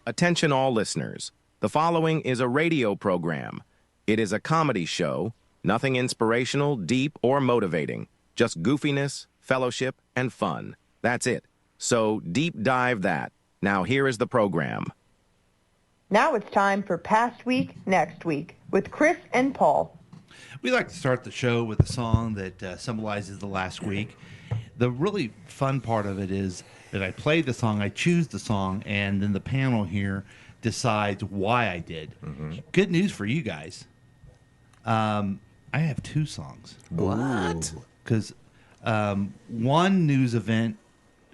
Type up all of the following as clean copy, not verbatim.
Attention all listeners. The following is a radio program. It is a comedy show, nothing inspirational, deep, or motivating. Just goofiness, fellowship, and fun. That's it. So deep dive that. Now here is the program. Now it's time for Past Week, Next Week with Chris and Paul. We like to start the show with a song that symbolizes the last week. The really fun part of it is that I play the song, I choose the song, and then the panel here decides why I did. Mm-hmm. Good news for you guys. I have two songs. What? Because one news event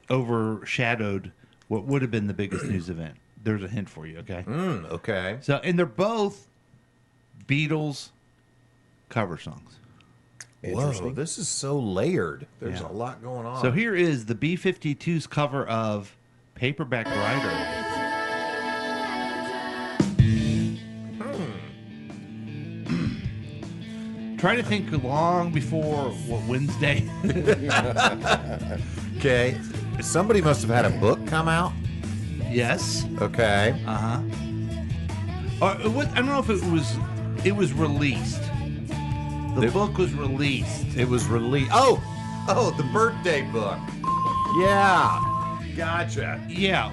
overshadowed what would have been the biggest news event. There's a hint for you, okay? Okay. So, and they're both Beatles cover songs. Whoa, this is so layered. There's Yeah. a lot going on. So here is the B-52's cover of Paperback Writer. Try to think long before what Wednesday. Okay. Somebody must have had a book come out. Yes. Okay. Uh-huh. Or I don't know if it was released. The book was released. It was released. Oh, the birthday book. Yeah. Gotcha. Yeah,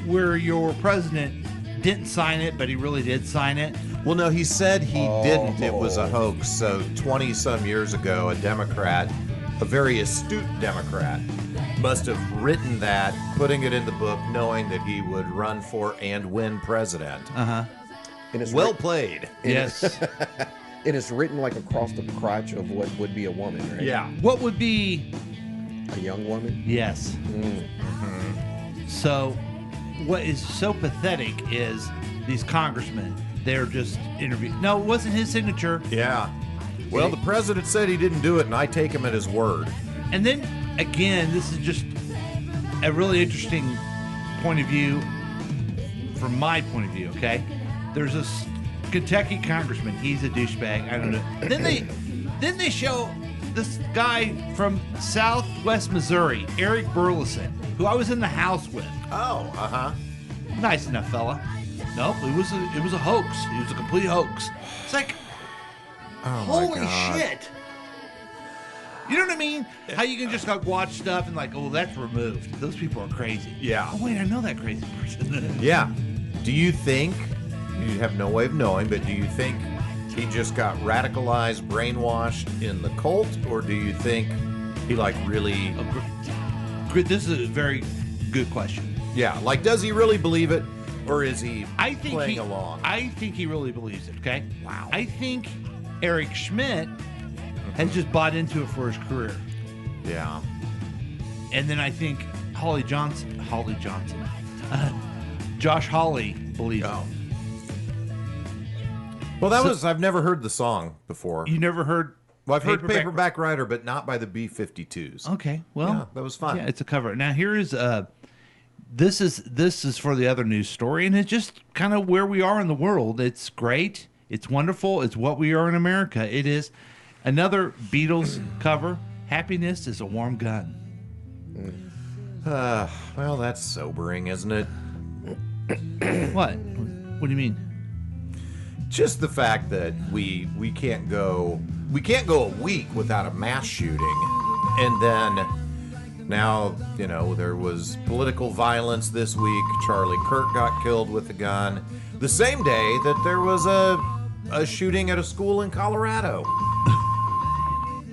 where your president didn't sign it, but he really did sign it. Well, no, he said he didn't. It was a hoax. So 20-some years ago, a Democrat, a very astute Democrat, must have written that, putting it in the book, knowing that he would run for and win president. Uh-huh. And it's Well played. Yes. and it's written like across the crotch of what would be a woman, right? Yeah. What would be... A young woman? Yes. So, what is so pathetic is these congressmen, they're just interviewing. No, it wasn't his signature. Yeah. Well, the president said he didn't do it, and I take him at his word. And then, again, this is just a really interesting point of view from my point of view, okay? There's this Kentucky congressman. He's a douchebag. I don't know. Then they show this guy from Southwest Missouri, Eric Burleson, who I was in the house with. Oh, uh-huh. Nice enough fella. Nope, it was a hoax. It was a complete hoax. It's like, holy shit. You know what I mean? How you can just like watch stuff and like, oh, that's removed. Those people are crazy. Yeah. Oh, wait, I know that crazy person. Yeah. Do you think, you have no way of knowing, but do you think he just got radicalized, brainwashed in the cult, or do you think he like really... This is a very good question. Yeah, like does he really believe it, or is he playing along? I think he really believes it, okay? Wow. I think Eric Schmidt has just bought into it for his career. Yeah. And then I think Josh Hawley believes it. Well, I've never heard the song before. You never heard? Well, I've heard Paperback Writer, but not by the B-52s. Okay, well, yeah, that was fun. Yeah, it's a cover. Now here is this is for the other news story, and it's just kind of where we are in the world. It's great. It's wonderful. It's what we are in America. It is another Beatles cover. Happiness is a warm gun. Well, that's sobering, isn't it? What? What do you mean? Just the fact that we can't go a week without a mass shooting, and then now there was political violence this week. Charlie Kirk got killed with a gun the same day that there was a shooting at a school in Colorado.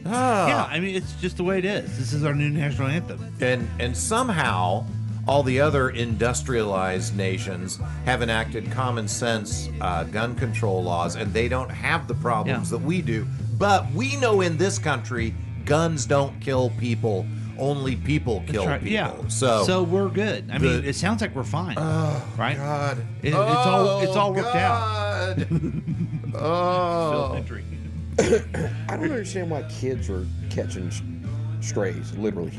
Yeah, I mean it's just the way it is. This is our new national anthem, and somehow all the other industrialized nations have enacted common sense gun control laws, and they don't have the problems that we do. But we know in this country, guns don't kill people. Only people kill people. Yeah. So we're good. I mean, it sounds like we're fine. Right? God. It's all worked out. Oh. I don't understand why kids are catching strays, literally.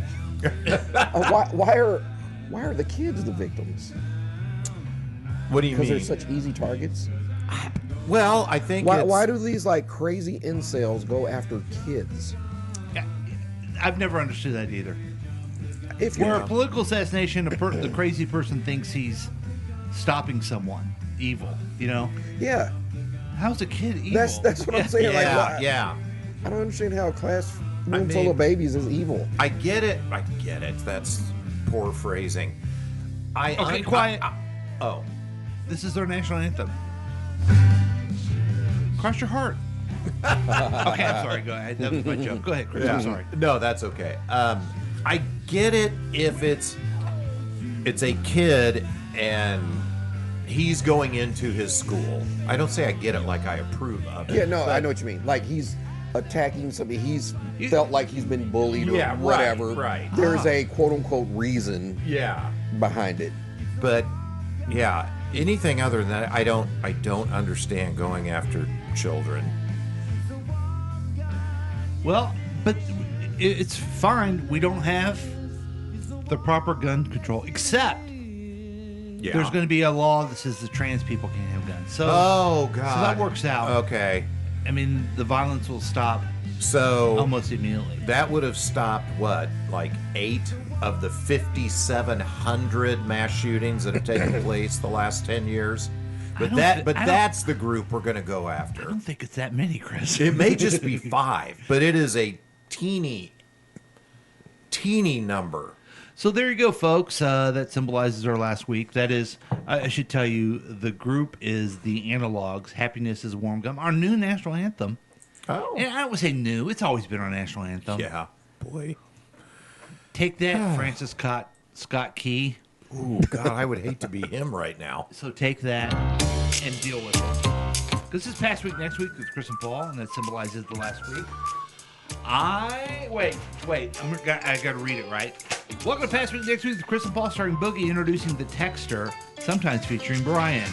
Why are the kids the victims? What do you mean? Because they're such easy targets? Well, I think why do these like crazy incels go after kids? I've never understood that either. If Where a political assassination, the crazy person thinks he's stopping someone evil. You know, Yeah, how's a kid evil? that's what I'm saying. Like, Yeah, why- yeah. I don't understand how a class room full mean- of babies is evil. I get it. That's poor phrasing. Okay, quiet. Oh. This is their national anthem. Cross your heart. Okay, I'm sorry. Go ahead. That was my joke. Go ahead, Chris. I'm sorry. No, that's okay. I get it if it's a kid and he's going into his school. I don't say I get it like I approve of it. Yeah, no, but- I know what you mean. Like he's attacking somebody. He's felt like he's been bullied or Yeah, right, whatever. right. There's a quote unquote reason Yeah. behind it. But yeah, anything other than that, I don't understand going after children. Well, but it's fine. We don't have the proper gun control, except Yeah. there's going to be a law that says the trans people can't have guns. So, Oh God. so that works out. Okay. I mean, the violence will stop So almost immediately. that would have stopped what, like 8 of the 5,700 mass shootings that have taken place the last 10 years. But that's the group we're going to go I after. don't think it's that many, Chris. It may just be 5, but it is a teeny number. So there you go, folks. That symbolizes our last week. That is, I should tell you, the group is the Analogs. Happiness is Warm Gum, our new national anthem. Oh. And I don't say new; it's always been our national anthem. Yeah. Boy. Take that, Francis Scott Key. Ooh, God, I would hate to be him right now. So take that and deal with it. Because this past week, next week is Chris and Paul, and that symbolizes the last week. Wait. I got to read it right. Welcome to Past Week, Next Week with Chris and Paul, starring Boogie, introducing the Texter, sometimes featuring Brian.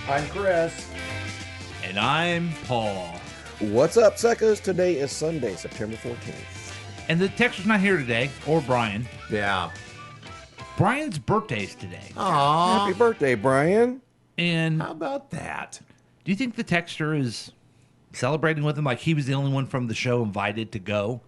I'm Chris. And I'm Paul. What's up, suckers? Today is Sunday, September 14th. And the Texter's not here today, or Brian. Yeah. Brian's birthday's today. Aw. Happy birthday, Brian. And How about that? do you think the Texter is celebrating with him like he was the only one from the show invited to go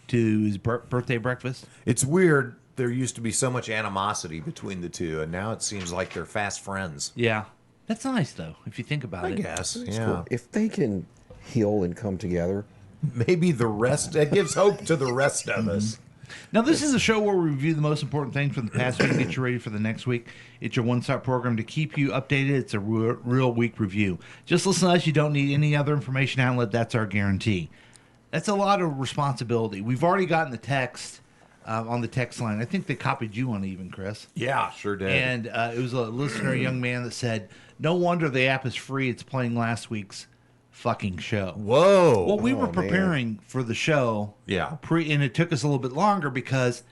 to his birthday breakfast? It's weird. There used to be so much animosity between the two, and now it seems like they're fast friends. Yeah. That's nice, though, if you think about I it. guess. It's Yeah. cool. If they can heal and come together, Maybe the rest, that gives hope to the rest of us. Now, this is a show where we review the most important things from the past week, get you ready for the next week. It's your one-stop program to keep you updated. It's a real week review. Just listen to us. You don't need any other information outlet. That's our guarantee. That's a lot of responsibility. We've already gotten the text on the text line. I think they copied you on it even, Chris. Yeah, sure did. And it was a listener, a young man, that said, no wonder the app is free. It's playing last week's fucking show. Whoa. Well, we were man. preparing for the show. Yeah. And it took us a little bit longer because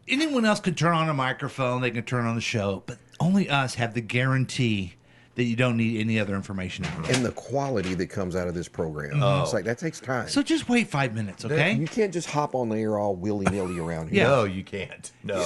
anyone else could turn on a microphone, they can turn on the show, but only us have the guarantee that you don't need any other information out. and the quality that comes out of this program, it's like that takes time. So just wait 5 minutes, okay? You can't just hop on the air all willy-nilly around here. Yeah. No, you can't. No.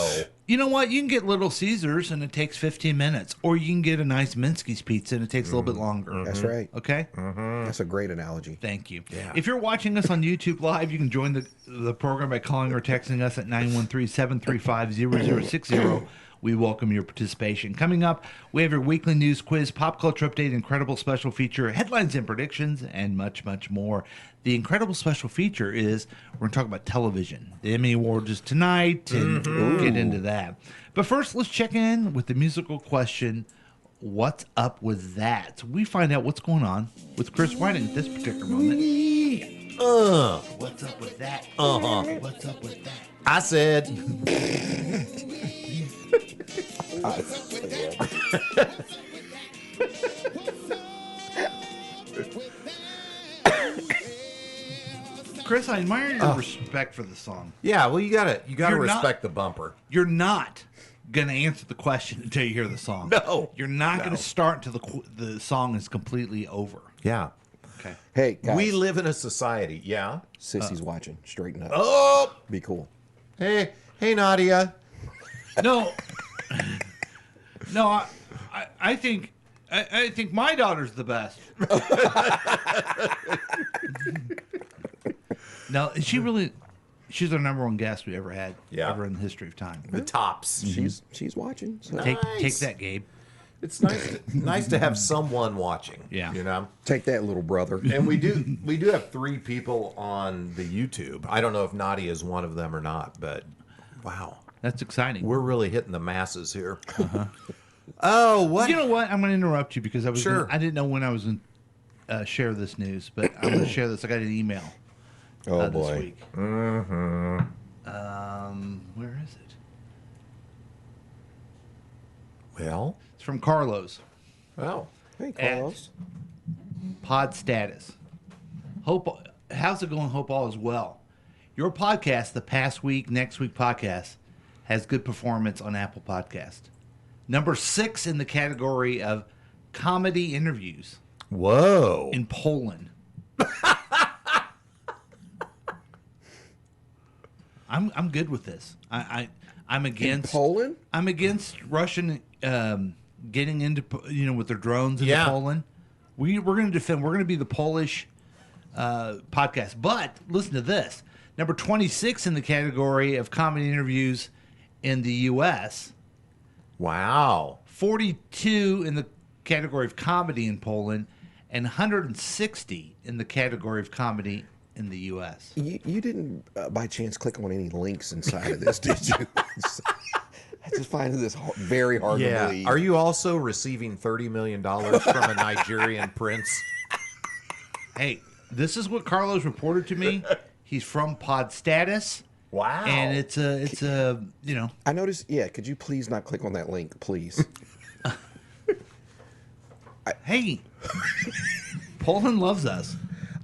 You know what? You can get Little Caesars and it takes 15 minutes, or you can get a nice Minsky's pizza and it takes a little bit longer. That's right. Okay? That's a great analogy. Thank you. Yeah. If you're watching us on YouTube Live, you can join the program by calling or texting us at 913-735-0060. We welcome your participation. Coming up, we have your weekly news quiz, pop culture update, incredible special feature, headlines and predictions, and much, much more. The incredible special feature is we're going to talk about television. The Emmy Awards is tonight, and we'll get into that. But first, let's check in with the musical question, what's up with that? So we find out what's going on with Chris Whiting at this particular moment. What's up with that? What's up with that? I said. Chris, I admire your respect for the song. Yeah, well, you gotta You're not- respect the bumper. You're not gonna answer the question until you hear the song. No. You're not No. gonna start until the song is completely over. Yeah. Okay. Hey, guys, We live in a society. Yeah. Sissy's watching. Straighten up. Oh. Be cool. Hey, Nadia. No. No, I think I think my daughter's the best. No, is she really? She's our number one guest we ever had, Yeah. ever in the history of time. The tops. She's watching. So. Take that, Gabe. It's nice to have someone watching. Yeah. You know. Take that, little brother. And we do have 3 people on the YouTube. I don't know if Nadia is one of them or not, but wow, That's exciting. we're really hitting the masses here. Oh, what? You know what? I'm going to interrupt you because Sure. I didn't know when I was going to share this news, but I'm going to share this. I got an email Oh this boy. week. Where is it? Well, It's from Carlos. oh, Hey, Carlos. Pod status. Hope, how's it going? Hope all is well. Your podcast, the Past Week, Next Week podcast, has good performance on Apple Podcast. Number 6 in the category of comedy interviews whoa. in Poland. I'm good with this. I'm against Poland? I'm against Russian getting into with their drones into Yeah. Poland. We're going to defend. We're going to be the Polish podcast. But listen to this: number 26 in the category of comedy interviews in the U.S. Wow. 42 in the category of comedy in Poland, and 160 in the category of comedy in the U.S. You didn't, by chance, click on any links inside of this, did you? I just find this very hard to Yeah. believe. Are you also receiving $30 million from a Nigerian prince? Hey, this is what Carlos reported to me. He's from Pod Status, Wow. and it's a I noticed. Yeah, could you please not click on that link, please? hey, Poland loves us.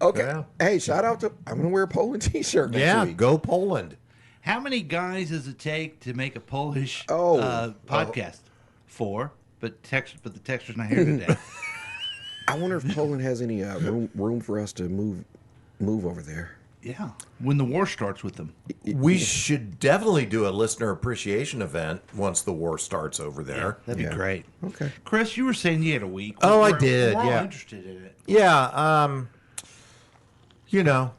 Okay. Yeah. Hey, shout out to. I'm gonna wear a Poland T-shirt next Yeah, week. go Poland. How many guys does it take to make a Polish Oh. podcast? 4, but the texture's not here today. I wonder if Poland has any room for us to move over there. Yeah, when the war starts with them. We should definitely do a listener appreciation event once the war starts over there. That'd be Yeah. great. Okay. Chris, you were saying you had a week. Oh, I We're- did, We're all yeah. interested in it. Yeah,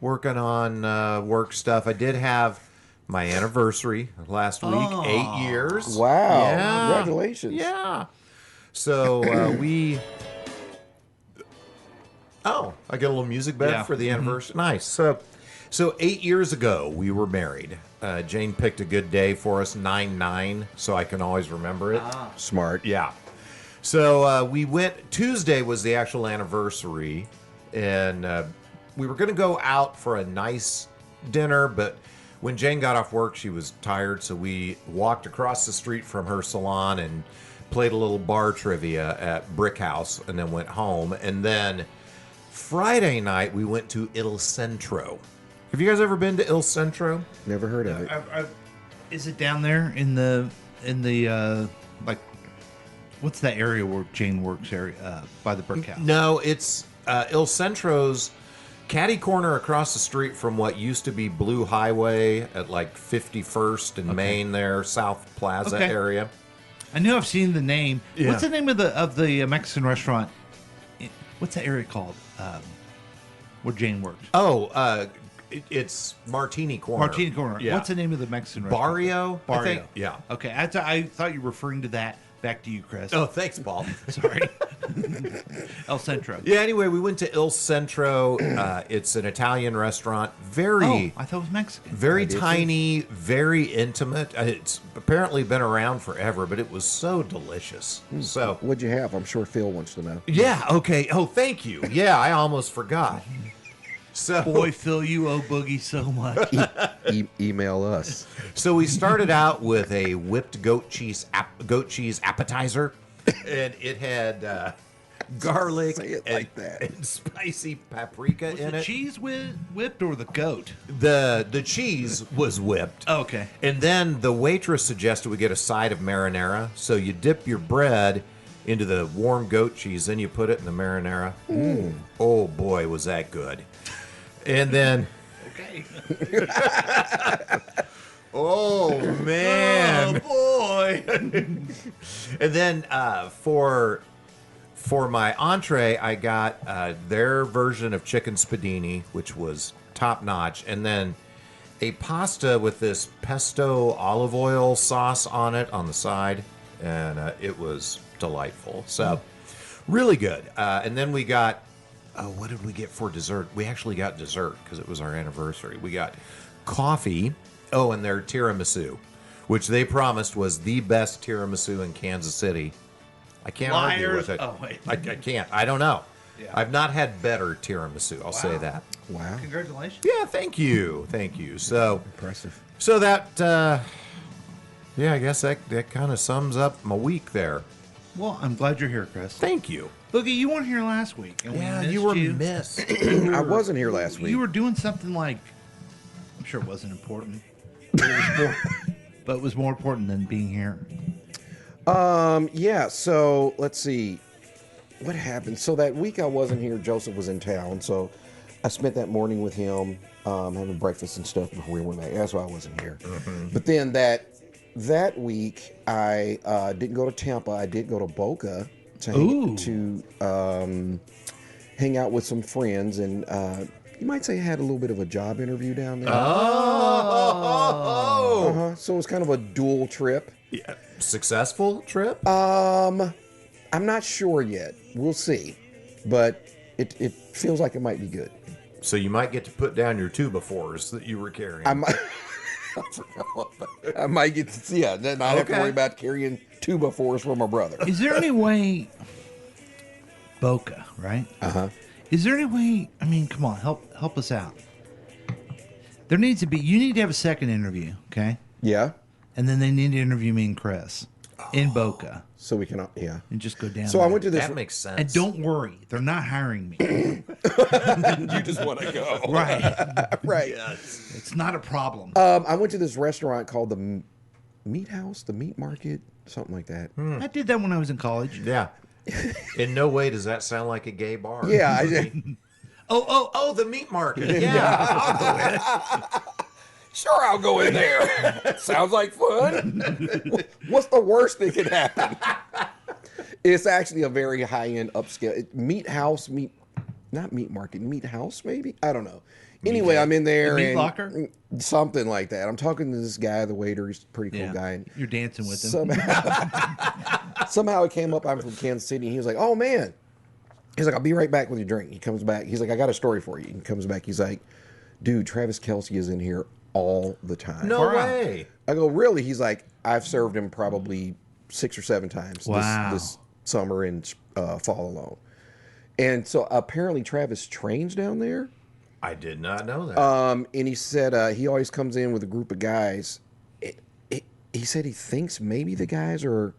working on work stuff. I did have my anniversary last week, 8 years. Wow. Yeah. Congratulations. Yeah. So we. Oh, I get a little music bed Yeah. for the anniversary. Nice. So 8 years ago we were married. Jane picked a good day for us, 9/9, so I can always remember it. Smart. Yeah. So we went. Tuesday was the actual anniversary, and we were going to go out for a nice dinner, but when Jane got off work, she was tired, so we walked across the street from her salon and played a little bar trivia at Brick House, and then went home. And then Friday night, we went to Il Centro. Have you guys ever been to Il Centro? Never heard of it. Is it down there in the like what's that area where Jane works area by the brick house? No, it's Il Centro's catty corner across the street from what used to be Blue Highway at like 51st and Main there, South Plaza Okay. area. I know I've seen the name. Yeah. What's the name of the Mexican restaurant? What's that area called? Where Jane works? Oh, it's Martini Corner. Martini Corner. Yeah. What's the name of the Mexican restaurant? Barrio? I Barrio. think. Yeah. Okay, I thought you were referring to that. Back to you, Chris. Oh, thanks, Paul. Sorry. El Centro. Yeah, anyway, we went to Il Centro. It's an Italian restaurant. Oh, Very, I thought it was Mexican. very did tiny, very intimate. It's apparently been around forever, but it was so delicious. So, What'd you have? I'm sure Phil wants to know. yeah, okay. Oh, thank you. Yeah, I almost forgot. So, Boy, Phil, you owe Boogie so much. Email us. so we started out with a whipped goat cheese appetizer, and it had garlic Say it like that. and spicy paprika Was in the it. cheese whipped or the goat? The cheese was whipped. Oh, okay. And then the waitress suggested we get a side of marinara. So you dip your bread into the warm goat cheese, then you put it in the marinara. Oh boy, was that good. And then, Okay. oh man. boy. And then for my entree, I got their version of chicken spadini, which was top notch. And then a pasta with this pesto olive oil sauce on it on the side, and it was delightful. So, really good. And then we got, what did we get for dessert? We actually got dessert because it was our anniversary. We got coffee. Oh, and their tiramisu, which they promised was the best tiramisu in Kansas City. I can't argue Liars. with it. Oh, wait. I can't. I don't know. Yeah. I've not had better tiramisu. I'll say that. Wow. Congratulations. Yeah, thank you. Thank you. So, Impressive. so that, yeah, I guess that kind of sums up my week there. Well, I'm glad you're here, Chris. Thank you. Boogie, you weren't here last week. And we missed you were missed. I wasn't here last week. You were doing something like, I'm sure it wasn't important, but it was more important than being here. Yeah, so let's see. What happened? So that week I wasn't here, Joseph was in town, so I spent that morning with him, having breakfast and stuff before we went back. That's why I wasn't here. But then that week I didn't go to Tampa. I did go to Boca to hang out with some friends, and you might say I had a little bit of a job interview down there. So it was kind of a dual trip. Yeah. Successful trip? I'm not sure yet. We'll see. But it feels like it might be good. So you might get to put down your 2x4s that you were carrying. I might, I might get to see it. Then I have to worry about carrying 2x4s for my brother. Is there any way, Boca, right? Is there any way? I mean, come on, help us out. There needs to be. You need to have a second interview, okay? Yeah. And then they need to interview me and Chris in Boca, So we can, yeah. and just go down. So there. I went to this. That makes sense. And don't worry, they're not hiring me. You just want to go. Right? Right. It's not a problem. I went to this restaurant called the Meat House, the Meat Market, something like that. I did that when I was in college. Yeah. In no way does that sound like a gay bar. Yeah. Oh, the meat market. Yeah. I'll go in. Sure, I'll go in there. Sounds like fun. What's the worst that could happen? It's actually a very high-end upscale meat house, not meat market, meat house maybe? I don't know. Anyway, I'm in there. The meat and locker? Something like that. I'm talking to this guy, the waiter. He's a pretty cool guy. And You're dancing with him. somehow it came up. I'm from Kansas City. And he was like, "Oh man," he's like, "I'll be right back with your drink." He comes back. He's like, "I got a story for you." He comes back. He's like, "Dude, Travis Kelce is in here all the time." No way. I go, "Really?" He's like, "I've served him probably 6 or 7 times Wow. this summer and fall alone." And so apparently Travis trains down there. I did not know that. And he said he always comes in with a group of guys. He said he thinks maybe the guys are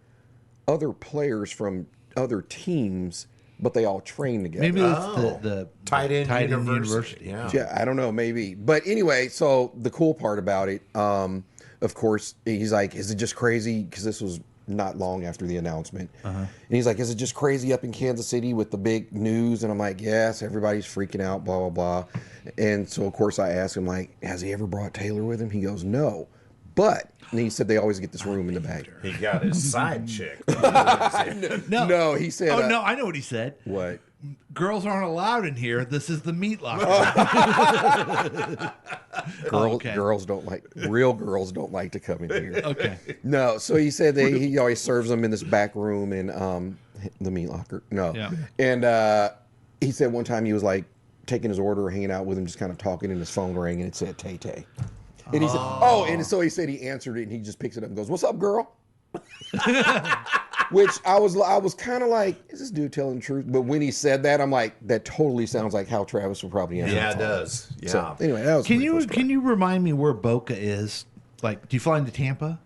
other players from other teams, but they all train together. Maybe that's the Tight end university. Yeah. Yeah, I don't know, maybe. But anyway, so the cool part about it, of course, he's like, "Is it just crazy?" Because this was not long after the announcement. And he's like, "Is it just crazy up in Kansas City with the big news?" And I'm like, "Yes, everybody's freaking out, blah, blah, blah." And so, of course, I asked him, like, "Has he ever brought Taylor with him?" He goes, "No." But, and he said they always get this room in the back. He got his side chick. No, he said. Oh no, I know what he said. What? Girls aren't allowed in here. This is the meat locker. Girls don't like, real girls don't like to come in here. Okay. No, so he said that he always serves them in this back room in the meat locker. No. Yeah. And he said one time he was like taking his order, hanging out with him, just kind of talking, and his phone rang and it said Tay Tay. And he said, and so he said he answered it and he just picks it up and goes, "What's up, girl?" Which I was kind of like, is this dude telling the truth? But when he said that, I'm like, that totally sounds like how Travis would probably answer. Yeah, the it phone. does. Yeah. So anyway, that was a Can pretty cool you story. can you remind me where Boca is? Like, do you fly into Tampa?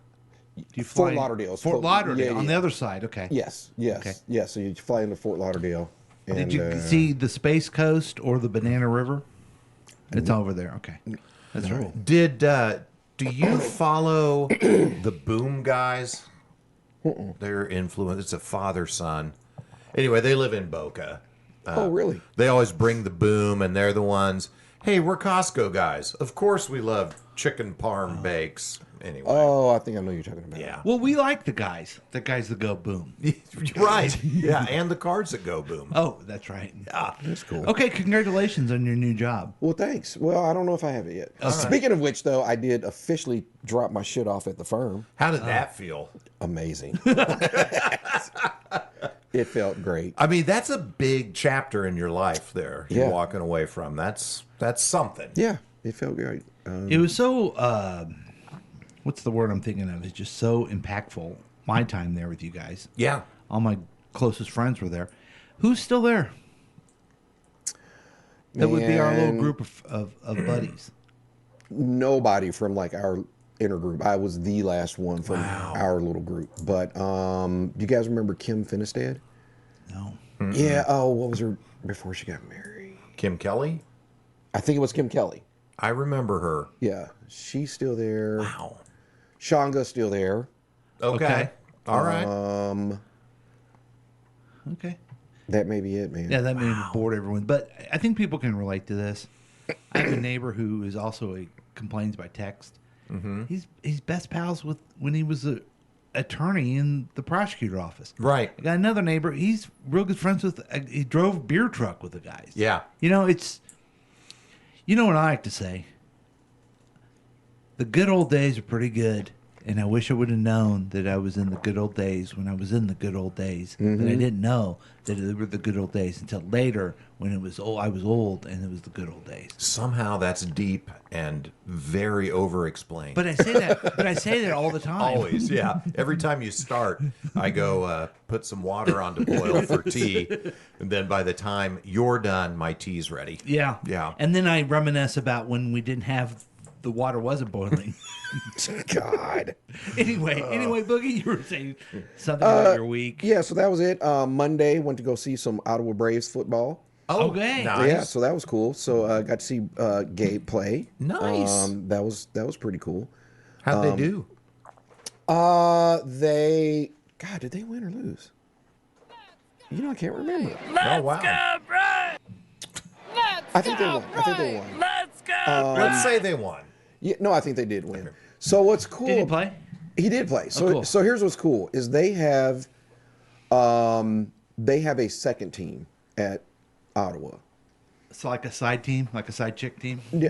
Do you Fort fly Lauderdale. Fort Lauderdale yeah, on yeah. the other side. Okay. Yes. Okay. Yeah. So you fly into Fort Lauderdale. And, Did you see the Space Coast or the Banana River? It's over there. Okay. That's right. Did do you follow the Boom guys? Their influence. It's a father-son. Anyway, they live in Boca. Oh, really? They always bring the Boom, and they're the ones. Hey, we're Costco guys. Of course, we love chicken parm bakes. anyway. Oh, I think I know who you're talking about. Yeah. Well, we like the guys that go boom. Right. Yeah, and the cards that go boom. Oh, that's right. Yeah. That's cool. Okay, congratulations on your new job. Well, thanks. Well, I don't know if I have it yet. Speaking of which, though, I did officially drop my shit off at the firm. How did that feel? Amazing. It felt great. I mean, that's a big chapter in your life there. You're Yeah. walking away from. That's something. Yeah, it felt great. It was so, what's the word I'm thinking of? It's just so impactful. My time there with you guys. Yeah. All my closest friends were there. Who's still there? That would be our little Man. group of buddies. Nobody from like our inner group. I was the last one from our little group. But do you guys remember Kim Finistad? No. Yeah. Oh, what was her before she got married? Kim Kelly? I think it was Kim Kelly. I remember her. Yeah, she's still there. Wow. Shanga's still there. Okay. All right. Okay. That may be it, man. Yeah, that may have bored everyone. But I think people can relate to this. I have a neighbor who is also complains by text. Mm-hmm. He's best pals with when he was a attorney in the prosecutor office. Right. I got another neighbor. He's real good friends with. He drove a beer truck with the guys. Yeah. You know, it's. You know what I like to say? The good old days are pretty good. And I wish I would have known that I was in the good old days when I was in the good old days. But I didn't know that it were the good old days until later when it was I was old and it was the good old days. Somehow that's deep and very over-explained. But I say that all the time. Always, yeah. Every time you start, I go put some water on to boil for tea, and then by the time you're done, my tea's ready. Yeah. Yeah. And then I reminisce about when we didn't have the water wasn't boiling. God. anyway, Boogie, you were saying something about your week. Yeah, so that was it. Monday, went to go see some Ottawa Braves football. Oh, Okay. nice. Yeah, so that was cool. So got to see Gabe play. Nice. That was pretty cool. How'd they do? Did they win or lose? You know, I can't remember. Oh, wow. I think they won. Let's say they won. Yeah, no, I think they did win. So what's cool? Did he play? He did play. So cool. so here's what's cool is they have a second team at Ottawa. It's like a side team, like a side chick team. Yeah.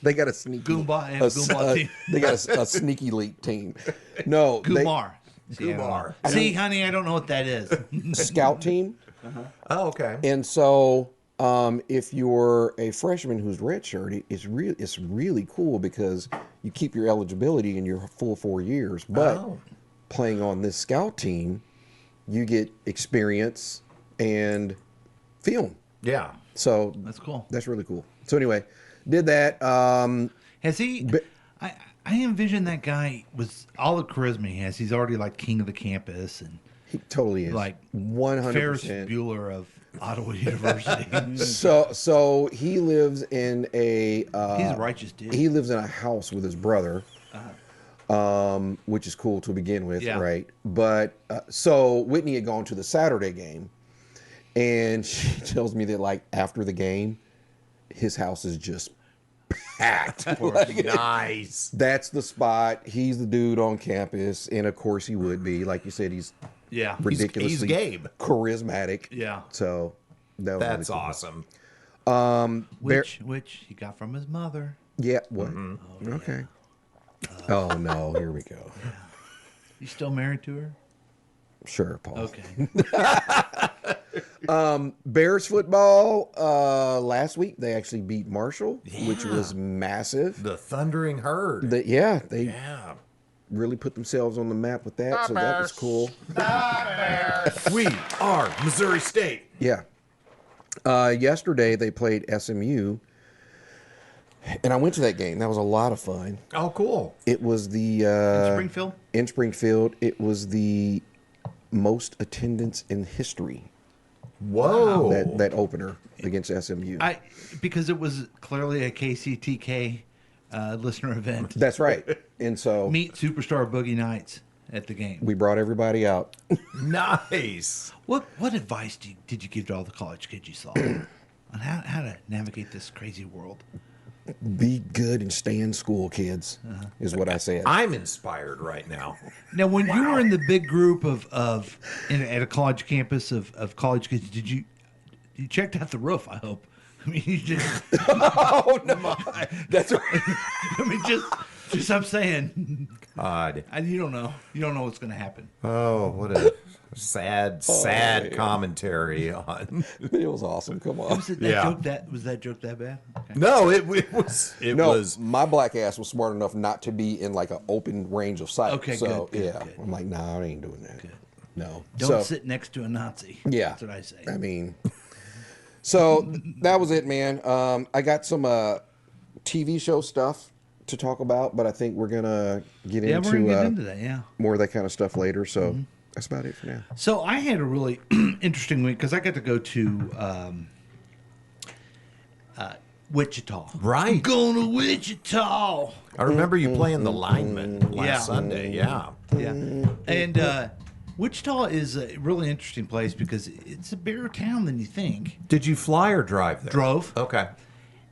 They got a sneaky Goomba and Goomba team. They got a sneaky league team. No, Gumar. Gumar. See, honey, I don't know what that is. scout team. Oh, okay. And so if you're a freshman who's redshirt, it's really cool because you keep your eligibility in your full 4 years. But playing on this scout team, you get experience and film. Yeah. So That's cool. That's really cool. So anyway, did that. Has he? I envision that guy was all the charisma he has. He's already like king of the campus and He totally is. like 100%. Ferris Bueller of Ottawa University. So he lives in a. He's a righteous dude. He lives in a house with his brother, which is cool to begin with, Yeah. right? But so Whitney had gone to the Saturday game, and she tells me that like after the game, his house is just packed. Nice. That's the spot. He's the dude on campus, and of course he would be. Like you said, he's Yeah. ridiculously He's Gabe. charismatic. Yeah. So that was That's really cool. awesome. Which he got from his mother. Yeah. What? Okay. Oh no! Here we go. You still married to her? Sure, Paul. Okay. Bears football. Last week they actually beat Marshall, which was massive. The Thundering Herd. They Yeah. really put themselves on the map with that, so that was cool. We are Missouri State. Yeah. Yesterday they played SMU, and I went to that game. That was a lot of fun. Oh, cool. It was the Springfield? in Springfield. It was the most attendance in history. Whoa. That opener against SMU. Because it was clearly a KCTK listener event. That's right. And so Meet Superstar Boogie Nights at the game. we brought everybody out. Nice. What advice did you give to all the college kids you saw on how to navigate this crazy world? Be good and stay in school, kids, is what I said. I'm inspired right now. Now, when you were in the big group at a college campus of college kids, you checked out the roof? I hope. I mean, you just. Oh, no. That's right. I mean, just I'm saying. God. You don't know. You don't know what's going to happen. Oh, what a sad commentary on. It was awesome. Come on. Was that joke that bad? Okay. No, it was. My black ass was smart enough not to be in like an open range of sight. Okay, so good, yeah, good. I'm like, nah, I ain't doing that. Good. No, Don't sit next to a Nazi. Yeah, That's what I say. I mean, so that was it, man. I got some TV show stuff to talk about, but I think we're gonna get we're into, gonna get into that. Yeah. more of that kind of stuff later. So that's about it for now. So I had a really interesting week because I got to go to Wichita. Right. I'm going to Wichita. I remember you playing the lineman last Yeah. Sunday. Yeah. Yeah. And Wichita is a really interesting place because it's a bigger town than you think. Did you fly or drive there? Drove. Okay.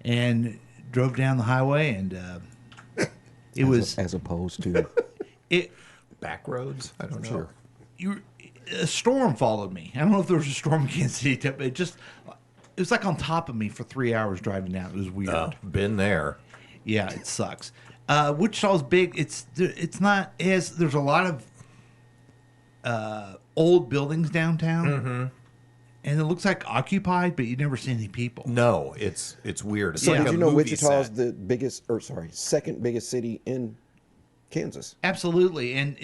And drove down the highway, and it was As opposed to it. Back roads? I don't know. sure. A storm followed me. I don't know if there was a storm in Kansas City, but it was like on top of me for 3 hours driving down. It was weird. Been there. Yeah, it sucks. Wichita's big. It's not as there's a lot of old buildings downtown, and it looks like occupied, but you never see any people. No, it's weird. It's So like did a you know movie Wichita's set. the second biggest city in Kansas? Absolutely, and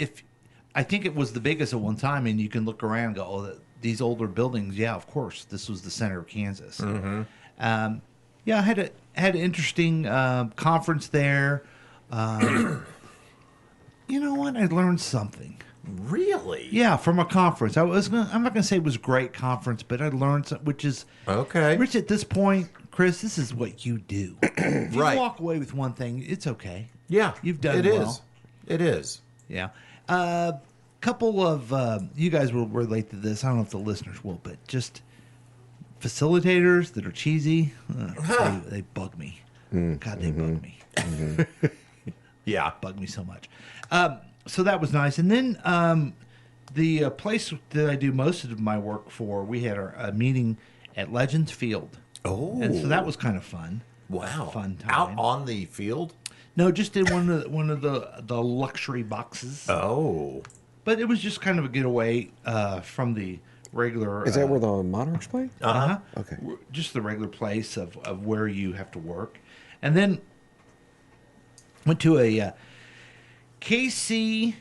I think it was the biggest at one time, and you can look around and go, "Oh, these older buildings." Yeah, of course, this was the center of Kansas. Yeah, I had an interesting conference there. You know what? I learned something. Really? Yeah, from a conference. I'm not going to say it was a great conference, but I learned something, which is Okay. Rich. At this point, Chris, this is what you do. If you Right. walk away with one thing, it's okay. Yeah. You've done it. well. Is. It is. Yeah. Couple of you guys will relate to this. I don't know if the listeners will, but just facilitators that are cheesy, they bug me. God, they bug me. Yeah. Bug me so much. So that was nice. And then the place that I do most of my work for, we had a meeting at Legends Field. Oh. And so that was kind of fun. Wow. Fun time. Out on the field? No, just in one of the luxury boxes. Oh. But it was just kind of a getaway from the regular. Is that where the Monarchs play? Uh-huh. Okay. Just the regular place of where you have to work. And then went to a KC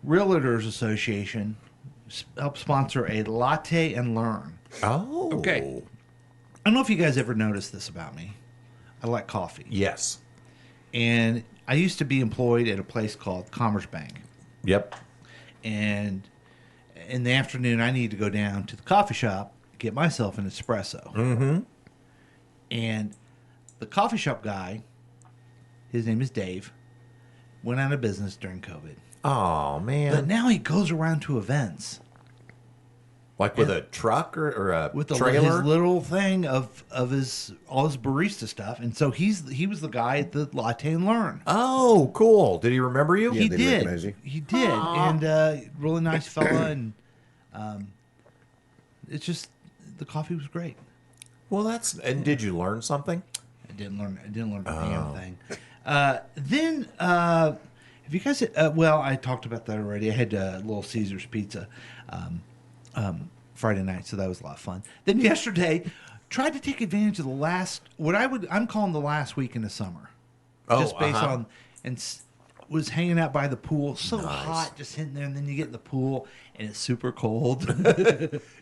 Realtors Association helped sponsor a Latte and Learn. Oh. Okay. I don't know if you guys ever noticed this about me. I like coffee. Yes. And I used to be employed at a place called Commerce Bank. Yep. And in the afternoon, I need to go down to the coffee shop, get myself an espresso. Mm-hmm. And the coffee shop guy, his name is Dave, went out of business during COVID. Oh, man. But now he goes around to events Like with a truck or a with trailer? his little thing of all his barista stuff. And so he was the guy at the Latte and Learn. Oh, cool. Did he remember you? Yeah. He they did. recognize you? He did. And really nice fella. And it's just, the coffee was great. Well, that's... And did you learn something? I didn't learn a damn thing. Then, have you guys? Well, I talked about that already. I had Little Caesars pizza Friday night, so that was a lot of fun. Then yesterday, tried to take advantage of I'm calling the last week in the summer, just based on was hanging out by the pool. So hot, just sitting there, and then you get in the pool and it's super cold.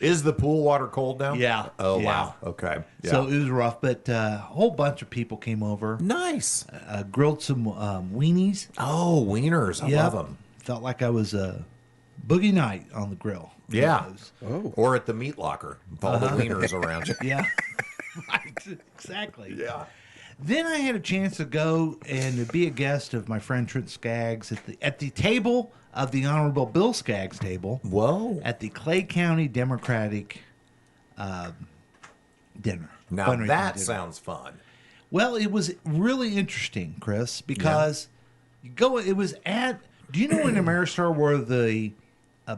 Is the pool water cold now? Yeah. Oh, Yeah. wow. Okay. Yeah. So it was rough, but a whole bunch of people came over. Nice. Grilled some weenies. Oh, wieners. I love them. Felt like I was a boogie night on the grill. Yeah. Oh. Or at the meat locker. With all the wieners around you. Yeah. Right. Exactly. Yeah. Then I had a chance to go and to be a guest of my friend Trent Skaggs at the table of the Honorable Bill Skaggs table Whoa. at the Clay County Democratic dinner. Now Fundraising that dinner. sounds fun. Well, it was really interesting, Chris, because you go. It was at. Do you know in Ameristar where the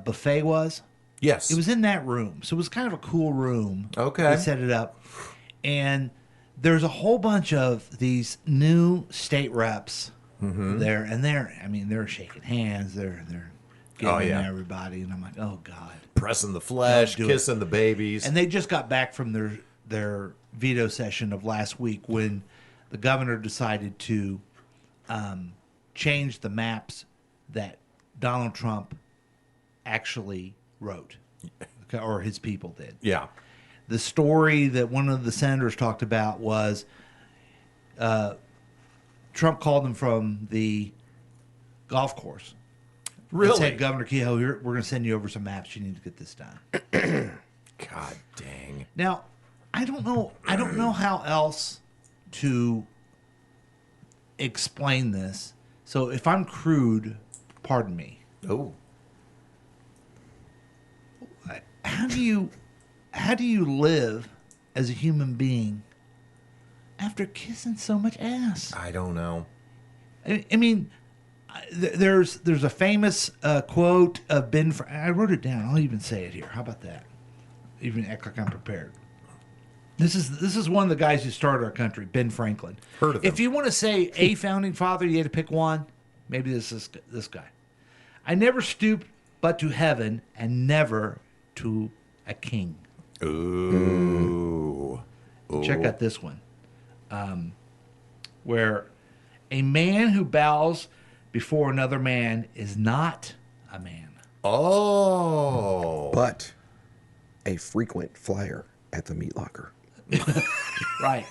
buffet was? Yes. It was in that room, so it was kind of a cool room. Okay. They set it up, and there's a whole bunch of these new state reps there, and they're shaking hands. They're giving everybody, and I'm like, oh God, pressing the flesh, Don't do kissing the babies. and they just got back from their veto session of last week when the governor decided to change the maps that Donald Trump actually wrote, okay, or his people did. Yeah. The story that one of the senators talked about was Trump called him from the golf course. Really? And said, Governor Kehoe, we're going to send you over some maps. You need to get this done. God dang. Now, I don't know how else to explain this. So if I'm crude, pardon me. Oh. How do you live as a human being after kissing so much ass? I don't know. I mean, there's a famous quote of Ben. I wrote it down. I'll even say it here. How about that? Even act like I'm prepared. This is one of the guys who started our country, Ben Franklin. Heard of him. If you want to say a founding father, you had to pick one. Maybe this is this guy. I never stooped but to heaven, and never to a king. Ooh. Check out this one, where a man who bows before another man is not a man. Oh. But a frequent flyer at the meat locker. Right.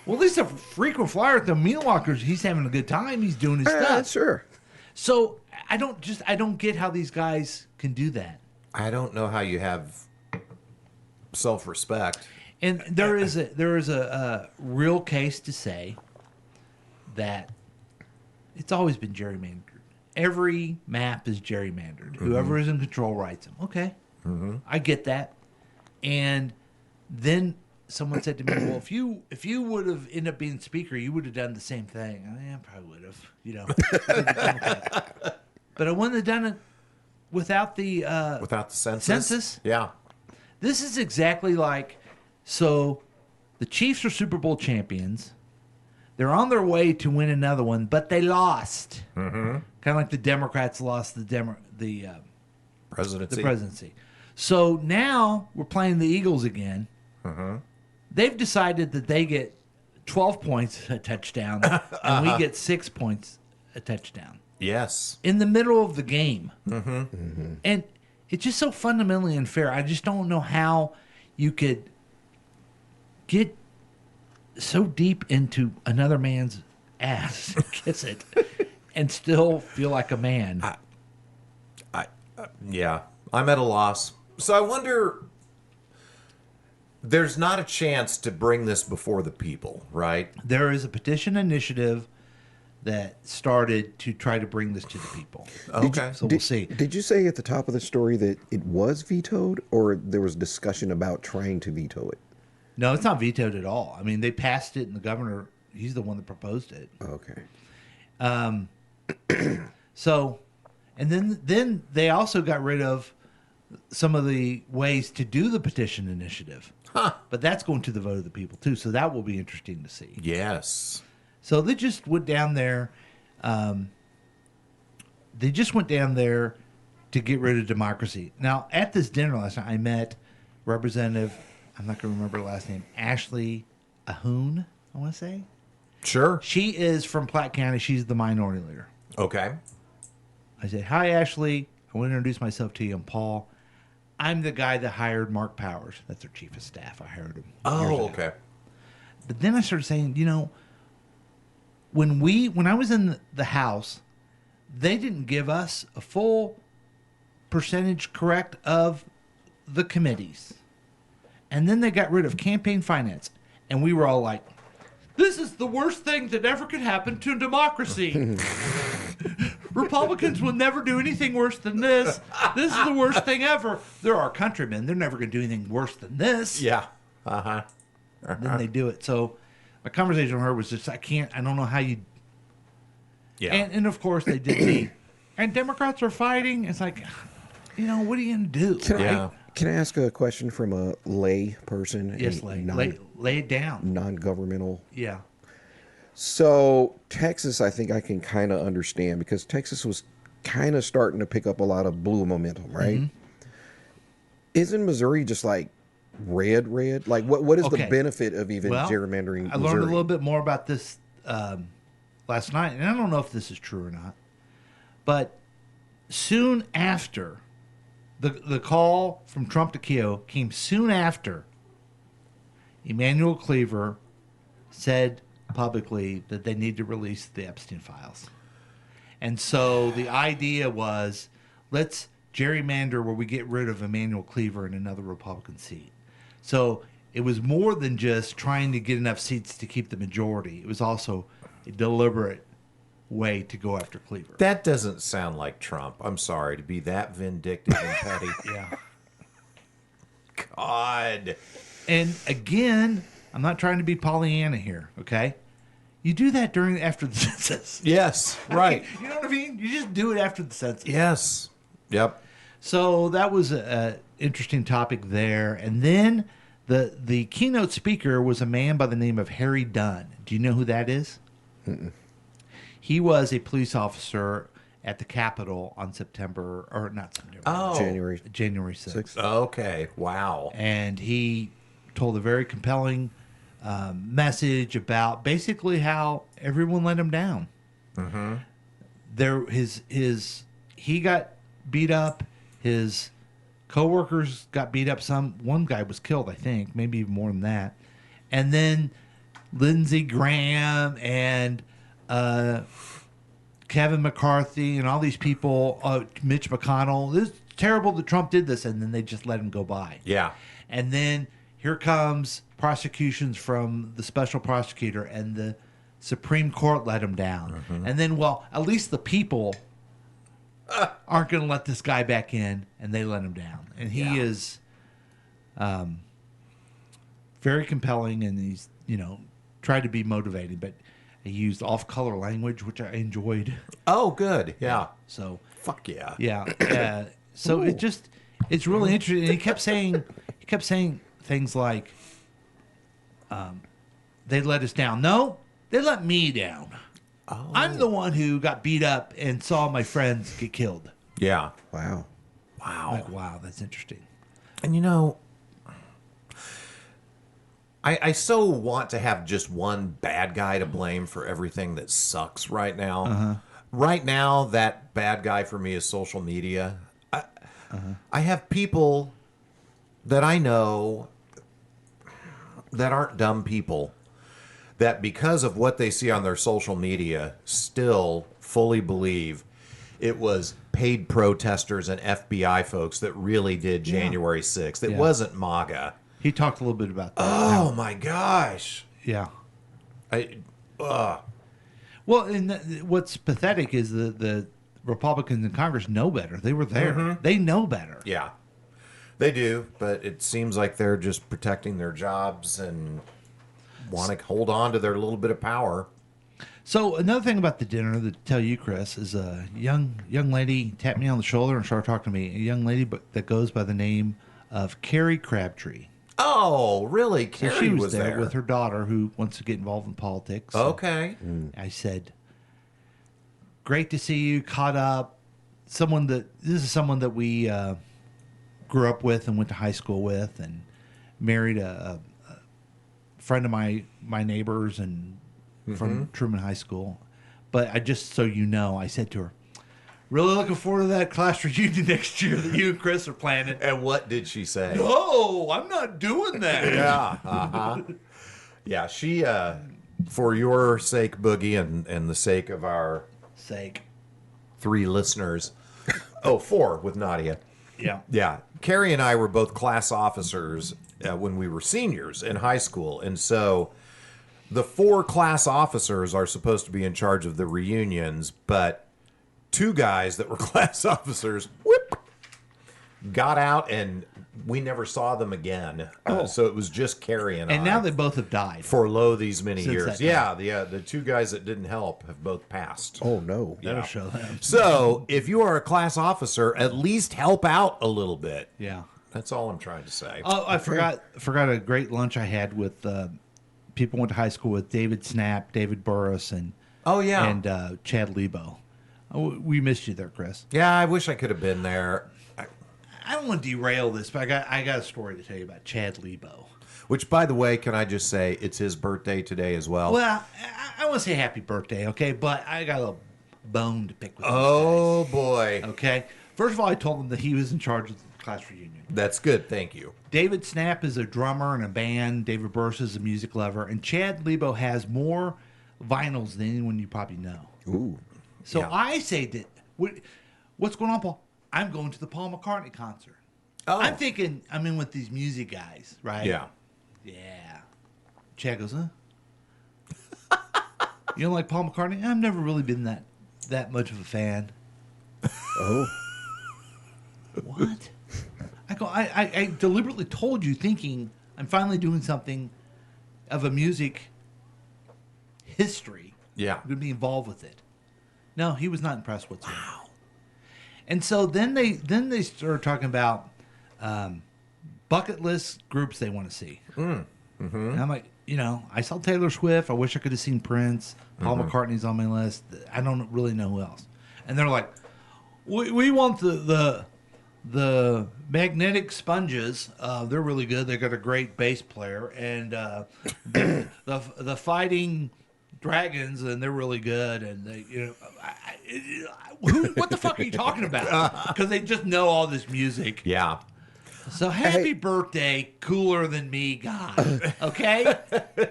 Well, at least a frequent flyer at the meal lockers, he's having a good time. He's doing his stuff. Sure. So I don't get how these guys can do that. I don't know how you have self-respect. And there is a real case to say that it's always been gerrymandered. Every map is gerrymandered. Whoever is in control writes them. Okay, I get that. And then someone said to me, "Well, if you would have ended up being speaker, you would have done the same thing." I probably would have, you know. But I wouldn't have done it without the census. census? Yeah. This is exactly like, so the Chiefs are Super Bowl champions. They're on their way to win another one, but they lost. Kind of like the Democrats lost the Presidency. presidency. So now we're playing the Eagles again. They've decided that they get 12 points a touchdown, and we get 6 points a touchdown Yes. in the middle of the game. And it's just so fundamentally unfair. I just don't know how you could get so deep into another man's ass and kiss it and still feel like a man. Yeah. I'm at a loss. So I wonder, there's not a chance to bring this before the people, right? There is a petition initiative that started to try to bring this to the people. Okay. So we'll see. Did you say at the top of the story that it was vetoed, or there was discussion about trying to veto it? No, it's not vetoed at all. I mean, they passed it, and the governor, he's the one that proposed it. Okay. So, and then they also got rid of some of the ways to do the petition initiative. But that's going to the vote of the people, too. So that will be interesting to see. Yes. So they just went down there. They just went down there to get rid of democracy. Now, at this dinner last night, I met Representative, I'm not going to remember her last name, Ashley Ahoon, I want to say. Sure. She is from Platte County. She's the minority leader. Okay. I said, "Hi, Ashley. I want to introduce myself to you. I'm Paul. I'm the guy that hired Mark Powers. That's their chief of staff. I hired him. years Oh, ago." okay. But then I started saying, you know, when I was in the House, they didn't give us a full percentage correct of the committees. And then they got rid of campaign finance. And we were all like, this is the worst thing that ever could happen to democracy. Republicans will never do anything worse than this. This is the worst thing ever. They're our countrymen. They're never going to do anything worse than this. Yeah. Uh-huh. Then they do it. So my conversation with her was just, I don't know how you. Yeah. And of course they did the, and Democrats are fighting. It's like, what are you going to do? Can I ask a question from a lay person? Yes, lay it down. Non-governmental. Yeah. So Texas, I think I can kind of understand because Texas was kind of starting to pick up a lot of blue momentum, right? Mm-hmm. Isn't Missouri just like red? Like what is the benefit of even gerrymandering I Missouri? learned a little bit more about this last night, and I don't know if this is true or not, but soon after the call from Trump to Keogh came soon after Emmanuel Cleaver said publicly that they need to release the Epstein files. And so the idea was, let's gerrymander where we get rid of Emmanuel Cleaver in another Republican seat. So it was more than just trying to get enough seats to keep the majority. It was also a deliberate way to go after Cleaver. That doesn't sound like Trump. I'm sorry to be that vindictive and petty. Yeah. God. And again, I'm not trying to be Pollyanna here, okay? You do that after the census. Yes, right. You know what I mean? You just do it after the census. Yes. Yep. So that was an interesting topic there. And then the keynote speaker was a man by the name of Harry Dunn. Do you know who that is? Mm-mm. He was a police officer at the Capitol on January 6th. Okay. Wow. And he told a very compelling message about basically how everyone let him down. Mm-hmm. He got beat up. His coworkers got beat up. One guy was killed, I think, maybe even more than that. And then Lindsey Graham and Kevin McCarthy and all these people, Mitch McConnell. This is terrible that Trump did this, and then they just let him go by. Yeah. And then here comes prosecutions from the special prosecutor, and the Supreme Court let him down. Mm-hmm. And then, at least the people aren't going to let this guy back in, and they let him down. And he is very compelling, and he's, tried to be motivating, but he used off-color language, which I enjoyed. Oh, good. Yeah. So fuck yeah. Yeah. So it's really interesting. And he kept saying things like, they let us down. No, they let me down. Oh. I'm the one who got beat up and saw my friends get killed. Yeah. Wow. Like, wow, that's interesting. And I so want to have just one bad guy to blame for everything that sucks right now. Uh-huh. Right now, that bad guy for me is social media. I have people that I know that aren't dumb people that because of what they see on their social media still fully believe it was paid protesters and FBI folks that really did January 6th. It wasn't MAGA. He talked a little bit about that. Oh, my gosh. Yeah. Well, and what's pathetic is the Republicans in Congress know better. They were there. Mm-hmm. They know better. Yeah. They do, but it seems like they're just protecting their jobs and want to hold on to their little bit of power. So another thing about the dinner to tell you, Chris, is a young lady tapped me on the shoulder and started talking to me. A young lady that goes by the name of Carrie Crabtree. Oh, really? Carrie she was there with her daughter who wants to get involved in politics. Okay. I said, great to see you caught up. This is someone that we grew up with and went to high school with and married a friend of my neighbors and from Truman High School. But so you know, I said to her, really looking forward to that class reunion next year that you and Chris are planning. And what did she say? No, I'm not doing that. Yeah. Uh-huh. Yeah, she, for your sake, Boogie, and the sake of our 3 listeners. 4 with Nadia. Yeah. Yeah. Carrie and I were both class officers when we were seniors in high school. And so the 4 class officers are supposed to be in charge of the reunions, but 2 guys that were class officers got out and we never saw them again. So it was just Carrie and And I. now they both have died. for lo these many Since years. that time. Yeah, the two guys that didn't help have both passed. Oh no. That'll show them. So if you are a class officer, at least help out a little bit. Yeah. That's all I'm trying to say. Oh, I forgot a great lunch I had with people went to high school with David Snap, David Burris, and Chad Lebo. Oh, we missed you there, Chris. Yeah, I wish I could have been there. I don't want to derail this, but I got a story to tell you about Chad Lebo. Which, by the way, can I just say it's his birthday today as well? Well, I want to say happy birthday, okay? But I got a bone to pick with these Oh boy, guys, okay? First of all, I told him that he was in charge of the class reunion. that's good. Thank you. David Snap is a drummer in a band. David Burris is a music lover. And Chad Lebo has more vinyls than anyone you probably know. Ooh. So Yeah. I say that, what's going on, Paul? I'm going to the Paul McCartney concert. Oh. I'm thinking I'm in with these music guys, right? Yeah. Yeah. Chad goes, huh? You don't like Paul McCartney? I've never really been that much of a fan. Oh. What? I go, I deliberately told you thinking I'm finally doing something of a music history. Yeah. I'm going to be involved with it. No, he was not impressed whatsoever. Wow. And so then they started talking about bucket list groups they want to see. And I'm like, I saw Taylor Swift. I wish I could have seen Prince. Paul McCartney's on my list. I don't really know who else. And they're like, we want the Magnetic Sponges. They're really good. They got a great bass player, and the Fighting Dragons, and they're really good. And they, what the fuck are you talking about? Because they just know all this music. Yeah. So happy birthday, cooler than me, guy. Okay.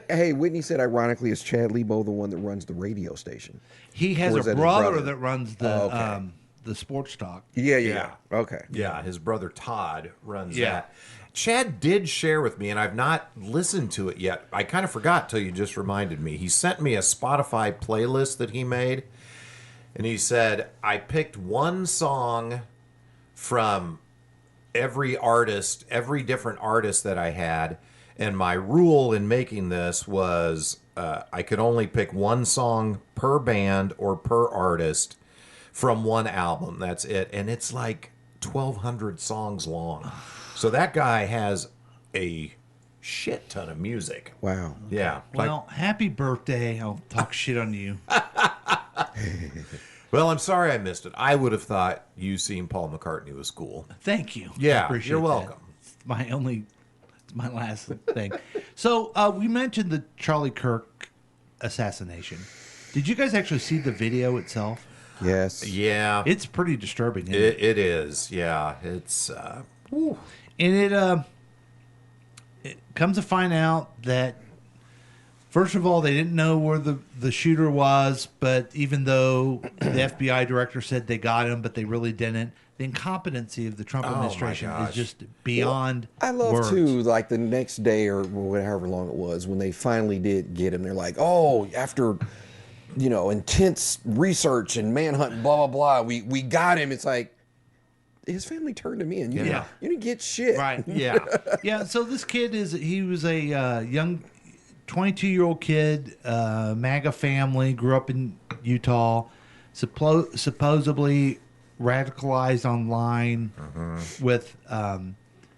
Hey, Whitney said ironically, is Chad Lebo the one that runs the radio station? He has Or is a that his brother brother? that runs the Oh, okay. the sports talk. Yeah. Okay. Yeah, his brother Todd runs Yeah. that. Chad did share with me, and I've not listened to it yet. I kind of forgot till you just reminded me. He sent me a Spotify playlist that he made, and he said, I picked one song from every artist, every different artist that I had, and my rule in making this was I could only pick one song per band or per artist from one album. That's it. And it's like 1,200 songs long. So that guy has a shit ton of music. Wow. Yeah. Well, happy birthday. I'll talk shit on you. Well, I'm sorry I missed it. I would have thought you seeing Paul McCartney was cool. Thank you. Yeah, I appreciate you're that. welcome. It's my last thing. So we mentioned the Charlie Kirk assassination. Did you guys actually see the video itself? Yes. Yeah. It's pretty disturbing. Isn't it? It is. Yeah. It's And it comes to find out that, first of all, they didn't know where the shooter was, but even though the FBI director said they got him, but they really didn't, the incompetency of the Trump my administration is gosh. just beyond I love words. too, like the next day or however long it was, when they finally did get him, they're like, oh, after, intense research and manhunt, blah, blah, blah, we got him. It's like, his family turned him in. You didn't get shit. Right. yeah. Yeah, so this kid he was a young 22-year-old kid, MAGA family, grew up in Utah, supposedly radicalized online with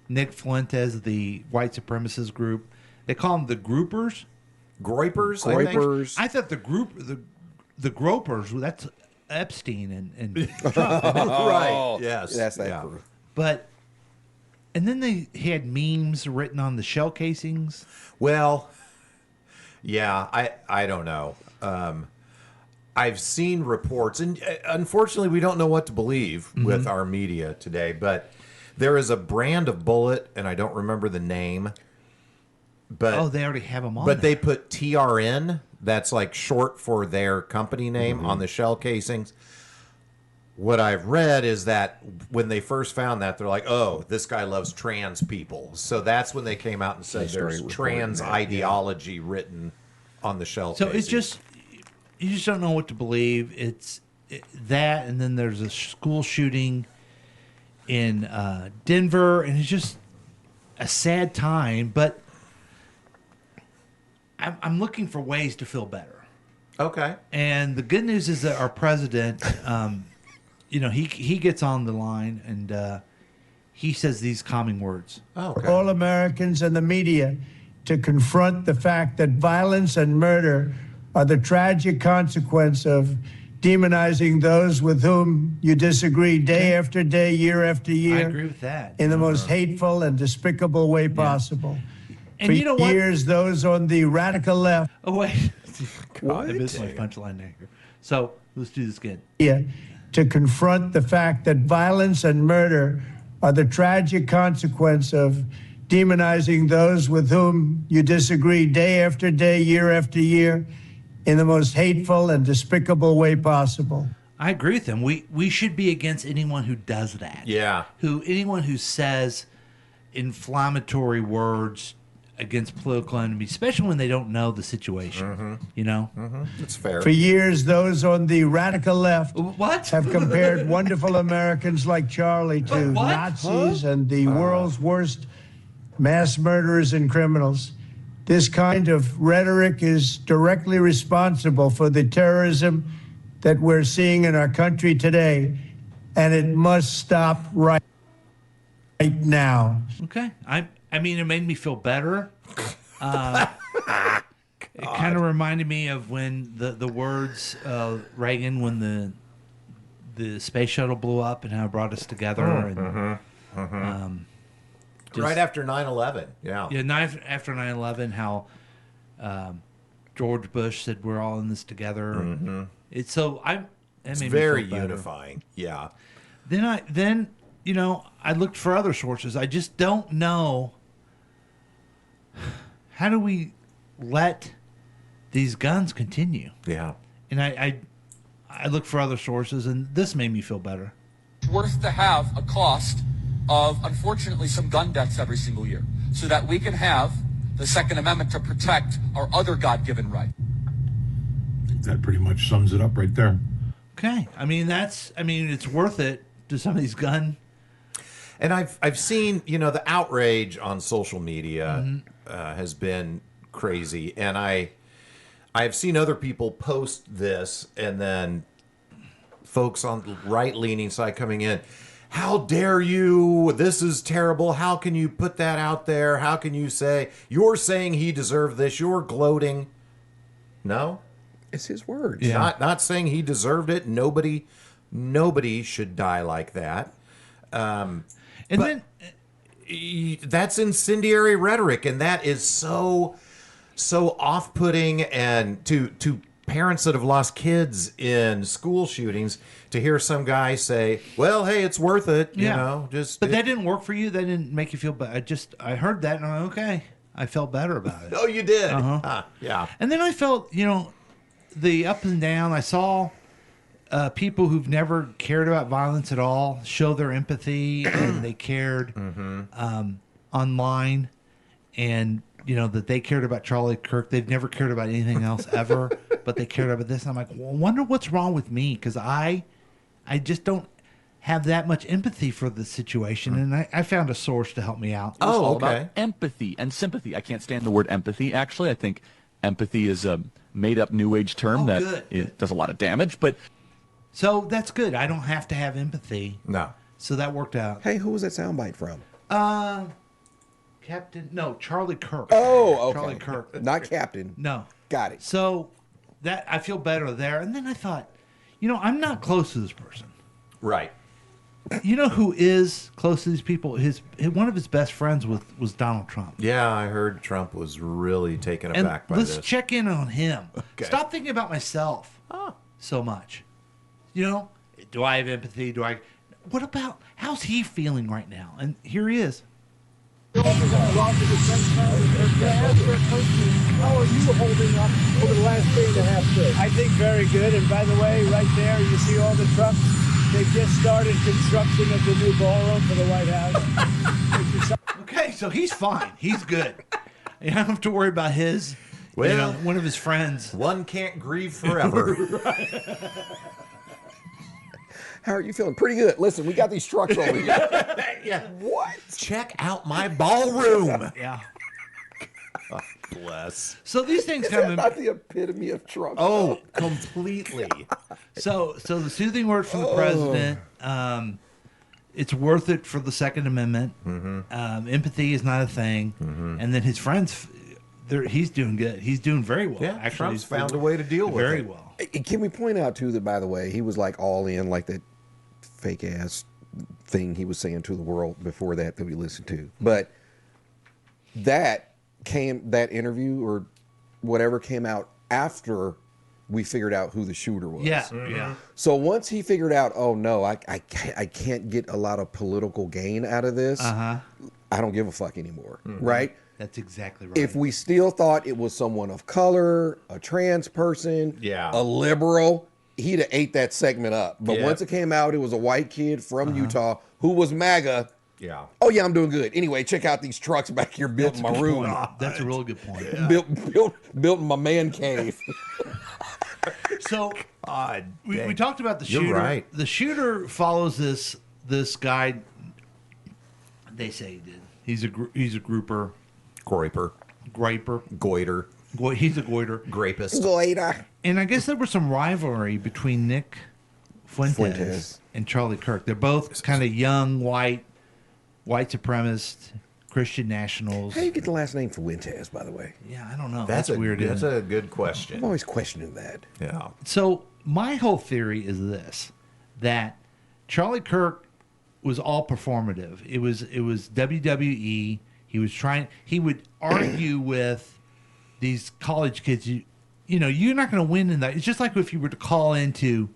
Nick Fuentes, the white supremacist group. They call them the Groupers. Groypers, I think. Groypers. I thought the Gropers, that's Epstein and Trump. Right. Yes. That's that Yeah. crew. But, and then they had memes written on the shell casings. Well, yeah, I don't know. I've seen reports, and unfortunately, we don't know what to believe with our media today. But there is a brand of bullet, and I don't remember the name. But Oh, they already have them on but there. they put TRN. That's like short for their company name on the shell casings. What I've read is that when they first found that, they're like, "Oh, this guy loves trans people." So that's when they came out and said They started there's reporting trans that, ideology written on the shell. So casings. it's just, you just don't know what to believe. It's that, and then there's a school shooting in Denver, and it's just a sad time, but I'm looking for ways to feel better. Okay. And the good news is that our president, he gets on the line and he says these calming words. Oh, okay. All Americans and the media to confront the fact that violence and murder are the tragic consequence of demonizing those with whom you disagree day after day, year after year. I agree with that. In the most hateful and despicable way possible. And For you know what? years, those on the radical left Oh, wait. What? I missed my punchline there. So let's do this again. to confront the fact that violence and murder are the tragic consequence of demonizing those with whom you disagree day after day, year after year, in the most hateful and despicable way possible. I agree with him. We should be against anyone who does that. Yeah. Anyone who says inflammatory words against political enemies, especially when they don't know the situation. You know? That's fair. For years, those on the radical left What? have compared wonderful Americans like Charlie to What? Nazis and the world's worst mass murderers and criminals. This kind of rhetoric is directly responsible for the terrorism that we're seeing in our country today, and it must stop right now. Okay. I mean, it made me feel better. It kind of reminded me of when the words Reagan when the space shuttle blew up and how it brought us together. Right after 9/11. Yeah. After 9/11, how George Bush said we're all in this together. It's Very unifying. Yeah. Then I looked for other sources. I just don't know, how do we let these guns continue? Yeah. And I looked for other sources, and this made me feel better. It's worth to have a cost of, unfortunately, some gun deaths every single year, so that we can have the Second Amendment to protect our other God-given right. That pretty much sums it up right there. Okay, it's worth it to some of these gun. And I've seen, the outrage on social media has been crazy, and I've seen other people post this, and then folks on the right-leaning side coming in, how dare you? This is terrible. How can you put that out there? How can you say, you're saying he deserved this? You're gloating. No. It's his words. Yeah. Not saying he deserved it. Nobody should die like that. That's incendiary rhetoric, and that is so off-putting, and to parents that have lost kids in school shootings, to hear some guy say, well, hey, it's worth it, But that didn't work for you? That didn't make you feel bad? I heard that, and I'm like, okay. I felt better about it. Oh, you did? Yeah. And then I felt, the up and down. I saw people who've never cared about violence at all show their empathy, and they cared online, and that they cared about Charlie Kirk. They've never cared about anything else ever, but they cared about this. And I'm like, well, I wonder what's wrong with me, because I just don't have that much empathy for the situation, and I found a source to help me out. It's all about empathy and sympathy. I can't stand the word empathy, actually. I think empathy is a made-up New Age term it does a lot of damage, but... So that's good. I don't have to have empathy. No. So that worked out. Hey, who was that soundbite from? Charlie Kirk. Oh, okay. Charlie Kirk. Not Captain. No. Got it. So that I feel better there. And then I thought, I'm not close to this person. Right. You know who is close to these people? One of his best friends was Donald Trump. Yeah, I heard Trump was really taken aback by this. Let's check in on him. Okay. Stop thinking about myself so much. Do I have empathy? What about, how's he feeling right now? And here he is. How are you holding up over the last day and a half day? I think very good. And by the way, right there, you see all the trucks. They've just started construction of the new ballroom for the White House. Okay, so he's fine. He's good. You don't have to worry about his, one of his friends. One can't grieve forever. How are you feeling? Pretty good. Listen, we got these trucks over here. Yeah. What? Check out my ballroom. Yeah. God bless. So these things Is come that in. not the epitome of Trump? Oh, completely. So the soothing words from the president. It's worth it for the Second Amendment. Empathy is not a thing. And then his friends, he's doing good. He's doing very well. Yeah, actually, Trump's he's found a way to deal with very it. well. Can we point out, too, that, by the way, he was like all in, like that fake-ass thing he was saying to the world before that we listened to. But that interview or whatever came out after we figured out who the shooter was. Yeah, yeah. So once he figured out, oh, no, I can't get a lot of political gain out of this, I don't give a fuck anymore, right? That's exactly right. If we still thought it was someone of color, a trans person, a liberal, he'd have ate that segment up. But once it came out, it was a white kid from Utah who was MAGA. Yeah. Oh, yeah, I'm doing good. Anyway, check out these trucks back here built in my room. That's a really good point. Built in my man cave. So we talked about the shooter. You're right. The shooter follows this guy. They say he did. He's a grouper. Groiper. Goiter. He's a goiter. Grapist. Goiter. And I guess there was some rivalry between Nick Fuentes and Charlie Kirk. They're both kind of young, white supremacist, Christian nationals. How do you get the last name Fuentes, by the way? Yeah, I don't know. That's weird. That's isn't it? a good question. I'm always questioning that. Yeah. So my whole theory is this: that Charlie Kirk was all performative. It was WWE. He would argue with these college kids. You know, you're not going to win in that. It's just like if you were to call into,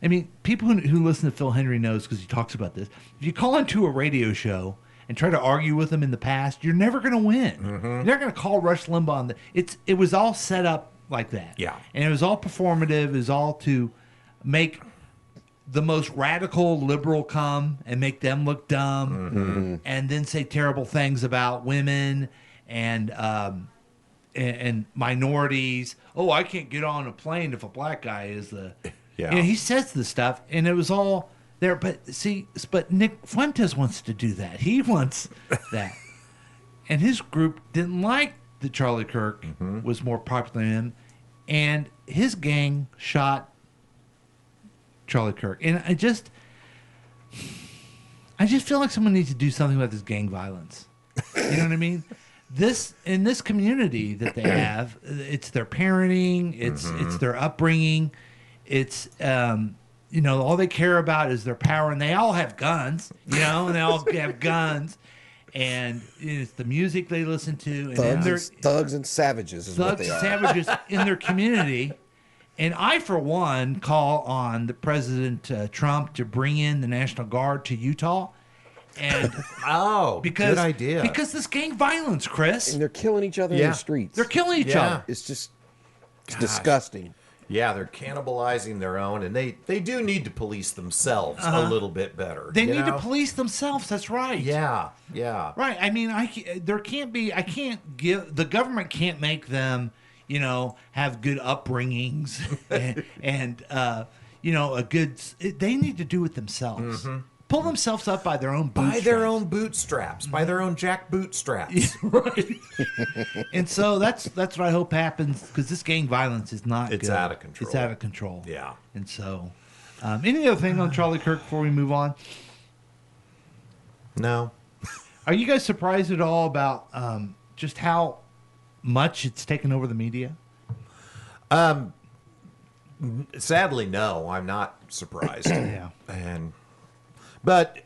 I mean, people who listen to Phil Henry knows because he talks about this. If you call into a radio show and try to argue with them in the past, you're never going to win. You're not going to call Rush Limbaugh on it was all set up like that. Yeah. And it was all performative. It was all to make the most radical liberal come and make them look dumb, and then say terrible things about women and minorities. Oh, I can't get on a plane if a black guy is the. Yeah. You know, he says this stuff, and it was all there. But Nick Fuentes wants to do that. He wants that, and his group didn't like that Charlie Kirk was more popular than him, and his gang shot Charlie Kirk. And I just feel like someone needs to do something about this gang violence. You know what I mean? In this community that they have, it's their parenting, it's their upbringing, it's all they care about is their power, and they all have guns, and they all have guns, and it's the music they listen to, and thugs and savages is what they are. Savages in their community. And I, for one, call on the President Trump to bring in the National Guard to Utah. And good idea. Because this gang violence, Chris. And they're killing each other in the streets. They're killing each other. It's just disgusting. Yeah, they're cannibalizing their own, and they do need to police themselves a little bit better. They need to police themselves. That's right. Yeah. Right. I mean, the government can't make them, have good upbringings and they need to do it themselves. Pull themselves up by their own bootstraps. By their own bootstraps. By their own jack bootstraps. Yeah, right. And so that's what I hope happens, because this gang violence is not good. It's out of control. It's out of control. Yeah. And so, any other thing on Charlie Kirk before we move on? No. Are you guys surprised at all about just how much it's taken over the media? Sadly, no. I'm not surprised. Yeah. But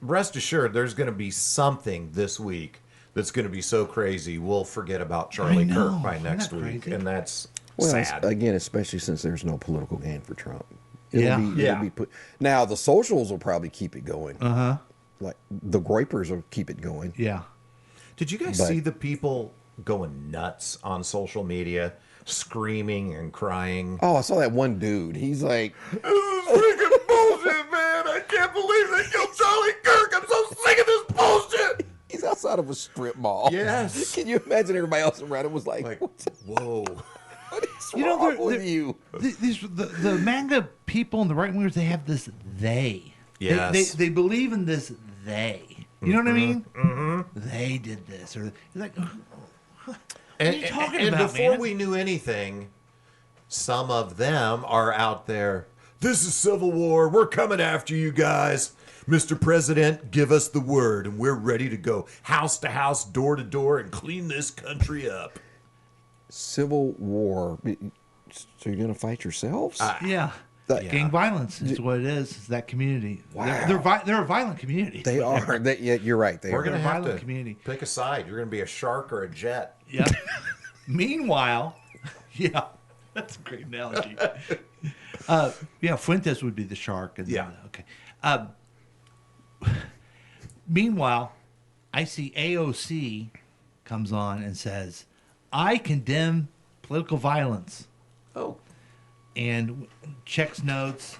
rest assured, there's going to be something this week that's going to be so crazy we'll forget about Charlie Kirk by next week, crazy? and that's Well, sad. again, especially since there's no political gain for Trump. Yeah. It'll be put. Now the socials will probably keep it going. Like the Groipers will keep it going. Yeah. Did you guys see the people going nuts on social media, screaming and crying? Oh, I saw that one dude. He's like, "This is freaking bullshit, man! I can't believe they killed Charlie Kirk. I'm so sick of this bullshit." He's outside of a strip mall. Yes. Can you imagine everybody else around him was like whoa. What is wrong with you? The MAGA people and the right wingers, they have this they. Yes. They believe in this they. You know what I mean? Mm-hmm. They did this, or like. What are you talking about, before man? we knew anything, some of them are out there. This is civil war. We're coming after you guys. Mr. President, give us the word, and we're ready to go house to house, door to door, and clean this country up. Civil war. So you're going to fight yourselves? Yeah. Gang violence is what it is. It's that community. Wow. They're a violent community. They are. Yeah, you're right. We're going to have violent to community. pick a side. You're going to be a shark or a jet. Yeah. Meanwhile, yeah, that's a great analogy. Fuentes would be the shark. And okay. Meanwhile, I see AOC comes on and says, I condemn political violence. Oh. And checks notes.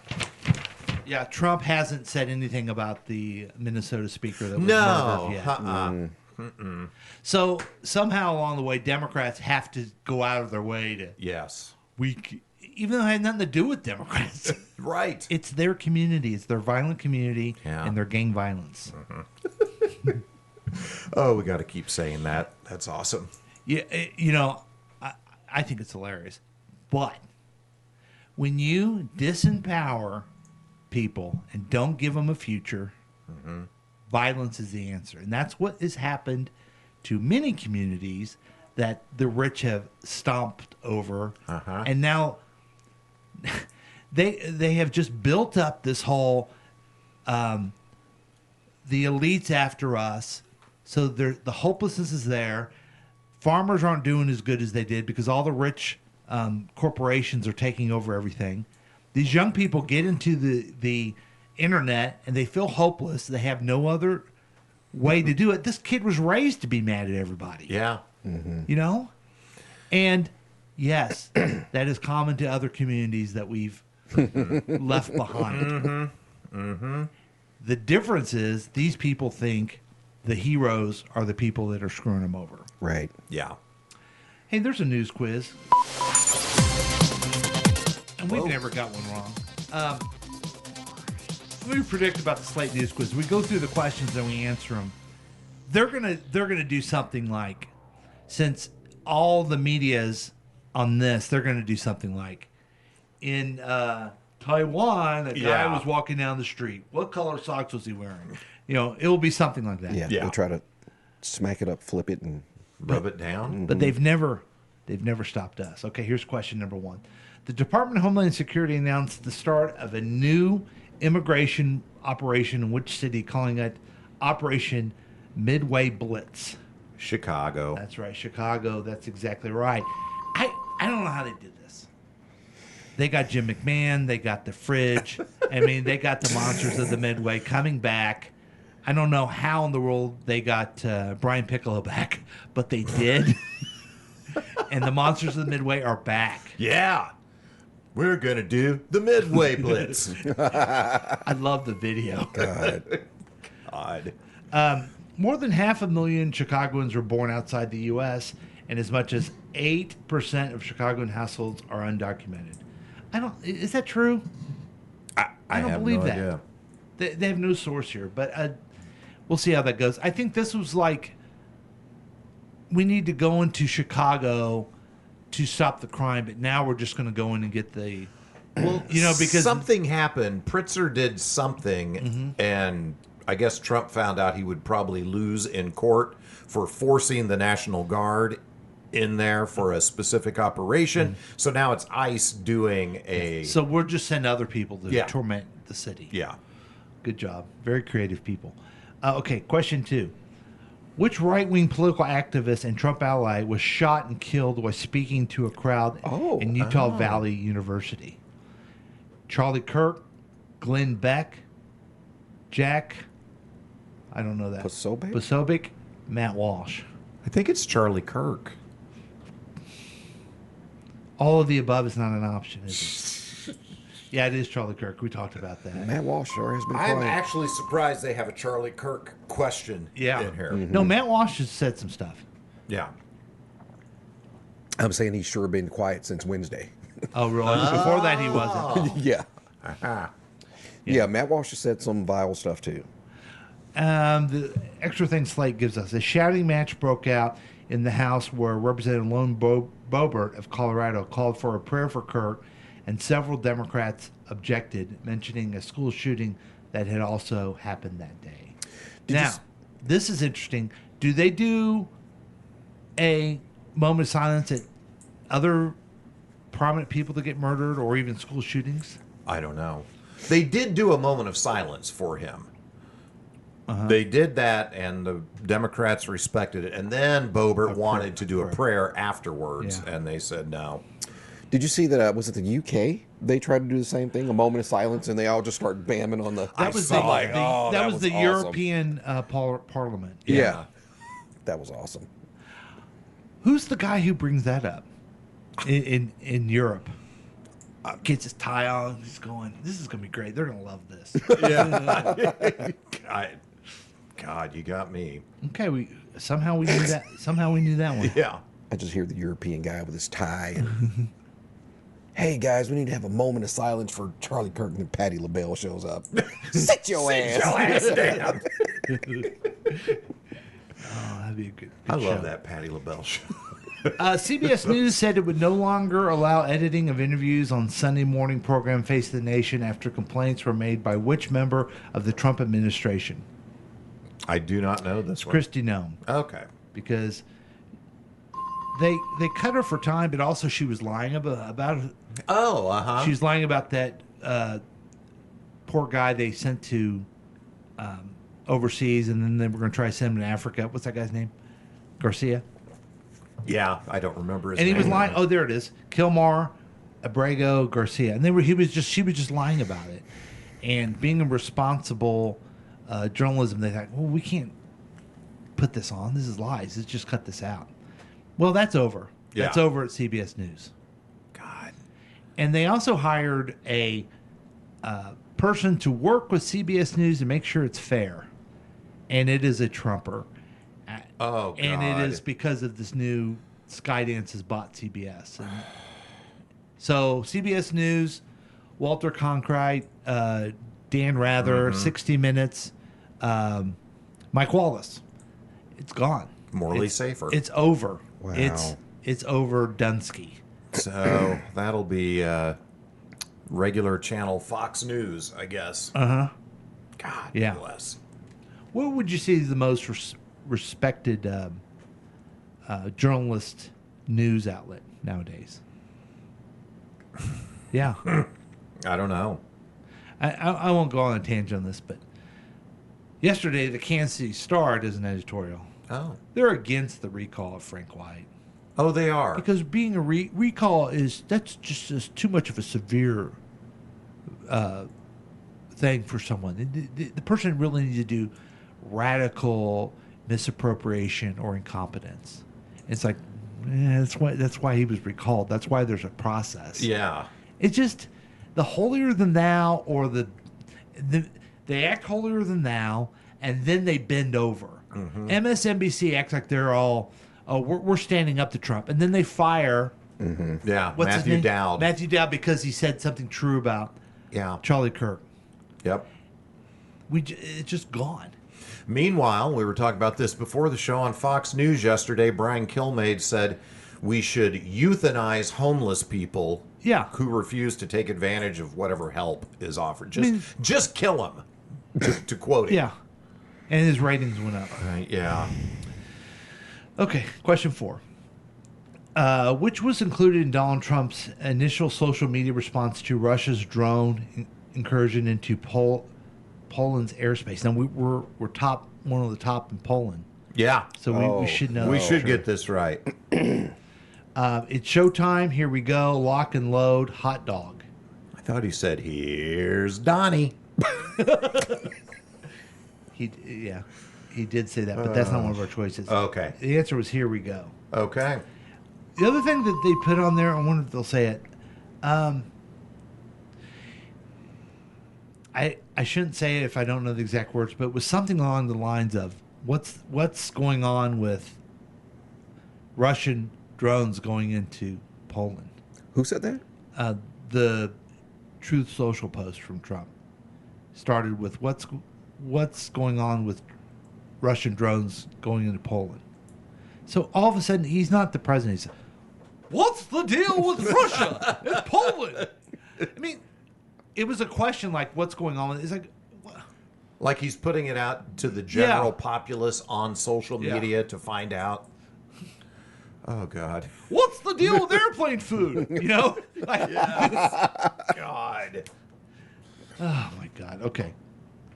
Yeah, Trump hasn't said anything about the Minnesota speaker that was murdered yet. So somehow along the way, Democrats have to go out of their way to. Yes. Even though it had nothing to do with Democrats. Right. It's their community. It's their violent community Yeah. and their gang violence. Oh, we got to keep saying that. That's awesome. Yeah, I think it's hilarious. But when you disempower people and don't give them a future, violence is the answer. And that's what has happened to many communities that the rich have stomped over. And now they have just built up this whole the elites after us. So the hopelessness is there. Farmers aren't doing as good as they did because all the rich corporations are taking over everything. These young people get into the internet and they feel hopeless. They have no other way to do it. This kid was raised to be mad at everybody. Yeah. You know? And yes, that is common to other communities that we've left behind. The difference is these people think the heroes are the people that are screwing them over. Right. Yeah. Hey, there's a news quiz. And we've never got one wrong. Let me predict about the Slate News Quiz. We go through the questions and we answer them. They're gonna do something like, since all the media's on this, they're gonna do something like, in Taiwan, a guy was walking down the street. What color socks was he wearing? It'll be something like that. Yeah. They'll try to smack it up, flip it, and rub it down. But they've never stopped us. Okay, here's question number 1. The Department of Homeland Security announced the start of a new immigration operation in which city, calling it Operation Midway Blitz? Chicago. That's right, Chicago. That's exactly right. I don't know how they did this. They got Jim McMahon. They got the fridge. I mean, they got the monsters of the Midway coming back. I don't know how in the world they got Brian Piccolo back, but they did. And the monsters of the Midway are back. Yeah. We're going to do the Midway Blitz. I love the video. God. More than 500,000 Chicagoans were born outside the U.S., and as much as 8% of Chicagoan households are undocumented. Is that true? I don't believe that. Idea. They have no source here, but we'll see how that goes. I think this was like, we need to go into Chicago to stop the crime, but now we're just going to go in and get the, because something happened. Pritzker did something, and I guess Trump found out he would probably lose in court for forcing the National Guard in there for a specific operation. So now it's ICE doing a... So we're just sending other people to torment the city. Yeah. Good job. Very creative people. Okay, question 2. Which right-wing political activist and Trump ally was shot and killed while speaking to a crowd in Utah Valley University? Charlie Kirk, Glenn Beck, Jack, I don't know that. Posobiec, Matt Walsh. I think it's Charlie Kirk. All of the above is not an option, is it? Yeah, it is Charlie Kirk. We talked about that. Matt Walsh sure has been I'm quiet. actually surprised they have a Charlie Kirk question in here. No, Matt Walsh has said some stuff. Yeah. I'm saying he's sure been quiet since Wednesday. Oh, really? Before that, he wasn't. Yeah. Uh-huh. Yeah, Matt Walsh has said some vile stuff too. The extra thing Slate gives us: a shouting match broke out in the House where Representative Lone Boebert of Colorado called for a prayer for Kirk, and several Democrats objected, mentioning a school shooting that had also happened that day. This is interesting. Do they do a moment of silence at other prominent people that get murdered or even school shootings? I don't know. They did do a moment of silence for him. They did that, and the Democrats respected it. And then Boebert wanted to do a prayer afterwards, and they said no. Did you see that? Was it the UK? They tried to do the same thing, a moment of silence, and they all just start bamming on the. That was that was the awesome. European Parliament. Yeah, that was awesome. Who's the guy who brings that up in Europe? Gets his tie on. He's going, this is going to be great. They're going to love this. Yeah. God, you got me. Okay, we knew that. Somehow we knew that one. Yeah. I just hear the European guy with his tie. And, hey, guys, we need to have a moment of silence for Charlie Kirk, and Patti LaBelle shows up. Sit your ass down. Oh, that'd be a good I show. love that Patti LaBelle show. CBS News said it would no longer allow editing of interviews on Sunday morning program Face the Nation after complaints were made by which member of the Trump administration? I do not know this one. Kristi Noem. Okay. Because they cut her for time, but also she was lying about Oh, uh-huh. She's lying about that poor guy they sent to overseas, and then they were going to try to send him to Africa. What's that guy's name? Garcia? Yeah, I don't remember his And he name. was lying. Oh, there it is. Kilmar Abrego Garcia. And she was just lying about it. And being a responsible journalism, they thought, well, we can't put this on. This is lies. Let's just cut this out. Well, that's over. Yeah. That's over at CBS News. God. And they also hired a person to work with CBS News to make sure it's fair. And it is a Trumper. Oh, God. And it is because of this new Skydance has bought CBS. And so CBS News, Walter Cronkite, Dan Rather, 60 Minutes, Mike Wallace. It's gone. Morley Safer. It's over. Wow. It's over Dunsky. So that'll be regular channel Fox News, I guess. Uh-huh. God Yeah. bless. What would you say is the most respected journalist news outlet nowadays? Yeah. I don't know. I won't go on a tangent on this, but yesterday the Kansas City Star does an editorial. Oh. They're against the recall of Frank White. Oh, they are. Because being a recall that's just too much of a severe thing for someone. The person really needs to do radical misappropriation or incompetence. It's like that's why he was recalled. That's why there's a process. Yeah. It's just the holier than thou, or they act holier than thou, and then they bend over. MSNBC acts like they're all, we're standing up to Trump, and then they fire. Yeah. What's his Matthew name? Dowd. Matthew Dowd, because he said something true about Charlie Kirk. Yep. It's just gone. Meanwhile, we were talking about this before the show on Fox News yesterday. Brian Kilmeade said we should euthanize homeless people who refuse to take advantage of whatever help is offered. Just kill them, to quote him. Yeah. And his ratings went up. Yeah. Okay, question 4. Which was included in Donald Trump's initial social media response to Russia's drone incursion into Poland's airspace? Now we're one of the top in Poland. Yeah. So we should know. We should get this right. It's showtime. Here we go. Lock and load. Hot dog. I thought he said, "Here's Donnie." He did say that, but that's not one of our choices. Okay. The answer was "Here we go." Okay. The other thing that they put on there, I wonder if they'll say it. I shouldn't say it if I don't know the exact words, but it was something along the lines of what's going on with Russian drones going into Poland. Who said that? The Truth Social post from Trump started with what's going on with Russian drones going into Poland. So all of a sudden, he's not the president. He's, what's the deal with Russia and Poland? I mean, it was a question like, what's going on? It's like, like he's putting it out to the general populace on social media to find out. Oh, God. What's the deal with airplane food? You know? Like, God. Oh, my God. Okay.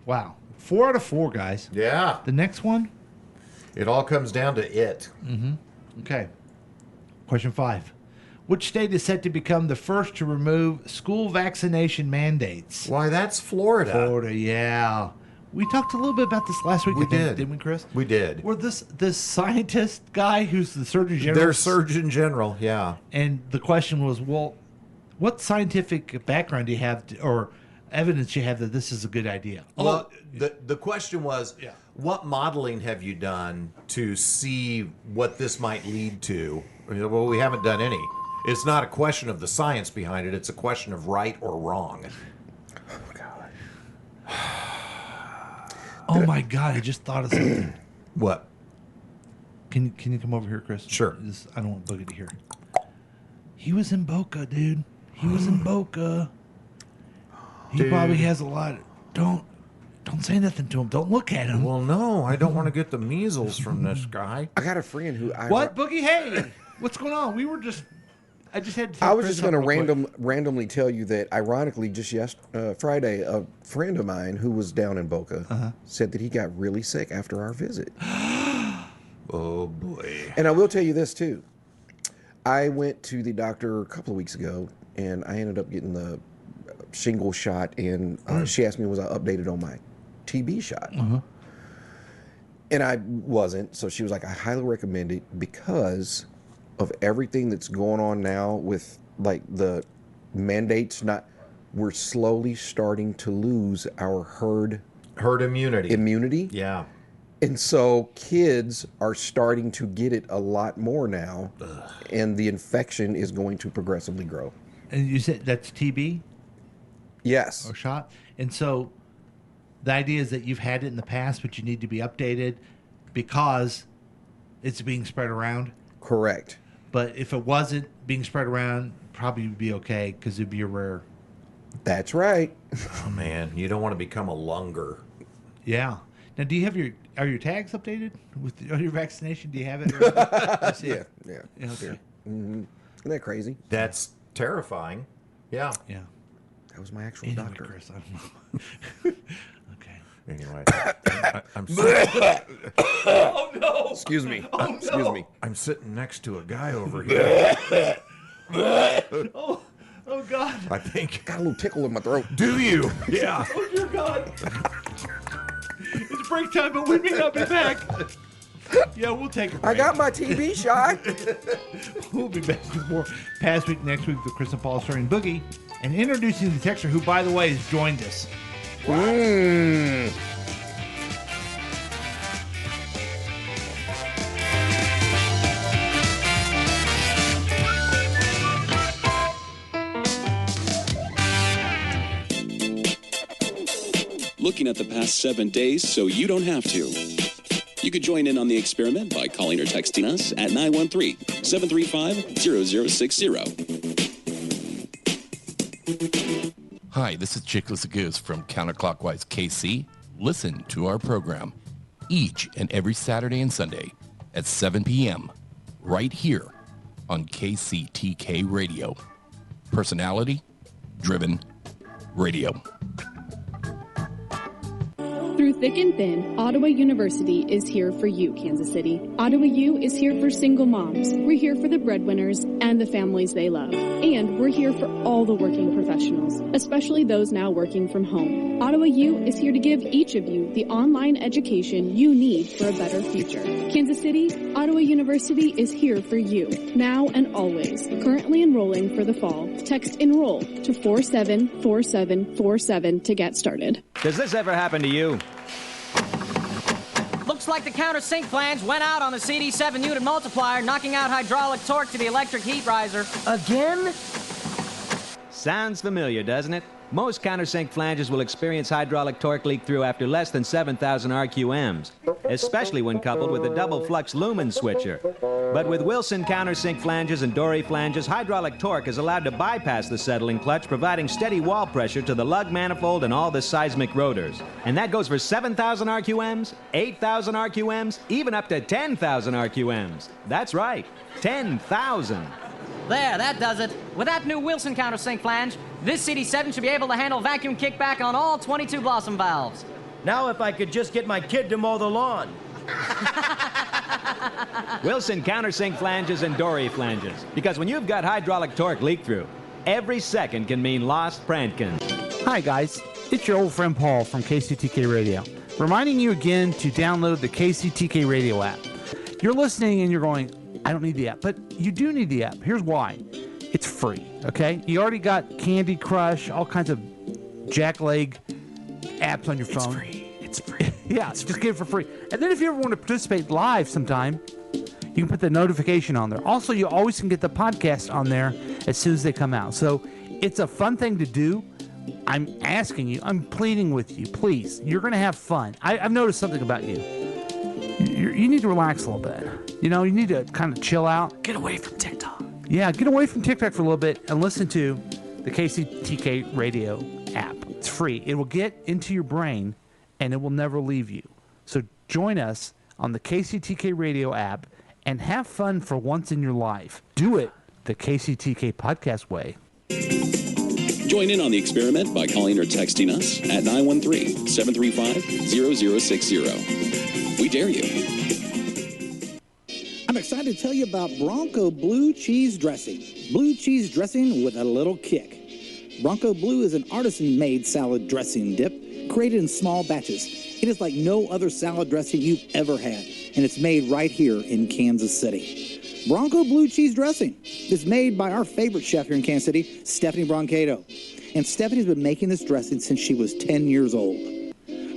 Wow. 4 out of 4, guys. Yeah. The next one? It all comes down to it. Mm-hmm. Okay. Question 5. Which state is set to become the first to remove school vaccination mandates? Why, that's Florida. Florida, yeah. We talked a little bit about this last week. We did. Didn't we, Chris? We did. Or this scientist guy who's the Surgeon General. Their Surgeon General, yeah. And the question was, well, what scientific background do you have or evidence you have that this is a good idea? Well, the question was, what modeling have you done to see what this might lead to? Well, we haven't done any. It's not a question of the science behind it. It's a question of right or wrong. Oh, God. Oh, my God. I just thought of something. What? Can you come over here, Chris? Sure. I don't want Boogie to hear. He was in Boca, dude. He was in Boca. He probably has a lot. Don't say nothing to him. Don't look at him. Well, no, I don't want to get the measles from this guy. I got a friend who What, Boogie? Hey, what's going on? I just had. I was just going to randomly tell you that, ironically, just Friday, a friend of mine who was down in Boca said that he got really sick after our visit. Oh, boy. And I will tell you this, too. I went to the doctor a couple of weeks ago, and I ended up getting the shingle shot, and she asked me was I updated on my TB shot. And I wasn't, so she was like, I highly recommend it because of everything that's going on now with like the mandates. We're slowly starting to lose our herd immunity. Yeah. And so kids are starting to get it a lot more now, and the infection is going to progressively grow. And you said that's TB? Yes. Or shot? And so the idea is that you've had it in the past, but you need to be updated because it's being spread around? Correct. But if it wasn't being spread around, probably would be okay because it'd be a rare. That's right. Oh, man, you don't want to become a lunger. Yeah. Now, do you have are your tags updated with your vaccination? Do you have it? Yeah. Okay. Mm-hmm. Isn't that crazy? That's terrifying. Yeah. Yeah. That was my actual doctor. Chris, I don't know. Okay. Anyway, I'm oh no! Excuse me. Oh, no. Excuse me. I'm sitting next to a guy over here. Oh God! I think got a little tickle in my throat. Do you? Yeah. Oh dear God! It's break time, but we may not be back. Yeah, we'll take a break. I got my TB shot. We'll be back with more Past Week next week with Chris and Paul starring Boogie and introducing the texter who, by the way, has joined us. Looking at the past 7 days so you don't have to. You could join in on the experiment by calling or texting us at 913-735-0060. Hi, this is Chickless Goose from Counterclockwise KC. Listen to our program each and every Saturday and Sunday at 7 p.m. right here on KCTK Radio. Personality-driven radio. Through thick and thin, Ottawa University is here for you, Kansas City. Ottawa U is here for single moms. We're here for the breadwinners and the families they love. And we're here for all the working professionals, especially those now working from home. Ottawa U is here to give each of you the online education you need for a better future. Kansas City, Ottawa University is here for you, now and always. Currently enrolling for the fall. Text ENROLL to 474747 to get started. Does this ever happen to you? Look Looks like the countersink flange went out on the CD7 unit multiplier, knocking out hydraulic torque to the electric heat riser. Again? Sounds familiar, doesn't it? Most countersink flanges will experience hydraulic torque leak through after less than 7,000 RQMs, especially when coupled with a double flux lumen switcher. But with Wilson countersink flanges and Dory flanges, hydraulic torque is allowed to bypass the settling clutch, providing steady wall pressure to the lug manifold and all the seismic rotors. And that goes for 7,000 RQMs, 8,000 RQMs, even up to 10,000 RQMs. That's right, 10,000. There, that does it. With that new Wilson countersink flange, this CD7 should be able to handle vacuum kickback on all 22 Blossom valves. Now if I could just get my kid to mow the lawn. Wilson countersink flanges and Dory flanges. Because when you've got hydraulic torque leak through, every second can mean lost Prankins. Hi guys, it's your old friend Paul from KCTK Radio. Reminding you again to download the KCTK Radio app. You're listening and you're going, I don't need the app, but you do need the app. Here's why. It's free, okay? You already got Candy Crush, all kinds of jackleg apps on your phone. It's free. Yeah, just get it for free. And then if you ever want to participate live sometime, you can put the notification on there. Also, you always can get the podcast on there as soon as they come out. So it's a fun thing to do. I'm asking you, I'm pleading with you, please. You're going to have fun. I've noticed something about you. You need to relax a little bit. You know, you need to kind of chill out. Get away from TikTok. Yeah, get away from TikTok for a little bit and listen to the KCTK Radio app. It's free. It will get into your brain and it will never leave you. So join us on the KCTK Radio app and have fun for once in your life. Do it the KCTK podcast way. Join in on the experiment by calling or texting us at 913-735-0060. We dare you. I'm excited to tell you about Bronco Blue Cheese Dressing. Blue cheese dressing with a little kick. Bronco Blue is an artisan-made salad dressing dip created in small batches. It is like no other salad dressing you've ever had, and it's made right here in Kansas City. Bronco Blue Cheese Dressing is made by our favorite chef here in Kansas City, Stephanie Broncato. And Stephanie's been making this dressing since she was 10 years old.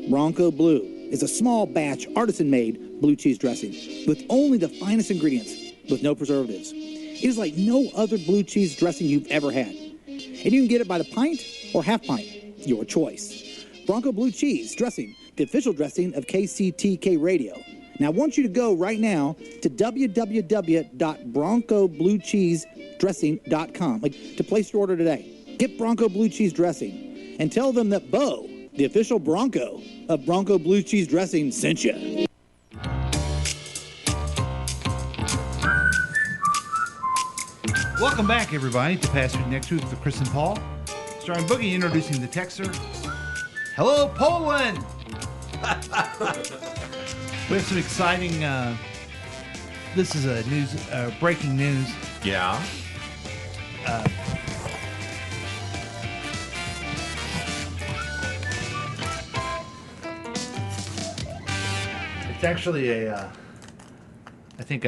Bronco Blue is a small batch artisan-made blue cheese dressing with only the finest ingredients with no preservatives. It is like no other blue cheese dressing you've ever had. And you can get it by the pint or half pint, your choice. Bronco Blue Cheese Dressing, the official dressing of KCTK Radio. Now I want you to go right now to www.broncobluecheesedressing.com to place your order today. Get Bronco Blue Cheese Dressing and tell them that Bo, the official Bronco of Bronco Blue Cheese Dressing, sent you. Welcome back, everybody, to Past Week Next Week with Chris and Paul. Starring Boogie introducing the texter. Hello, Poland! We have some exciting, this is a news, breaking news. Yeah. It's actually I think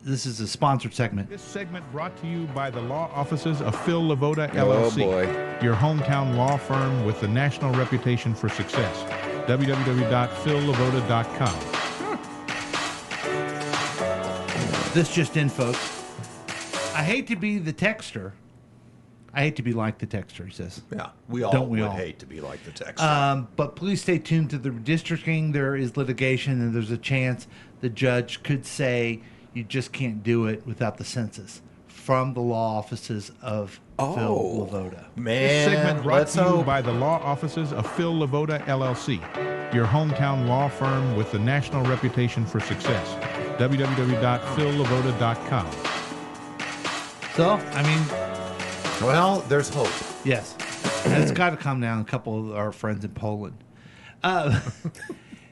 this is a sponsored segment. This segment brought to you by the law offices of Phil Lavoda, LLC. Oh, boy. Your hometown law firm with the national reputation for success. www.phillavoda.com. This just in, folks. I hate to be the texter. I hate to be like the texter, he says. Yeah, we all Don't we would all? hate to be like the texter. But please stay tuned to the redistricting. There is litigation, and there's a chance the judge could say you just can't do it without the census from the law offices of Phil Lavoda. This segment brought to you by the law offices of Phil Lavoda, LLC. Your hometown law firm with the national reputation for success. www.phillavoda.com. So, I mean... Well, there's hope. Yes. And it's got to calm down a couple of our friends in Poland.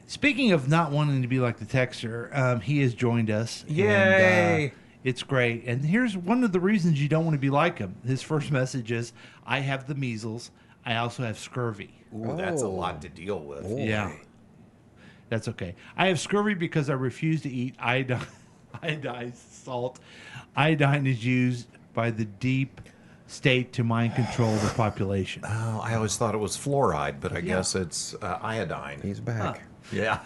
Speaking of not wanting to be like the texter, he has joined us. Yay! And, it's great. And here's one of the reasons you don't want to be like him. His first message is, I have the measles. I also have scurvy. Ooh, that's a lot to deal with. Yeah. That's okay. I have scurvy because I refuse to eat iodized salt. Iodine is used by the deep state to mind control the population. Oh, I always thought it was fluoride, but I guess it's iodine. He's back. Yeah.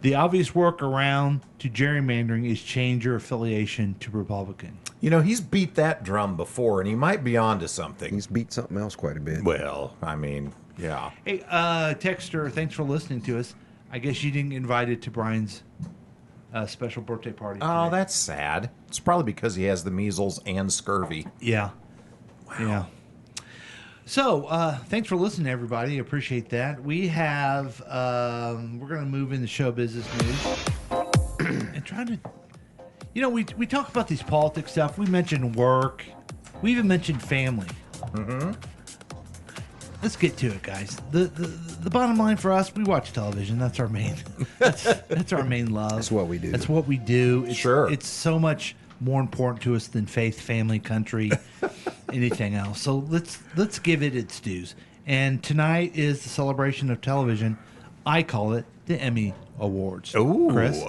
The obvious workaround to gerrymandering is change your affiliation to Republican. You know, he's beat that drum before, and he might be onto something. He's beat something else quite a bit. Well, I mean, yeah. Hey, Texter, thanks for listening to us. I guess you didn't get invited to Brian's special birthday party. Oh, that's sad. It's probably because he has the measles and scurvy. Yeah. Wow. Yeah. So, thanks for listening, everybody. Appreciate that. We have, we're going to move into show business news and try to, you know, we talk about these politics stuff. We mentioned work. We even mentioned family. Mm-hmm. Let's get to it, guys. The bottom line for us, we watch television. That's our main. That's our main love. That's what we do. That's what we do. Sure. It's so much more important to us than faith, family, country, anything else. So let's give it its dues. And tonight is the celebration of television. I call it the Emmy Awards. Ooh. Chris?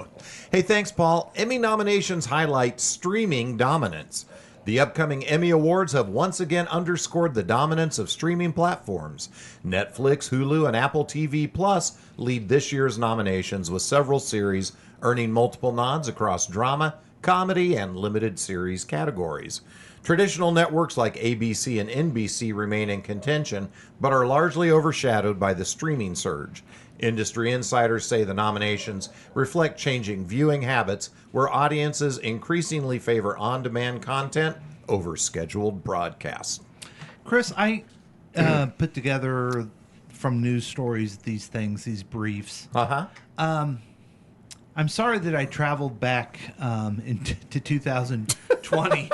Hey, thanks, Paul. Emmy nominations highlight streaming dominance. The upcoming Emmy Awards have once again underscored the dominance of streaming platforms. Netflix, Hulu, and Apple TV Plus lead this year's nominations, with several series earning multiple nods across drama, comedy, and limited series categories. Traditional networks like ABC and NBC remain in contention, but are largely overshadowed by the streaming surge. Industry insiders say the nominations reflect changing viewing habits, where audiences increasingly favor on-demand content over scheduled broadcasts. Chris, I put together from news stories these things, these briefs. Uh-huh. I'm sorry that I traveled back to 2020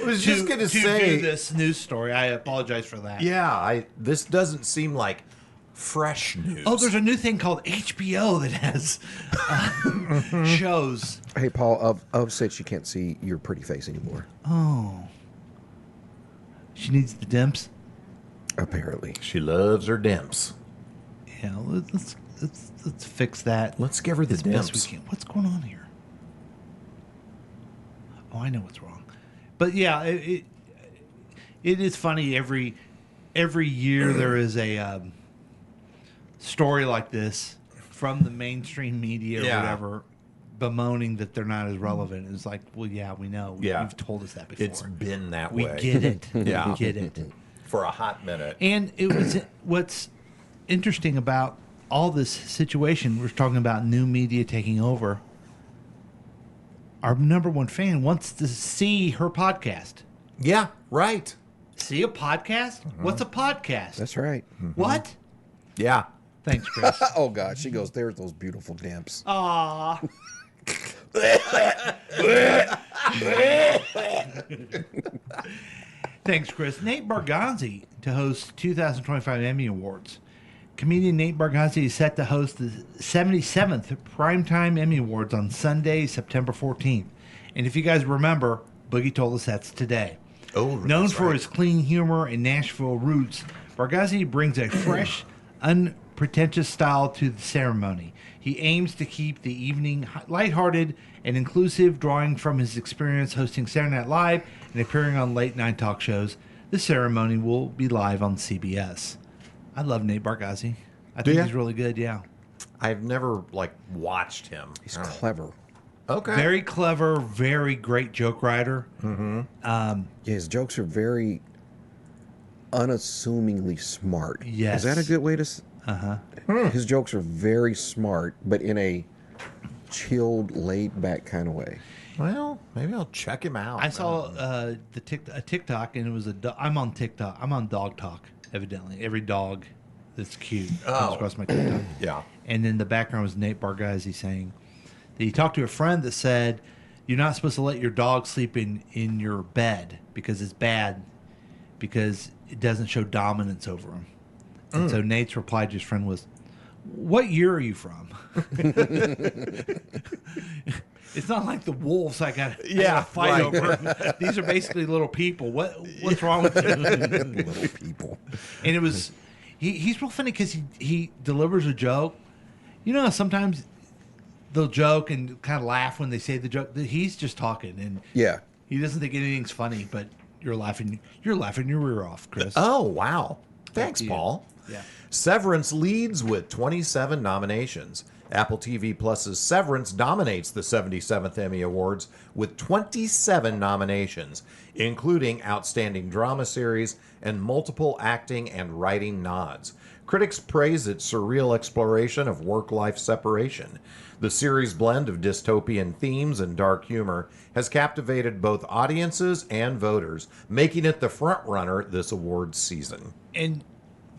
I was just going to say do this news story. I apologize for that. Yeah, this doesn't seem like fresh news. Oh, there's a new thing called HBO that has shows. Hey, Paul, Of said she can't see your pretty face anymore. Oh. She needs the dimps? Apparently. She loves her dimps. Yeah, let's fix that. Let's give her the as best dimps. we can. What's going on here? Oh, I know what's wrong. But yeah, it is funny. Every year there is a story like this from the mainstream media or whatever, bemoaning that they're not as relevant. It's like, well, yeah, we know. Yeah. You've told us that before. It's been that we way. We get it. Yeah. We get it. For a hot minute. And it was what's interesting about all this situation. We're talking about new media taking over. Our number one fan wants to see her podcast. Yeah, right. See a podcast? What's a podcast? That's right. What? Yeah. Thanks, Chris. Oh, God. She goes, there's those beautiful dimps. Aw. Thanks, Chris. Nate Bargatze to host 2025 Emmy Awards. Comedian Nate Bargatze is set to host the 77th Primetime Emmy Awards on Sunday, September 14th. And if you guys remember, Boogie told us that's today. Oh, Known for his clean humor and Nashville roots, Bargatze brings a fresh, unpretentious style to the ceremony. He aims to keep the evening lighthearted and inclusive, drawing from his experience hosting Saturday Night Live and appearing on late-night talk shows. The ceremony will be live on CBS. I love Nate Bargatze. I think he's really good, yeah. I've never, watched him. He's clever. Okay. Very clever, very great joke writer. Mm-hmm. Yeah, his jokes are very unassumingly smart. Yes. Is that a good way to... Uh-huh. His jokes are very smart, but in a chilled, laid-back kind of way. Well, maybe I'll check him out. I saw a TikTok, and it was I'm on TikTok. I'm on Dog Talk, evidently. Every dog that's cute comes across my TikTok. Yeah. And then the background was Nate Bargatze saying that he talked to a friend that said, you're not supposed to let your dog sleep in your bed because it's bad, because it doesn't show dominance over him. And so Nate's reply to his friend was, what year are you from? It's not like the wolves I got to fight over. These are basically little people. What's wrong with you? Little people. And it was, he's real funny because he delivers a joke. You know, sometimes they'll joke and kind of laugh when they say the joke. He's just talking, and he doesn't think anything's funny, but you're laughing your rear off, Chris. Oh, wow. Thanks, you. Paul. Yeah. Severance leads with 27 nominations. Apple TV Plus's Severance dominates the 77th Emmy Awards with 27 nominations, including Outstanding Drama Series and multiple acting and writing nods. Critics praise its surreal exploration of work-life separation. The series' blend of dystopian themes and dark humor has captivated both audiences and voters, making it the frontrunner this awards season. And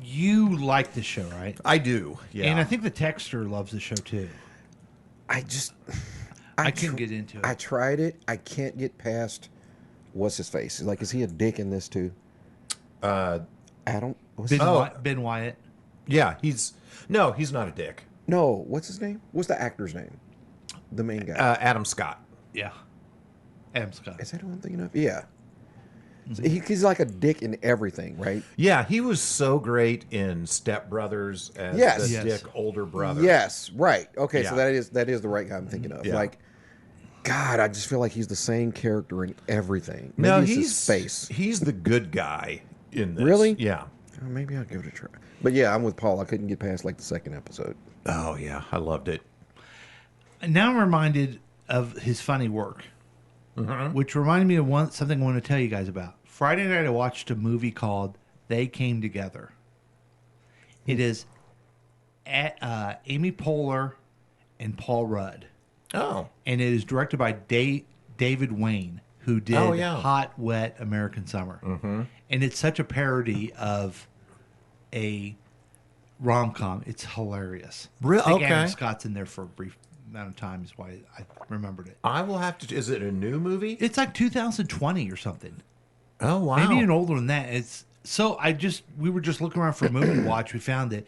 you like the show, right? I do, yeah. And I think the texter loves the show too. I couldn't get into it. I tried it. I can't get past what's his face. Like, is he a dick in this too? Adam. Ben Wyatt. Yeah, he's not a dick. No, what's his name? What's the actor's name? The main guy. Adam Scott. Yeah, Adam Scott. Is that who I'm thinking of? Yeah. So he's like a dick in everything, right? Yeah, he was so great in Step Brothers as the dick older brother. Yes, right. Okay, Yeah. so that is the right guy I'm thinking of. Yeah. Like, God, I just feel like he's the same character in everything. Maybe No, it's he's his face. He's the good guy in this. Really? Yeah. Oh, maybe I'll give it a try. But yeah, I'm with Paul. I couldn't get past like the second episode. Oh yeah, I loved it. And now I'm reminded of his funny work, which reminded me of something I want to tell you guys about. Friday night, I watched a movie called They Came Together. It is Amy Poehler and Paul Rudd. Oh. And it is directed by David Wayne, who did Hot, Wet American Summer. Mm-hmm. And it's such a parody of a rom-com. It's hilarious. Really? I think Okay. Adam Scott's in there for a brief amount of time is why I remembered it. I will have to. Is it a new movie? It's like 2020 or something. Oh wow. Maybe even older than that. We were just looking around for a movie to watch. We found it,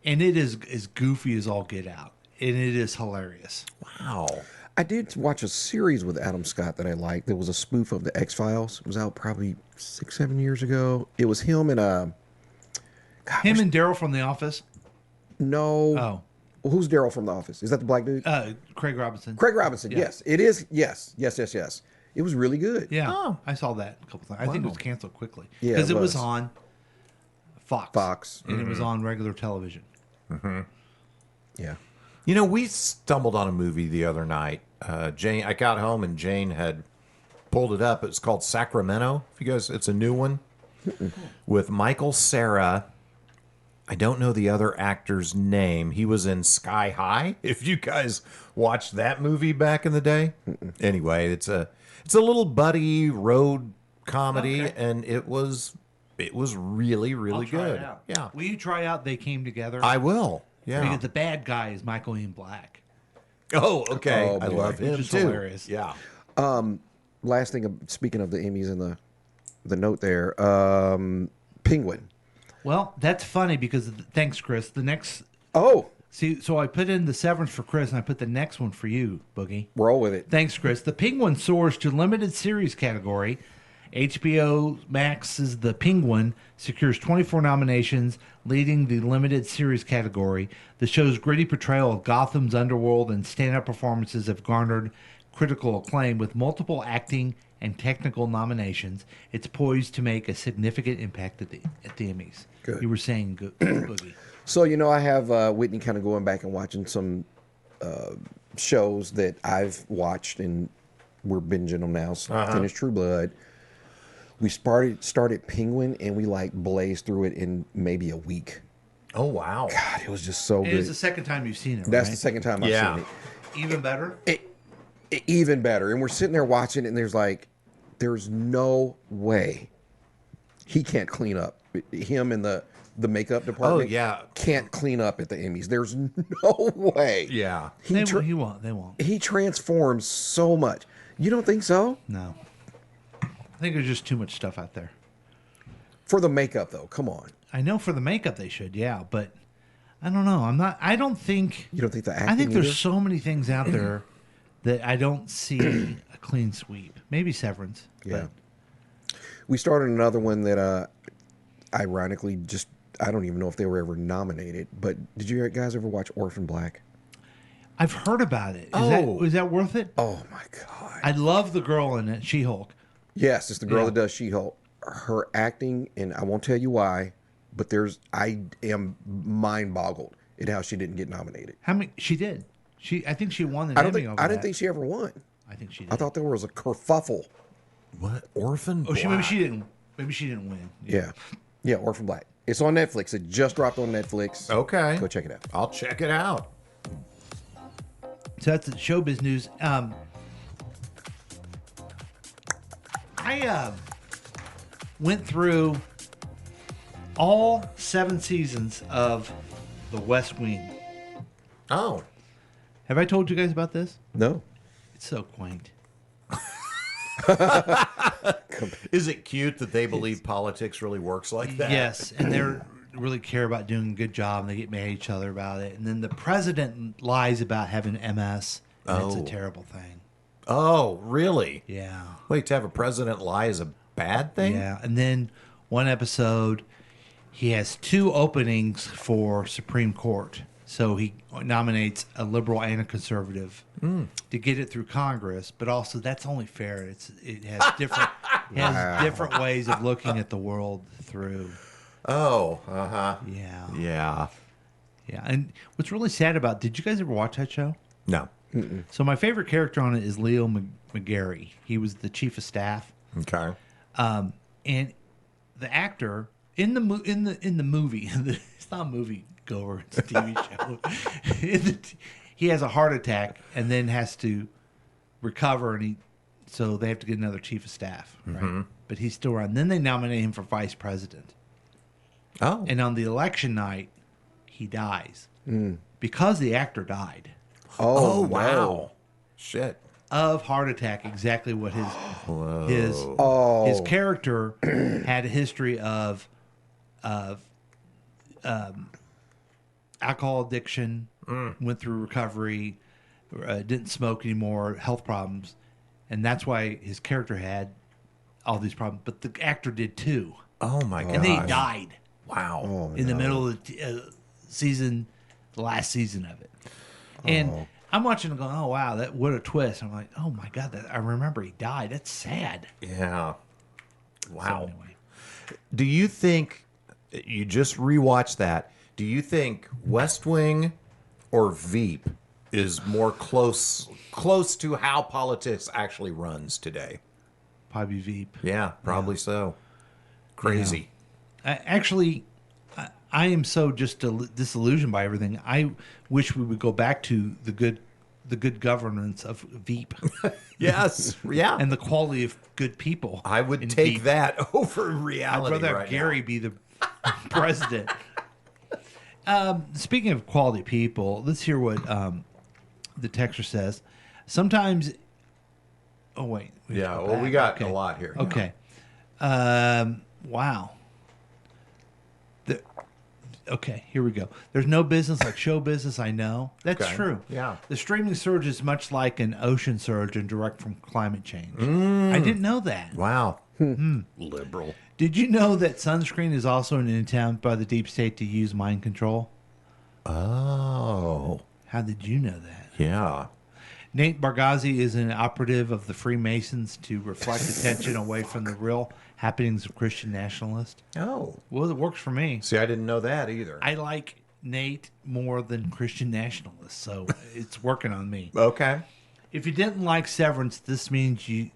and it is as goofy as all get out, and it is hilarious. Wow. I did watch a series with Adam Scott that I liked. There was a spoof of the X-Files. It was out probably 6-7 years ago. It was him and and Daryl from The Office. No. Oh. Well, who's Daryl from The Office? Is that the black dude? Craig Robinson. Craig Robinson. Yeah. Yes, it is. Yes. It was really good. Yeah, I saw that a couple times. I think it was canceled quickly Yeah, because it it was was. on Fox. And it was on regular television. Mm-hmm. Yeah. You know, we stumbled on a movie the other night. Jane, I got home and Jane had pulled it up. It's called Sacramento. If you guys, it's a new one with Michael Cera. I don't know the other actor's name. He was in Sky High. If you guys watched that movie back in the day, anyway, it's a little buddy road comedy, and it was really I'll try good. it out. Yeah, Will you try out They Came Together? I will. Yeah. Because the bad guy is Michael Ian Black. Oh, okay. I boy. love him Which is too. hilarious. Yeah. Last thing, speaking of the Emmys and the note there, Penguin. Well, that's funny because thanks, Chris. The next. See, so I put in the Severance for Chris, and I put the next one for you, Boogie. Roll with it. Thanks, Chris. The Penguin soars to limited series category. HBO Max's The Penguin secures 24 nominations, leading the limited series category. The show's gritty portrayal of Gotham's underworld and stand-up performances have garnered critical acclaim with multiple acting and technical nominations. It's poised to make a significant impact at the Emmys. Good. You were saying, Boogie. So, I have Whitney kind of going back and watching some shows that I've watched, and we're binging them now. So finished True Blood. We started Penguin, and we blazed through it in maybe a week. Oh, wow. God, it was just so It good. is the second time you've seen it, right? That's the second time I've seen it. Even better? Even better. And we're sitting there watching it, and there's no way he can't clean up. Him and the makeup department can't clean up at the Emmys. There's no way. Yeah. They won't. He transforms so much. You don't think so? No. I think there's just too much stuff out there. For the makeup, though, come on. I know for the makeup they should, yeah, but I don't know. I don't think. You don't think the acting I think there's either? so many things out there that I don't see a clean sweep. Maybe Severance. Yeah. We started another one that, ironically, I don't even know if they were ever nominated. But did you guys ever watch Orphan Black? I've heard about it. Is that worth it? Oh my God! I love the girl in it, She-Hulk. Yes, it's the girl that does She-Hulk. Her acting, and I won't tell you why, but I am mind boggled and how she didn't get nominated. How many? She did. I think she won the Emmy over I didn't that. think she ever won. I think she did. I thought there was a kerfuffle. What? Orphan Oh, Black? maybe she didn't. Maybe she didn't win. Yeah. Orphan Black. It's on Netflix. It just dropped on Netflix. Okay. Go check it out. I'll check it out. So that's the showbiz news. I went through all 7 seasons of The West Wing. Oh. Have I told you guys about this? No. It's so quaint. Is it cute that they believe politics really works like that? Yes, and they really care about doing a good job, and they get mad at each other about it. And then the president lies about having MS, and it's a terrible thing. Oh, really? Yeah. Wait, to have a president lie is a bad thing? Yeah, and then one episode, he has 2 openings for Supreme Court. So he nominates a liberal and a conservative to get it through Congress, but also that's only fair. It has different ways of looking at the world through. Oh, Yeah. Yeah. Yeah. And what's really sad about, did you guys ever watch that show? No. So my favorite character on it is Leo McGarry. He was the chief of staff. Okay. And the actor in the movie, it's not a movie goer, it's a TV show. He has a heart attack and then has to recover, and so they have to get another chief of staff, right? Mhm. But he's still around. Then they nominate him for vice president. Oh. And on the election night, he dies because the actor died. Oh, wow. no. Shit. Of heart attack, exactly what Whoa. his character had a history of alcohol addiction, went through recovery, didn't smoke anymore, health problems, and that's why his character had all these problems. But the actor did too. Oh my god! And then he died. Wow! In the middle of the season, the last season of it, and I'm watching and going, "Oh wow, what a twist!" I'm like, "Oh my god, I remember he died. That's sad." Yeah. Wow. So anyway. Do you think you just rewatched that? Do you think West Wing or Veep is more close to how politics actually runs today? Probably Veep. Yeah, probably so. Crazy. Actually, I am so just disillusioned by everything. I wish we would go back to the good governance of Veep. Yes, yeah. And the quality of good people. I would take Veep. that over reality. I'd rather right have Gary be the president. Speaking of quality people, let's hear what the texter says. Sometimes, oh wait, Yeah, well, we got a lot here. Okay, wow. Okay, here we go. There's no business like show business, I know. That's Okay. true. Yeah. The streaming surge is much like an ocean surge and direct from climate change. I didn't know that. Wow. Liberal. Did you know that sunscreen is also an attempt by the deep state to use mind control? Oh. How did you know that? Yeah. Nate Bargatze is an operative of the Freemasons to reflect attention away from the real happenings of Christian nationalists. Oh. Well, it works for me. See, I didn't know that either. I like Nate more than Christian nationalists, so it's working on me. Okay. If you didn't like Severance, this means you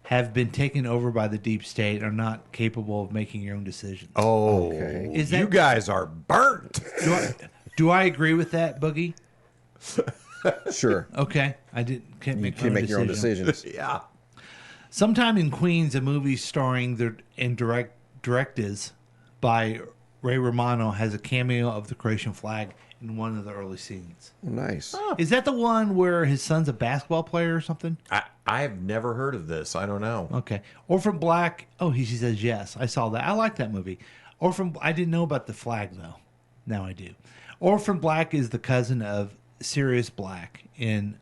have been taken over by the deep state and are not capable of making your own decisions. Oh. Is that, you guys are burnt. Do I agree with that, Boogie? Sure. Okay. I can't make your own decisions. Yeah. Sometime in Queens, a movie starring and directed by Ray Romano has a cameo of the Croatian flag in one of the early scenes. Nice. Is that the one where his son's a basketball player or something? I have never heard of this. I don't know. Okay. Orphan Black. Oh, he says yes. I saw that. I like that movie. I didn't know about the flag though. Now I do. Orphan Black is the cousin of Sirius Black in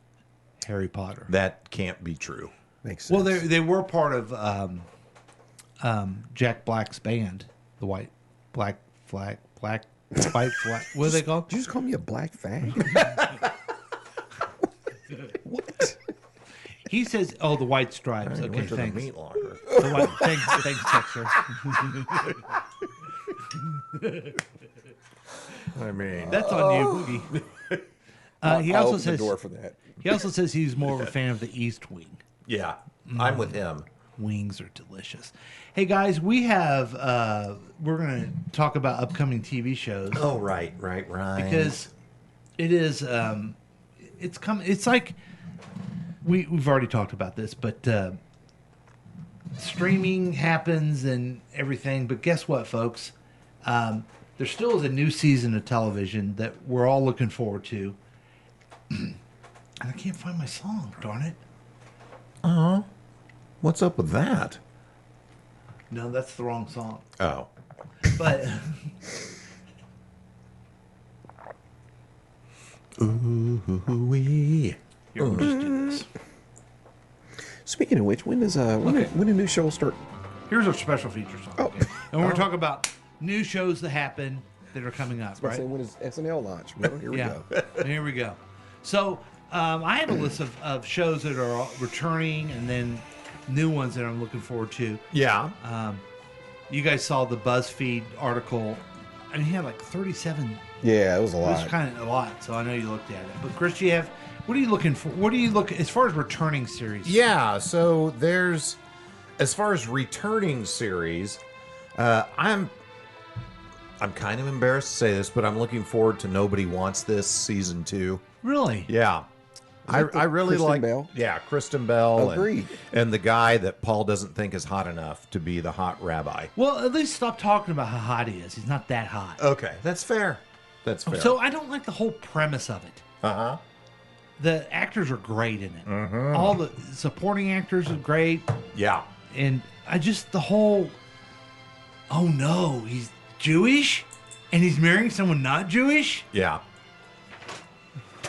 Harry Potter. That can't be true. Makes sense. Well, they were part of Jack Black's band, the White Flag. What are they called? Did you just call me a black fag? What? He says, "Oh, the White Stripes." I Okay, went to thanks. the meat locker. Thanks, Texter. I mean, That's on you, Boogie. He I'll also open says the door for that. He also says he's more of a fan of the East Wing. Yeah, I'm with him. Wings are delicious. Hey guys, we have we're going to talk about upcoming TV shows. Oh, right. Because it is it's like we've already talked about this, but streaming happens and everything, but guess what, folks? There still is a new season of television that we're all looking forward to. And I can't find my song, darn it. Uh-huh. What's up with that? No, that's the wrong song. Oh. But ooh-wee. Here, we'll just do this. Speaking of which, when do new shows start? Here's our special feature song. Oh. And we're going to talk about new shows that happen that are coming up, I was right? about to say, when is SNL launch? Well, here we go. Here we go. So I have a list of shows that are returning and then new ones that I'm looking forward to. Yeah. You guys saw the BuzzFeed article. I mean, he had like 37. Yeah, it was a lot. It was kind of a lot, so I know you looked at it. But Chris, what are you looking for? What do you look as far as returning series? Yeah, so there's, as far as returning series, I'm kind of embarrassed to say this, but I'm looking forward to Nobody Wants This season 2. Really? Yeah. I really Kristen like Bell? Yeah, Kristen Bell. Agreed. And the guy that Paul doesn't think is hot enough to be the hot rabbi. Well, at least stop talking about how hot he is. He's not that hot. Okay, that's fair. That's fair. So I don't like the whole premise of it. Uh-huh. The actors are great in it. Mhm. All the supporting actors are great. Yeah. And I just, the whole, oh no, he's Jewish? And he's marrying someone not Jewish? Yeah.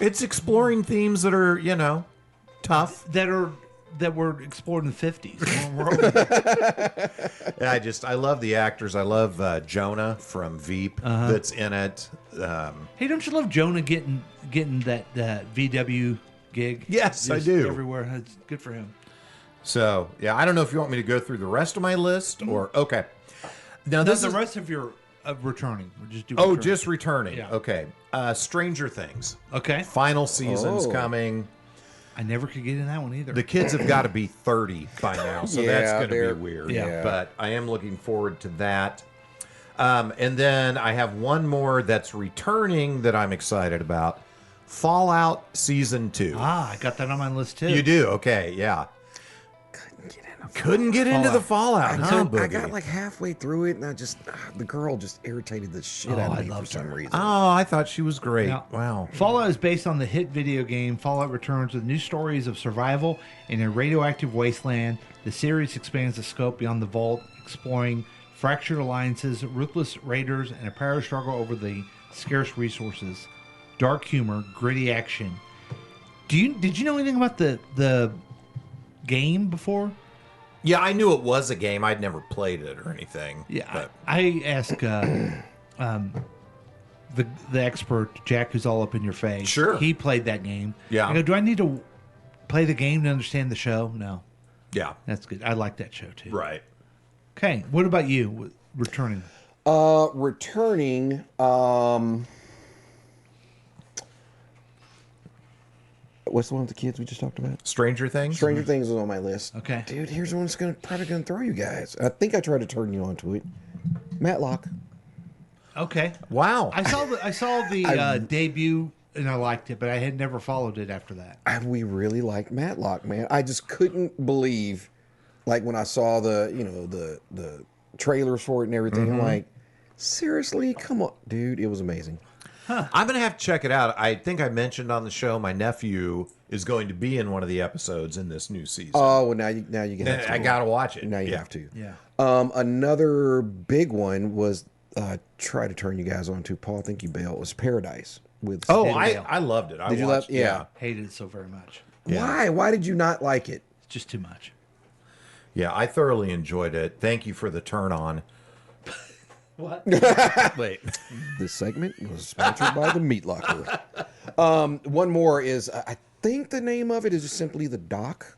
It's exploring themes that are, tough. That were explored in the 50s. I love the actors. I love Jonah from Veep that's in it. Hey, don't you love Jonah getting that VW gig? Yes, I Just do. Everywhere. It's good for him. So, yeah, I don't know if you want me to go through the rest of my list or, okay. Now, No, the rest of your returning. We'll just do Oh, returning. just returning. Yeah. Okay. Stranger Things. Okay. Final season's coming. I never could get in that one either. The kids have got to be 30 by now, so that's going to they're- be weird. Yeah. But I am looking forward to that. And then I have one more that's returning that I'm excited about. Fallout Season 2. I got that on my list too. You do? Okay, yeah. Couldn't get into the Fallout, huh, I Boogie? got like halfway through it, and the girl just irritated the shit out of me for some reason. Oh, I thought she was great. Now, Wow. Fallout is based on the hit video game Fallout Returns with new stories of survival in a radioactive wasteland. The series expands the scope beyond the vault, exploring fractured alliances, ruthless raiders, and a power struggle over the scarce resources. Dark humor, gritty action. Did you know anything about the game before? Yeah, I knew it was a game. I'd never played it or anything. Yeah, but I asked the expert Jack, who's all up in your face. Sure. He played that game. Yeah. I go, do I need to play the game to understand the show? No. Yeah. That's good. I like that show too. Right. Okay. What about you? Returning. Returning. What's the one with the kids we just talked about? Stranger Things? Stranger Things is on my list. Okay. Dude, here's one that's probably gonna throw you guys. I think I tried to turn you onto it. Matlock. Okay. Wow. I saw the debut and I liked it, but I had never followed it after that. We really liked Matlock, man. I just couldn't believe, like when I saw the trailers for it and everything. I'm like, seriously, come on, dude, it was amazing. I'm going to have to check it out. I think I mentioned on the show my nephew is going to be in one of the episodes in this new season. Oh, well, now you can. I got to watch it. Now you have to. Yeah. Another big one was try to turn you guys on to Paul. Thank you, Bill. It was Paradise with. Oh, I loved it. Did you love? Yeah. Hated it so very much. Yeah. Why? Why did you not like it? It's just too much. Yeah, I thoroughly enjoyed it. Thank you for the turn on. What? Wait. This segment was sponsored by the Meat Locker. One more is I think the name of it is just simply The Doc,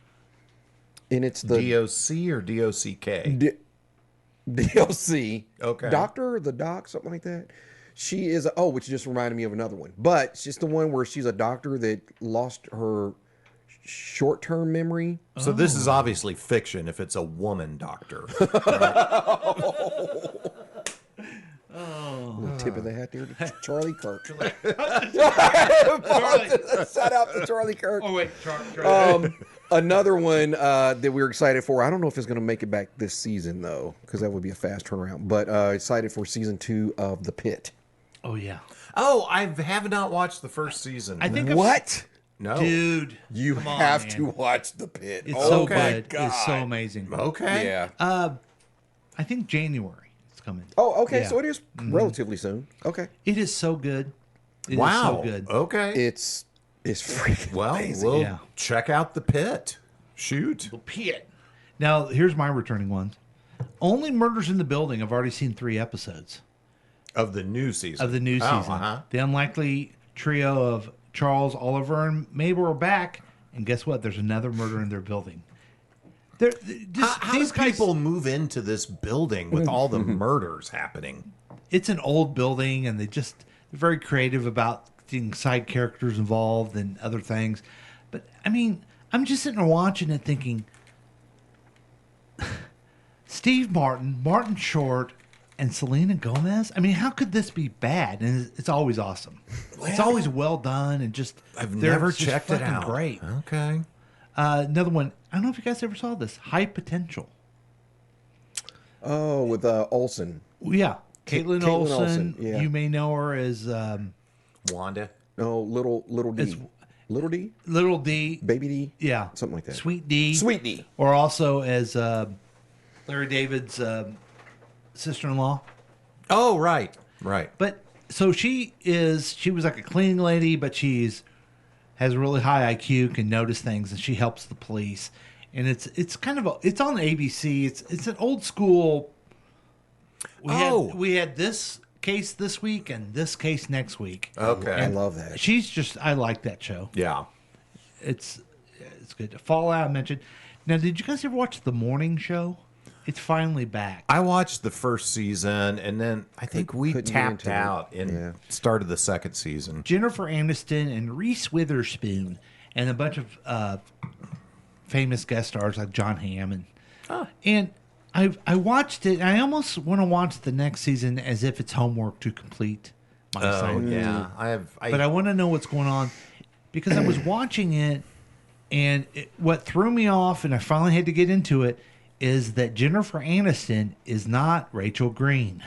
and it's the DOC or DOCK. DOC. Okay. Doctor, the Doc, something like that. She is. Which just reminded me of another one. But it's just the one where she's a doctor that lost her short-term memory. So this is obviously fiction if it's a woman doctor. Little tip of the hat there to Charlie Kirk. Charlie. Shout out to Charlie Kirk. Oh, wait. Charlie. Another one that we were excited for. I don't know if it's going to make it back this season, though, because that would be a fast turnaround. But excited for season 2 of The Pit. Oh, yeah. Oh, I have not watched the first season. I think What? No. Dude. You come on, have man. to watch The Pit. It's oh so my good. God. It's so amazing. Okay. Yeah. I think January it's coming. Oh, okay. Yeah. So it is relatively soon. Okay. It is so good. It is Wow. so good. Okay. It's freaking Well, amazing. we'll check out The Pit. Shoot. The Pit. Now, here's my returning ones. Only Murders in the Building. I've already seen 3 episodes. Of the new season. Of the new Oh, season. uh-huh. The unlikely trio of Charles, Oliver, and Mabel are back. And guess what? There's another murder in their building. How These do people move into this building with all the murders happening? It's an old building, and they're very creative about getting side characters involved and other things. But, I mean, I'm just sitting there watching it thinking, Steve Martin, Martin Short, and Selena Gomez. I mean, how could this be bad? And it's always awesome. It's always well done and just. I've they're never just checked it fucking out. Great. Okay. Another one. I don't know if you guys ever saw this. High Potential. Oh, with Olsen. Yeah, Caitlin Olsen. Yeah. You may know her as Wanda. No, little D. It's- Little D. Little D. Baby D. Yeah, Something like that. Sweet D. Sweet D. Or also as Larry David's sister-in-law. Oh, right. Right. But so she was like a cleaning lady, but has a really high IQ, can notice things, and she helps the police. And it's kind of it's on ABC. It's an old school. We had this case this week and this case next week. Okay. I love that. I like that show. Yeah. It's good. Fallout I mentioned. Now, did you guys ever watch The Morning Show? It's finally back. I watched the first season, and then I think we Couldn't get tapped into it. out and started the second season. Jennifer Aniston and Reese Witherspoon and a bunch of famous guest stars like John Hamm and I watched it. And I almost want to watch the next season as if it's homework to complete my assignment. Yeah, But I want to know what's going on because I was watching it, and what threw me off, and I finally had to get into it, is that Jennifer Aniston is not Rachel Green.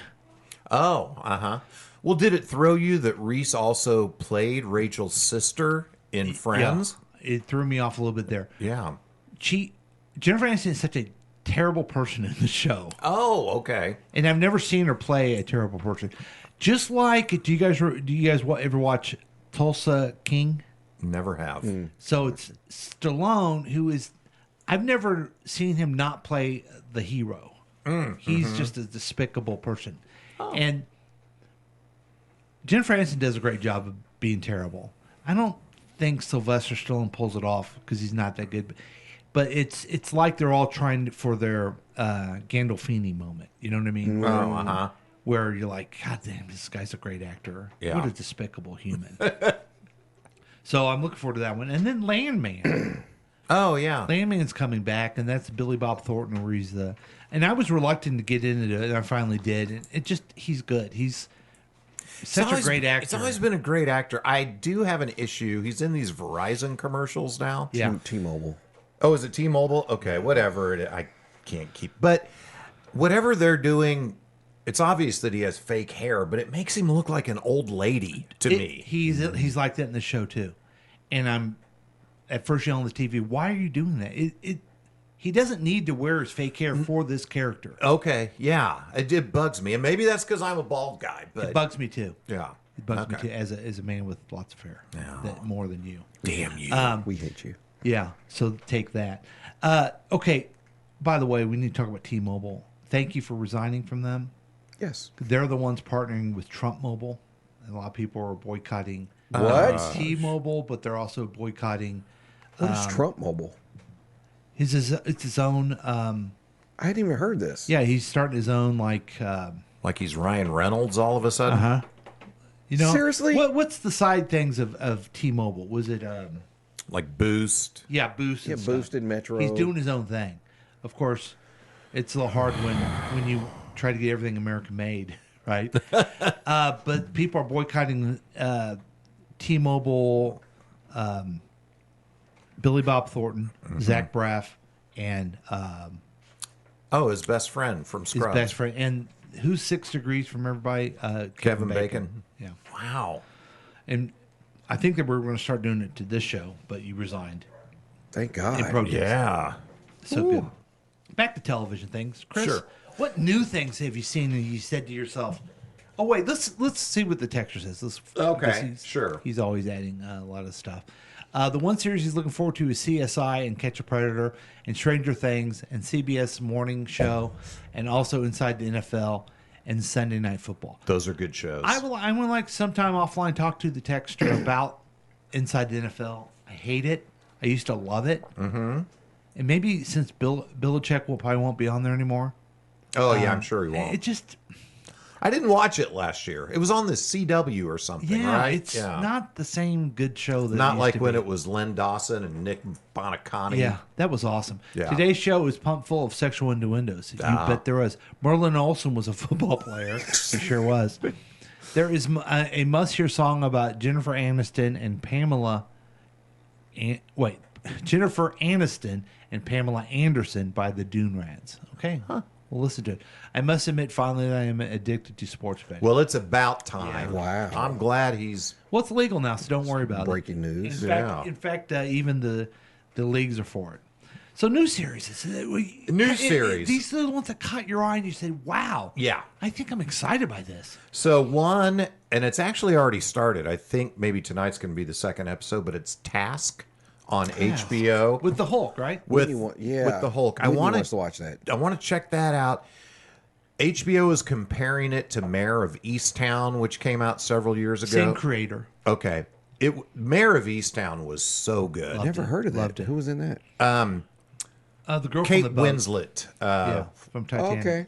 Oh, Well, did it throw you that Reese also played Rachel's sister in Friends? Yeah, it threw me off a little bit there. Yeah. Jennifer Aniston is such a terrible person in the show. Oh, okay. And I've never seen her play a terrible person. Just like, do you guys ever watch Tulsa King? Never have. So it's Stallone who is. I've never seen him not play the hero. He's just a despicable person, and Jennifer Aniston does a great job of being terrible. I don't think Sylvester Stallone pulls it off because he's not that good. But it's like they're all trying for their Gandolfini moment. You know what I mean? Where you're like, God damn, this guy's a great actor. Yeah. What a despicable human. So I'm looking forward to that one. And then Landman. Oh, yeah. Landman's coming back, and that's Billy Bob Thornton, where he's the. And I was reluctant to get into it, and I finally did. And he's good. He's such a great actor. It's always been a great actor. I do have an issue. He's in these Verizon commercials now. Yeah. T-Mobile. Oh, is it T-Mobile? Okay, whatever. I can't keep. But whatever they're doing, it's obvious that he has fake hair, but it makes him look like an old lady to me. He's like that in the show too, and I'm at first yelling at the TV, "Why are you doing that?" He doesn't need to wear his fake hair for this character. Okay, yeah, it bugs me, and maybe that's because I'm a bald guy. But It bugs me too. Yeah, It bugs me Okay. too as a man with lots of hair. That more than you. Damn you. We hate you. Yeah, so take that. Okay, by the way, we need to talk about T-Mobile. Thank you for resigning from them. Yes. They're the ones partnering with Trump Mobile. And a lot of people are boycotting What? T-Mobile, but they're also boycotting. What is Trump Mobile? It's his own. I hadn't even heard this. Yeah, he's starting his own like he's Ryan Reynolds all of a sudden. You know, Seriously? what's the side things of T-Mobile? Was it like Boost? Yeah, Boost. Yeah, and Boost stuff. and Metro. He's doing his own thing. Of course, it's a little hard when you try to get everything American made, right? But people are boycotting T-Mobile, Billy Bob Thornton, Zach Braff, and his best friend from Scrubs. His best friend, and who's 6 degrees from everybody? Kevin Bacon. Yeah. Wow. And I think that we're going to start doing it to this show, but you resigned. Thank God. In protest. Yeah. So good. Back to television things, Chris. Sure. What new things have you seen and you said to yourself, "Oh wait, let's see what the texture says." Okay, sure. He's always adding a lot of stuff. The one series he's looking forward to is CSI and Catch a Predator and Stranger Things and CBS Morning Show and also Inside the NFL and Sunday Night Football. Those are good shows. I would like sometime offline talk to the texter about Inside the NFL. I hate it. I used to love it. Mm-hmm. And maybe since Bill Belichick probably won't be on there anymore. Oh, yeah, I'm sure he won't. It just... I didn't watch it last year. It was on the CW or something, Yeah, right? it's not the same good show that Not it used like to when be. it was Len Dawson and Nick Bonacani. Yeah, that was awesome. Yeah. Today's show was pumped full of sexual innuendos. You bet there was. Merlin Olsen was a football player. He sure was. There is a must-hear song about Jennifer Aniston and Pamela... Jennifer Aniston and Pamela Anderson by the Dune Rats. Okay, we'll listen to it. I must admit, finally, that I am addicted to sports betting. Well, it's about time. Wow. I'm glad he's... Well, it's legal now, so don't worry about Breaking news. In fact, even the leagues are for it. So new series. Series. These are the ones that caught your eye and you said, wow. Yeah. I think I'm excited by this. So one, and it's actually already started. I think maybe tonight's going to be the second episode, but it's Task on HBO. With the Hulk, right? With yeah. the Hulk. Whitney wants to watch that. I want to check that out. HBO is comparing it to Mayor of Easttown, which came out several years ago. Same creator. Okay. Mayor of Easttown was so good. Never heard of that. Loved it. Who was in that? The girl Kate from the boat. Winslet. From Titanic. Okay.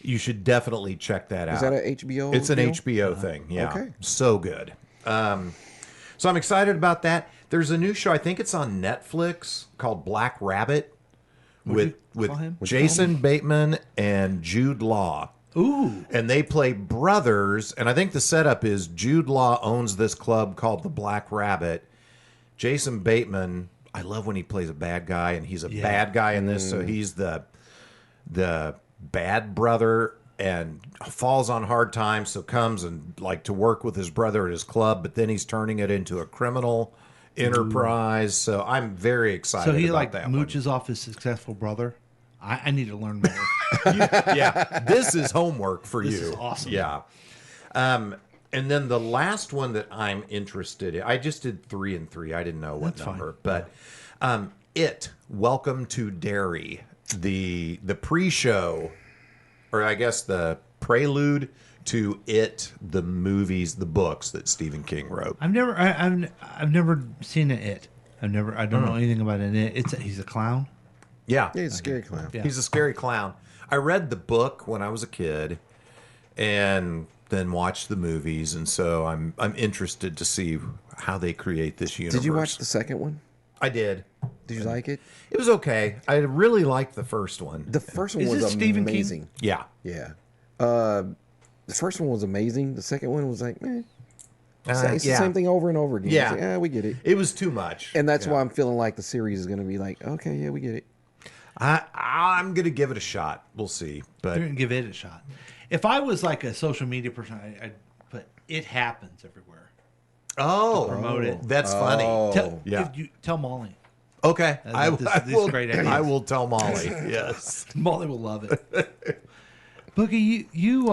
You should definitely check that out. Is that an HBO It's an deal? HBO thing. Yeah. Okay. So good. So I'm excited about that. There's a new show. I think it's on Netflix called Black Rabbit with Jason Bateman and Jude Law. Ooh. And they play brothers. And I think the setup is Jude Law owns this club called the Black Rabbit. Jason Bateman, I love when he plays a bad guy, and he's a bad guy in this. So he's the bad brother and falls on hard times, so comes and like to work with his brother at his club, but then he's turning it into a criminal enterprise. So I'm very excited So he about like that mooches off his successful brother. I need to learn more. Yeah, this is homework for you. This is awesome. Yeah. And then the last one that I'm interested in, I just did 3 and 3. I didn't know what That's number, but Welcome to Derry, the pre-show, or I guess the prelude to It, the movies, the books that Stephen King wrote. I've never seen it. I don't know anything about it. He's a clown. Yeah. Yeah, he's a scary clown. Yeah. He's a scary clown. I read the book when I was a kid and then watched the movies, and so I'm interested to see how they create this universe. Did you watch the second one? I did. Did you like it? It was okay. I really liked the first one. The first one Is was this Stephen King? amazing. Yeah. Yeah. The first one was amazing. The second one was like, it's the same thing over and over again. Yeah. It's like, we get it. It was too much. And that's why I'm feeling like the series is going to be like, okay, yeah, we get it. I'm going to give it a shot. We'll see. But They're gonna give it a shot. If I was like a social media person, I'd put "It Happens" everywhere. Oh, promote it. That's funny. Tell Molly. Okay, I will. Great ideas. I will tell Molly. Yes, Molly will love it. Boogie, you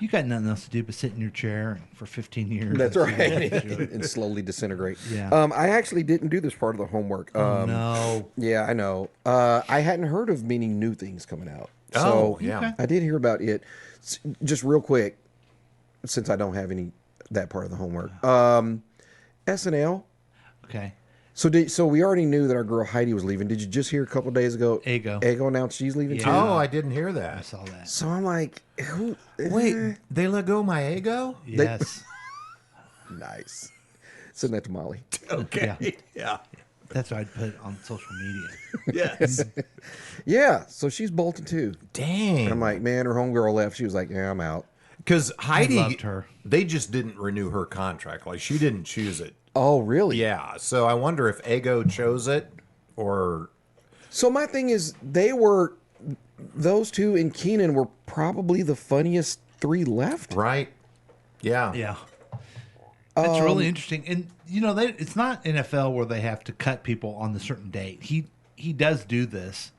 got nothing else to do but sit in your chair for 15 years. That's right. And slowly disintegrate. Yeah. I actually didn't do this part of the homework. No. Yeah, I know. I hadn't heard of many new things coming out. Oh, So yeah. Okay. I did hear about it. Just real quick, since I don't have that part of the homework. SNL. Okay. So we already knew that our girl Heidi was leaving. Did you just hear a couple days ago? Ego announced she's leaving too. Oh, I didn't hear that. I saw that. So I'm like, who? Wait, they let go my ego? Yes. Nice. Send that to Molly. Okay. Yeah. That's what I'd put on social media. Yes. Yeah, so she's bolting too. Dang. And I'm like, man, her homegirl left. She was like, yeah, I'm out. Because Heidi, loved her. They just didn't renew her contract. Like, she didn't choose it. Oh, really? Yeah. So I wonder if Ego chose it or. So my thing is, those two and Keenan were probably the funniest three left. Right. Yeah. Yeah. That's really interesting. And, it's not NFL where they have to cut people on a certain date. He does do this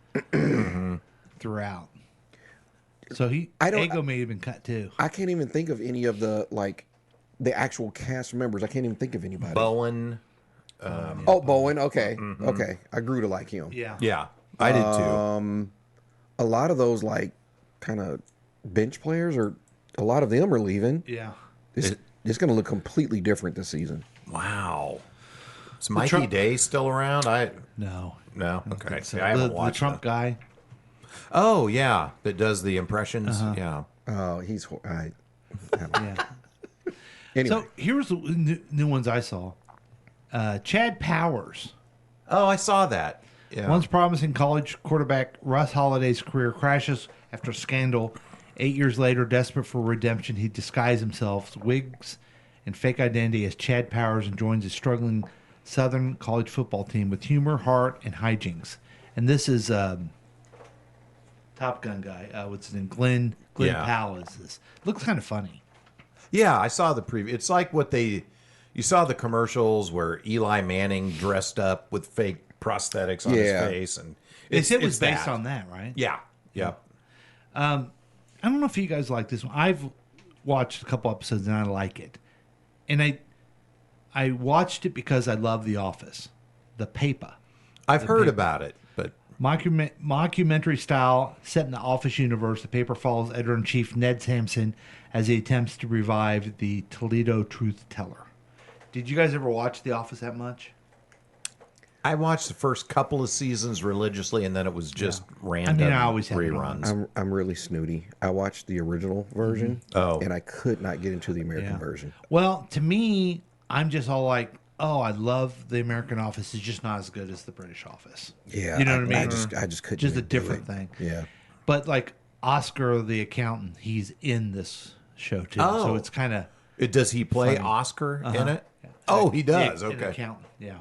throughout. So Ego may have been cut too. I can't even think of any of the actual cast members. I can't even think of anybody. Bowen. Bowen. Okay. Okay. I grew to like him. Yeah. Yeah. I did too. A lot of those kind of bench players a lot of them are leaving. Yeah. It's going to look completely different this season. Wow. Is Mikey Day still around? No. Okay. So I haven't watched the Trump guy. Oh yeah, that does the impressions. Uh-huh. Yeah. Oh, he's. Yeah. Anyway. So here's the new ones I saw. Chad Powers. Oh, I saw that. Yeah. Once promising college quarterback Russ Holliday's career crashes after a scandal. 8 years later, desperate for redemption, he disguised himself, wigs, and fake identity as Chad Powers and joins a struggling Southern college football team with humor, heart, and hijinks. And this is Top Gun guy. What's his name? Glenn Powell is this. Looks kind of funny. Yeah, I saw the preview. It's like you saw the commercials where Eli Manning dressed up with fake prosthetics on his face, and they said it was based on that, right? Yeah, yeah. I don't know if you guys like this one. I've watched a couple episodes and I like it, and I watched it because I love The Office, the paper. I've heard about it, but mockumentary style set in the Office universe. The paper follows editor-in-chief Ned Sampson as he attempts to revive the Toledo Truth Teller. Did you guys ever watch The Office that much? I watched the first couple of seasons religiously, and then it was just random I always have reruns. I'm really snooty. I watched the original version, and I could not get into the American version. Well, to me, I'm just all like, oh, I love the American Office. It's just not as good as the British Office. Yeah, you know what I mean. I just couldn't. Just a even do different it. thing. Yeah, but like Oscar the accountant, he's in this show too. So it's kind of. Does he play funny. Oscar in it? Oh, he does. An Okay. accountant, yeah.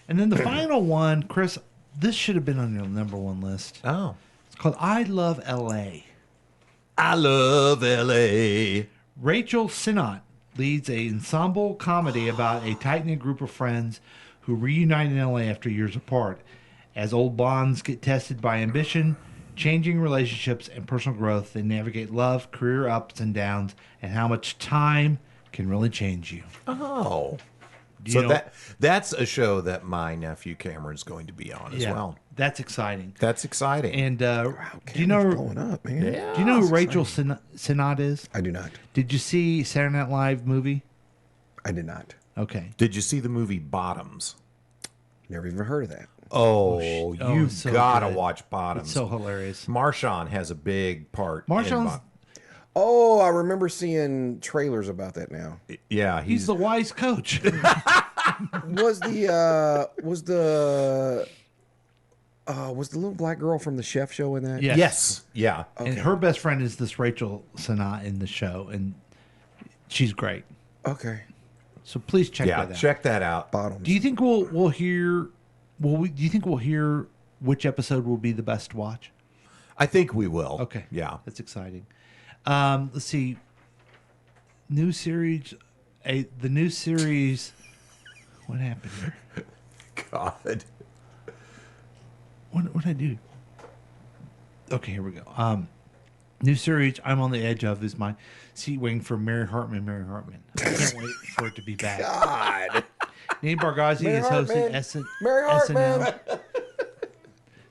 And then the final one, Chris, this should have been on your number one list. Oh. It's called I Love L.A. I love L.A. Rachel Sinnott leads an ensemble comedy about a tight-knit group of friends who reunite in L.A. after years apart. As old bonds get tested by ambition, changing relationships, and personal growth, they navigate love, career ups and downs, and how much time can really change you. Oh. Do So you know- that's a show that my nephew Cameron's going to be on as well. That's exciting. That's exciting. And do you know blowing up, man. do you know who Rachel Sinnott is? I do not. Did you see Saturday Night Live movie? I did not. Okay. Did you see the movie Bottoms? Never even heard of that. Oh, Oh, you it's so gotta good. watch Bottoms. It's so hilarious. Marshawn has a big part. Marshawn's- Oh, I remember seeing trailers about that now. Yeah, He's the wise coach. Was the little black girl from the chef show in that? Yes. Yeah. And her best friend is this Rachel Sinnott in the show, and she's great. Okay. So please check Yeah, that out. check that out. Bottoms. Do you think we'll hear? Do you think we'll hear which episode will be the best to watch? I think we will. Okay. Yeah. That's exciting. Let's see. New series. The new series. What happened here? God. What did I do? Okay, here we go. New series I'm on the edge of is my seat waiting for Mary Hartman. I can't wait for it to be back. God. Nate Bargatze Mary is hosting Hartman. Mary Hartman. SNL.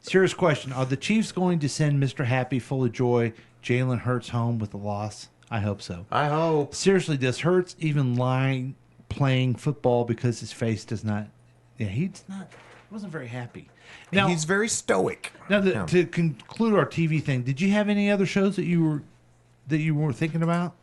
Serious question. Are the Chiefs going to send Mr. Happy, full of joy, Jalen Hurts home with a loss? I hope so. I hope. Seriously, does Hurts even lie playing football because his face does not... Yeah, he's not... He wasn't very happy. Now, He's very stoic. Now, Yeah. to conclude our TV thing, did you have any other shows that you were thinking about?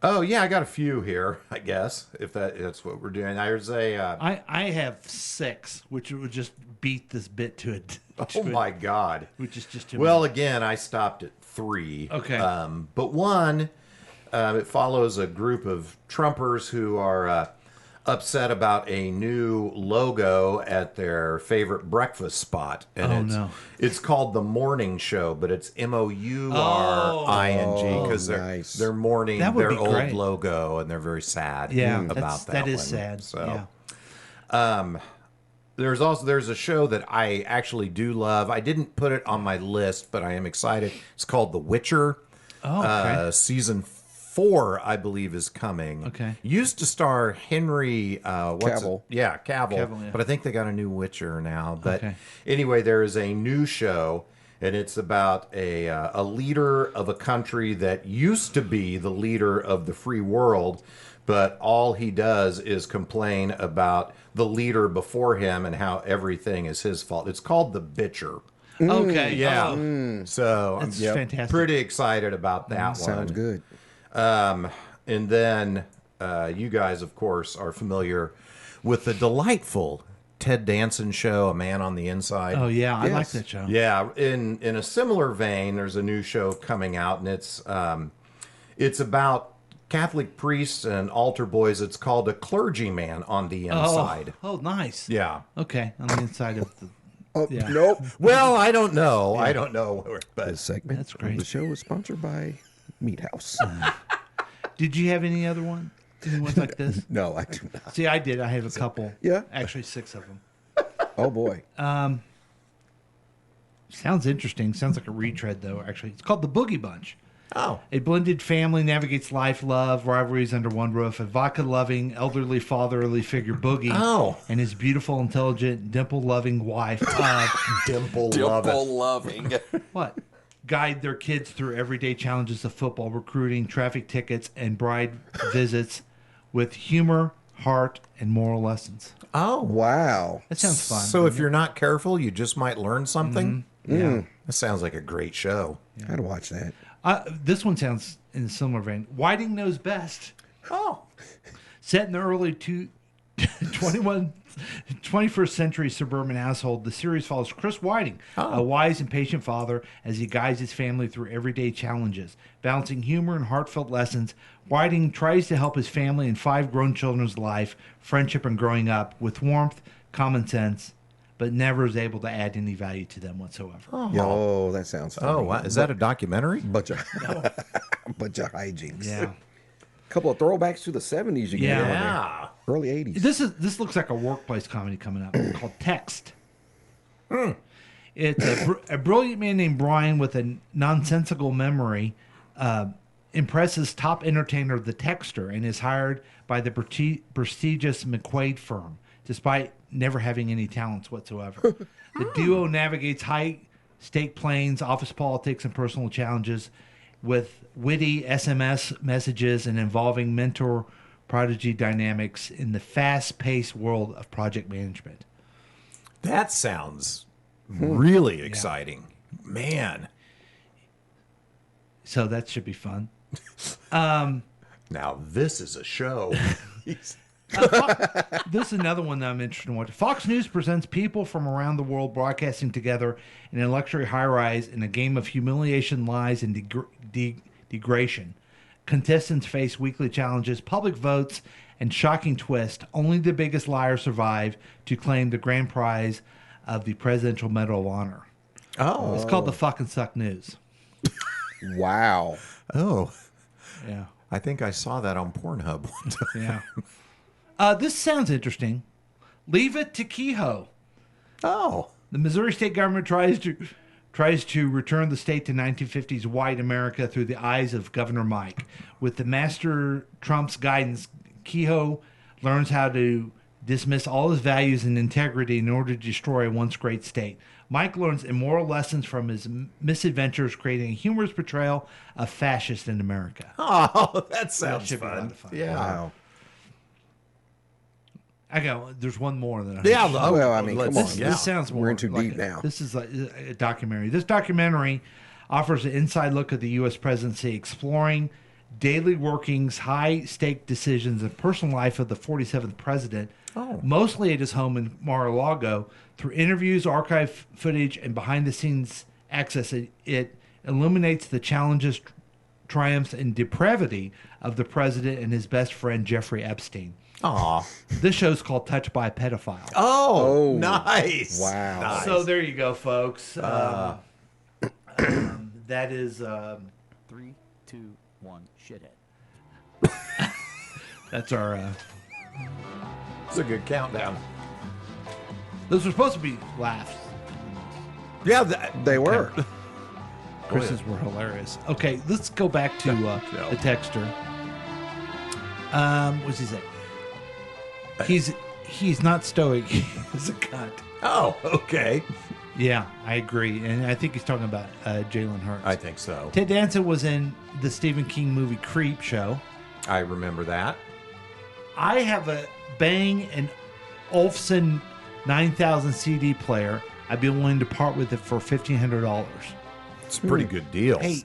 Oh yeah, I got a few here. I guess if that's what we're doing. There's a. I have 6, which would just beat this bit to it. Oh my God! Which is just too well. many. Again, I stopped at 3. Okay. But one, it follows a group of Trumpers who are upset about a new logo at their favorite breakfast spot, and it's called the Morning Show, but it's MOURING because they're mourning their old great. logo, and they're very sad about that. That is one. sad. So, there's a show that I actually do love. I didn't put it on my list, but I am excited. It's called The Witcher. Oh, okay. Season 4, I believe, is coming. Okay. Used to star Henry Cavill. Yeah, Cavill. Cavill, yeah. But I think they got a new Witcher now. But anyway, there is a new show, and it's about a leader of a country that used to be the leader of the free world, but all he does is complain about the leader before him and how everything is his fault. It's called The Bitcher. Okay. Yeah. Oh. So That's I'm fantastic. pretty excited about that one. Sounds good. And then you guys, of course, are familiar with the delightful Ted Danson show, A Man on the Inside. Oh yeah, I like that show. Yeah, in a similar vein, there's a new show coming out, and it's about Catholic priests and altar boys. It's called A Clergyman on the Inside. Oh, nice. Yeah. Okay, on the inside of the. Yeah. Nope. Well, I don't know. I don't know. But This segment That's of great. the show is sponsored by Meat House. Did you have any other one? Any ones like this? No, I do not. See, I did. I have a couple. Yeah? Actually, 6 of them. Oh boy. Sounds interesting. Sounds like a retread, though. Actually, it's called The Boogie Bunch. Oh. A blended family navigates life, love, rivalries under one roof. A vodka-loving, elderly, fatherly figure, Boogie, and his beautiful, intelligent, dimple-loving wife, Dimple-loving. what? Guide their kids through everyday challenges of football, recruiting, traffic tickets, and bride visits with humor, heart, and moral lessons. Oh, wow. That sounds fun. So if you're not careful, you just might learn something. Yeah. That sounds like a great show. I'd watch that. This one sounds in a similar vein. Whiting Knows Best. Oh. Set in the early 21st century suburban household, the series follows Chris Whiting, a wise and patient father, as he guides his family through everyday challenges. Balancing humor and heartfelt lessons, Whiting tries to help his family and 5 grown children's life, friendship, and growing up with warmth, common sense, but never is able to add any value to them whatsoever. Yo, that sounds funny. Oh, wow. Is that a documentary? Bunch of hijinks. Yeah. Couple of throwbacks to the 70s you get. Yeah. Early 80s. This looks like a workplace comedy coming up called Text. It's a brilliant man named Brian with a nonsensical memory impresses top entertainer The Texter and is hired by the prestigious McQuaid firm, despite never having any talents whatsoever. The duo navigates high-stake planes, office politics, and personal challenges with witty SMS messages and involving mentor-prodigy dynamics in the fast-paced world of project management. That sounds really exciting. Man. So that should be fun. Now, this is a show. This is another one that I'm interested in watching. Fox News presents people from around the world broadcasting together in a luxury high-rise in a game of humiliation, lies, and degradation. Contestants face weekly challenges, public votes, and shocking twist. Only the biggest liars survive to claim the grand prize of the Presidential Medal of Honor. Oh. It's called the Fucking Suck News. Wow. Oh. Yeah. I think I saw that on Pornhub one time. Yeah. This sounds interesting. Leave it to Kehoe. Oh. The Missouri state government tries to return the state to 1950s white America through the eyes of Governor Mike. With the Master Trump's guidance, Kehoe learns how to dismiss all his values and integrity in order to destroy a once great state. Mike learns immoral lessons from his misadventures, creating a humorous portrayal of fascist in America. Oh, that sounds should be a lot fun. of fun. Yeah. Wow. There's one more that Well, I mean, come on. This sounds more We're in too like deep now. This is like a documentary. This documentary offers an inside look at the U.S. presidency, exploring daily workings, high-stake decisions, and personal life of the 47th president, mostly at his home in Mar-a-Lago. Through interviews, archive footage, and behind-the-scenes access, it illuminates the challenges, triumphs, and depravity of the president and his best friend, Jeffrey Epstein. Aw. This show's called Touched by a Pedophile. Oh, nice. Wow. Nice. So there you go, folks. That is 3, 2, 1, shithead. that's our. It's a good countdown. Those were supposed to be laughs. Yeah, they were. Chris's were hilarious. Okay, let's go back to the texter. What's he say? He's not stoic. He's a cunt. Oh, okay. Yeah, I agree, and I think he's talking about Jalen Hurts. I think so. Ted Danson was in the Stephen King movie Creep Show. I remember that. I have a Bang & Olufsen 9000 CD player. I'd be willing to part with it for $1,500. It's a pretty good deal. Hey,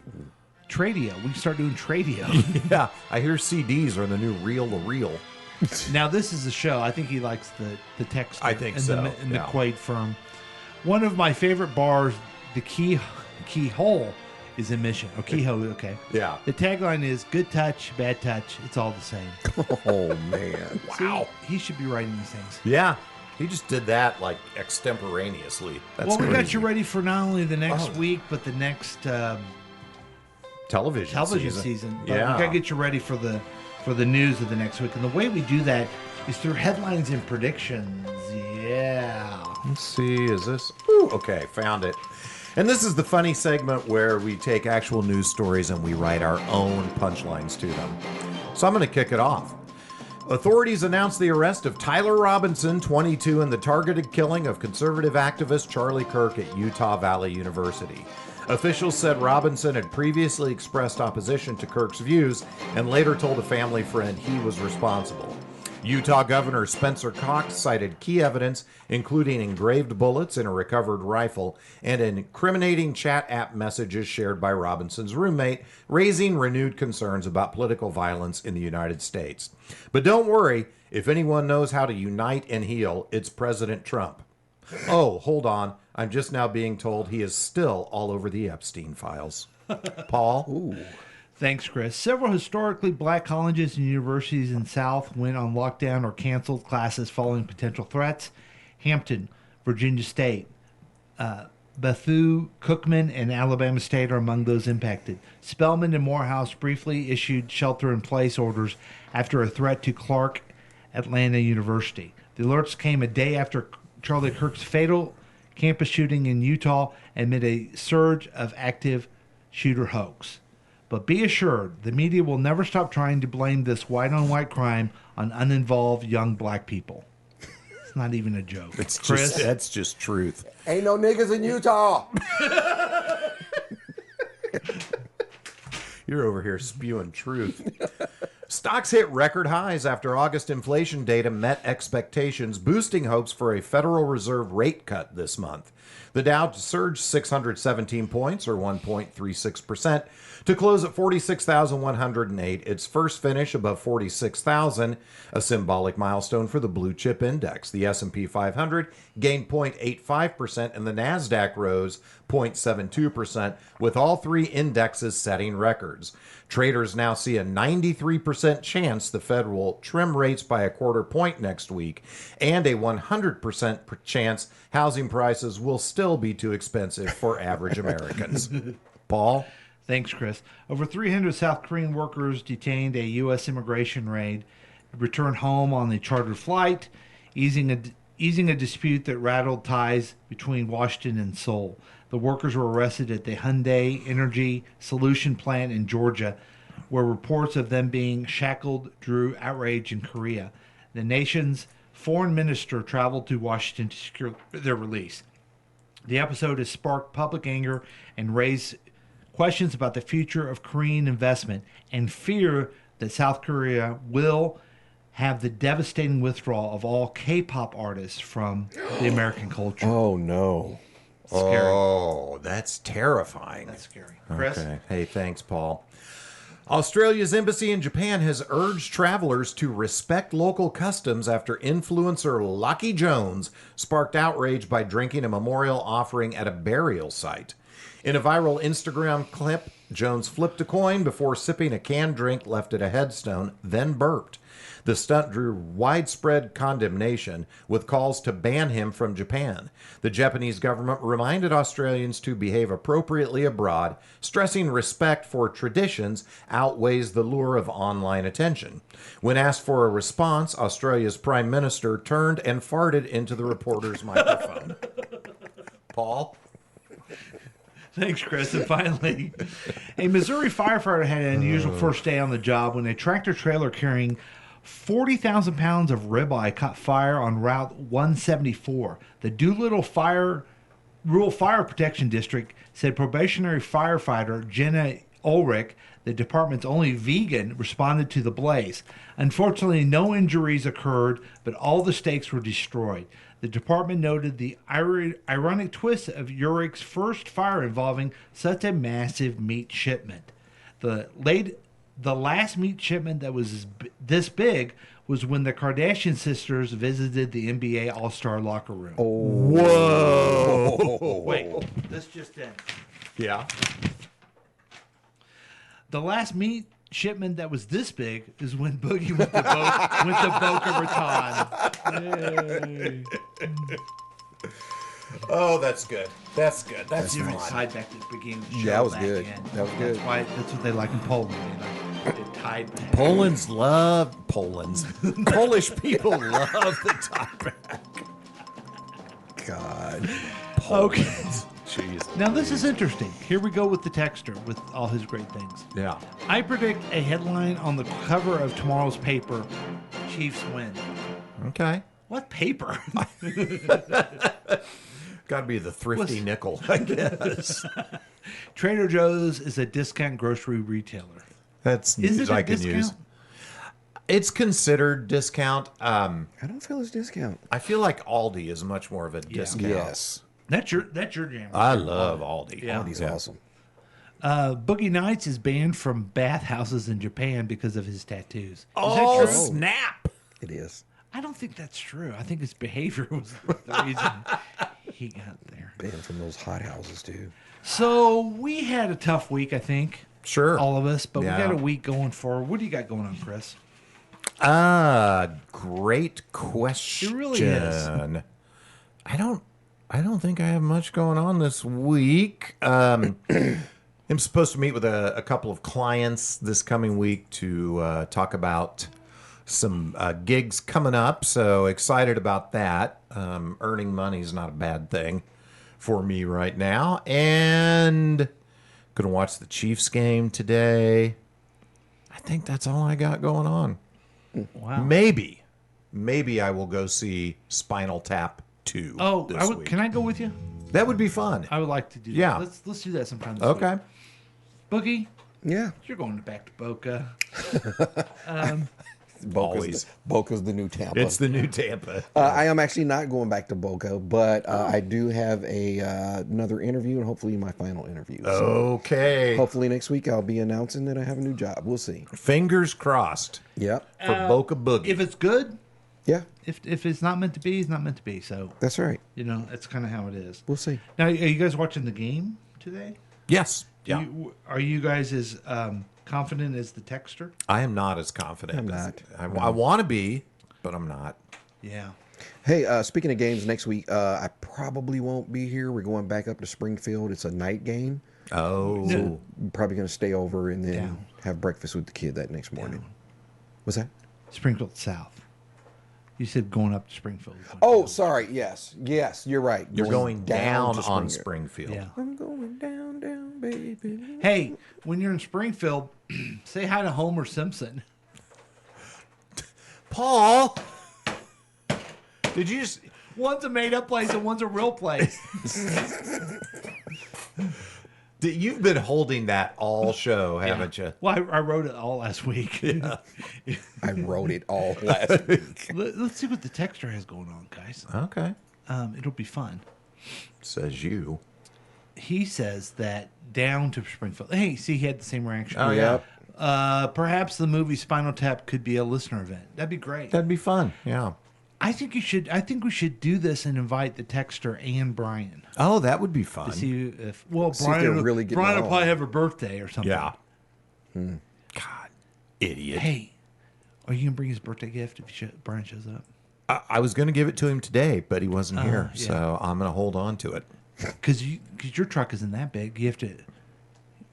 Tradio. We can start doing Tradio. Yeah, I hear CDs are the new reel-to-reel. Now, this is a show. I think he likes the text. I think and so, The, and yeah. the Quaid firm. One of my favorite bars, the Keyhole, is in Mission. Oh, Keyhole, okay. Yeah. The tagline is good touch, bad touch. It's all the same. Oh, man. Wow. He should be writing these things. Yeah. He just did that like extemporaneously. That's well, we got crazy. you ready for not only the next week, but the next television season. But Yeah. we got to get you ready for the news of the next week. And the way we do that is through headlines and predictions. Yeah. Let's see, is this? Ooh, okay, found it. And this is the funny segment where we take actual news stories and we write our own punchlines to them. So I'm going to kick it off. Authorities announced the arrest of Tyler Robinson, 22, in the targeted killing of conservative activist Charlie Kirk at Utah Valley University. Officials said Robinson had previously expressed opposition to Kirk's views and later told a family friend he was responsible. Utah Governor Spencer Cox cited key evidence, including engraved bullets in a recovered rifle and incriminating chat app messages shared by Robinson's roommate, raising renewed concerns about political violence in the United States. But don't worry, if anyone knows how to unite and heal, it's President Trump. Oh, hold on. I'm just now being told he is still all over the Epstein files. Paul? Ooh. Thanks, Chris. Several historically black colleges and universities in the South went on lockdown or canceled classes following potential threats. Hampton, Virginia State, Bethune-Cookman, and Alabama State are among those impacted. Spelman and Morehouse briefly issued shelter-in-place orders after a threat to Clark Atlanta University. The alerts came a day after Charlie Kirk's fatal campus shooting in Utah amid a surge of active shooter hoax. But be assured, the media will never stop trying to blame this white-on-white crime on uninvolved young black people. It's not even a joke. It's Chris? that's just truth. Ain't no niggas in Utah. You're over here spewing truth. Stocks hit record highs after August inflation data met expectations, boosting hopes for a Federal Reserve rate cut this month. The Dow surged 617 points, or 1.36%, to close at 46,108, its first finish above 46,000, a symbolic milestone for the blue chip index. The S&P 500 gained 0.85% and the Nasdaq rose 0.72%, with all three indexes setting records. Traders now see a 93% chance the Fed will trim rates by a quarter point next week, and a 100% chance housing prices will still be too expensive for average Americans. Paul? Thanks, Chris. Over 300 South Korean workers detained a U.S. immigration raid returned home on a chartered flight, easing a dispute that rattled ties between Washington and Seoul. The workers were arrested at the Hyundai Energy Solution plant in Georgia, where reports of them being shackled drew outrage in Korea. The nation's foreign minister traveled to Washington to secure their release. The episode has sparked public anger and raised questions about the future of Korean investment and fear that South Korea will have the devastating withdrawal of all K-pop artists from the American culture. Oh, no. Scary. Oh, that's terrifying. That's scary. Chris? Okay. Hey, thanks, Paul. Australia's embassy in Japan has urged travelers to respect local customs after influencer Lucky Jones sparked outrage by drinking a memorial offering at a burial site. In a viral Instagram clip, Jones flipped a coin before sipping a canned drink left at a headstone, then burped. The stunt drew widespread condemnation, with calls to ban him from Japan. The Japanese government reminded Australians to behave appropriately abroad, stressing respect for traditions outweighs the lure of online attention. When asked for a response, Australia's Prime Minister turned and farted into the reporter's microphone. Paul? Thanks, Chris. And finally, a Missouri firefighter had an unusual first day on the job when a tractor trailer carrying 40,000 pounds of ribeye caught fire on Route 174. The Doolittle Rural Fire Protection District said probationary firefighter Jenna Ulrich, the department's only vegan, responded to the blaze. Unfortunately, no injuries occurred, but all the steaks were destroyed. The department noted the ironic twist of Urich's first fire involving such a massive meat shipment. The last meat shipment that was this big was when the Kardashian sisters visited the NBA All-Star locker room. Oh. Whoa. Wait, this just in. Yeah. The last meat shipment that was this big is when Boogie went to Boca Raton. Oh, that's good. That's good. That's fun. nice. Tied back to the beginning of the show. Yeah, that was back good. in. That was good. That's what they like in Poland. They tied back. Polish people love the tie back. God. Okay. Jeez. Now this is interesting. Here we go with the texter with all his great things. Yeah. I predict a headline on the cover of tomorrow's paper: Chiefs win. Okay. What paper? Got to be the thrifty nickel, I guess. Trader Joe's is a discount grocery retailer. That's Is it I a can discount? use. It's considered discount. I don't feel it's discount. I feel like Aldi is much more of a discount. Yes. That's your jam. I love Aldi. Yeah. Aldi's awesome. Boogie Nights is banned from bathhouses in Japan because of his tattoos. Is Oh, that true? snap. It is. I don't think that's true. I think his behavior was the reason he got there. Banned from those hot houses, too. So we had a tough week, I think. Sure. All of us, but Yeah. we got a week going forward. What do you got going on, Chris? Great question. It really is. I don't think I have much going on this week. I'm supposed to meet with a couple of clients this coming week to talk about some gigs coming up. So excited about that. Earning money is not a bad thing for me right now. And gonna watch the Chiefs game today. I think that's all I got going on. Wow. Maybe I will go see Spinal Tap 2 Oh, this week. can I go with you? That would be fun. I would like to do that. Yeah. Let's do that sometime this Okay. week. Boogie, Yeah. you're going back to Boca. Boca's the new Tampa. It's the new Tampa. I am actually not going back to Boca, but I do have another interview and hopefully my final interview. So Okay. hopefully next week I'll be announcing that I have a new job. We'll see. Fingers crossed Yep. for Boca Boogie. If it's good, Yeah, if it's not meant to be, it's not meant to be. So that's right. that's kind of how it is. We'll see. Now, are you guys watching the game today? Yes. Yeah. Are you guys as confident as the texter? I am not as confident. I'm not. I want to be, but I'm not. Yeah. Hey, speaking of games, next week I probably won't be here. We're going back up to Springfield. It's a night game. Oh. So I'm probably going to stay over and then have breakfast with the kid that next morning. What's that? Springfield South. You said going up to Springfield. Oh, sorry. Yes. Yes, you're right. You're going down to on Springfield. Yeah. I'm going down, baby. Hey, when you're in Springfield, say hi to Homer Simpson. Paul, did you just... One's a made-up place and one's a real place. You've been holding that all show, haven't you? Well, I wrote it all last week. I wrote it all last week. Let's see what the texture has going on, guys. Okay. It'll be fun. Says you. He says that down to Springfield. Hey, see, he had the same reaction. Oh, yeah. Perhaps the movie Spinal Tap could be a listener event. That'd be great. That'd be fun. Yeah. I think we should do this and invite the texter and Brian. Oh, that would be fun. To see if they're really getting Brian will along. probably have a birthday or something. Yeah. God, idiot. Hey, are you gonna bring his birthday gift if Brian shows up? I was going to give it to him today, but he wasn't here, yeah. so I'm going to hold on to it. Because your truck isn't that big. You have to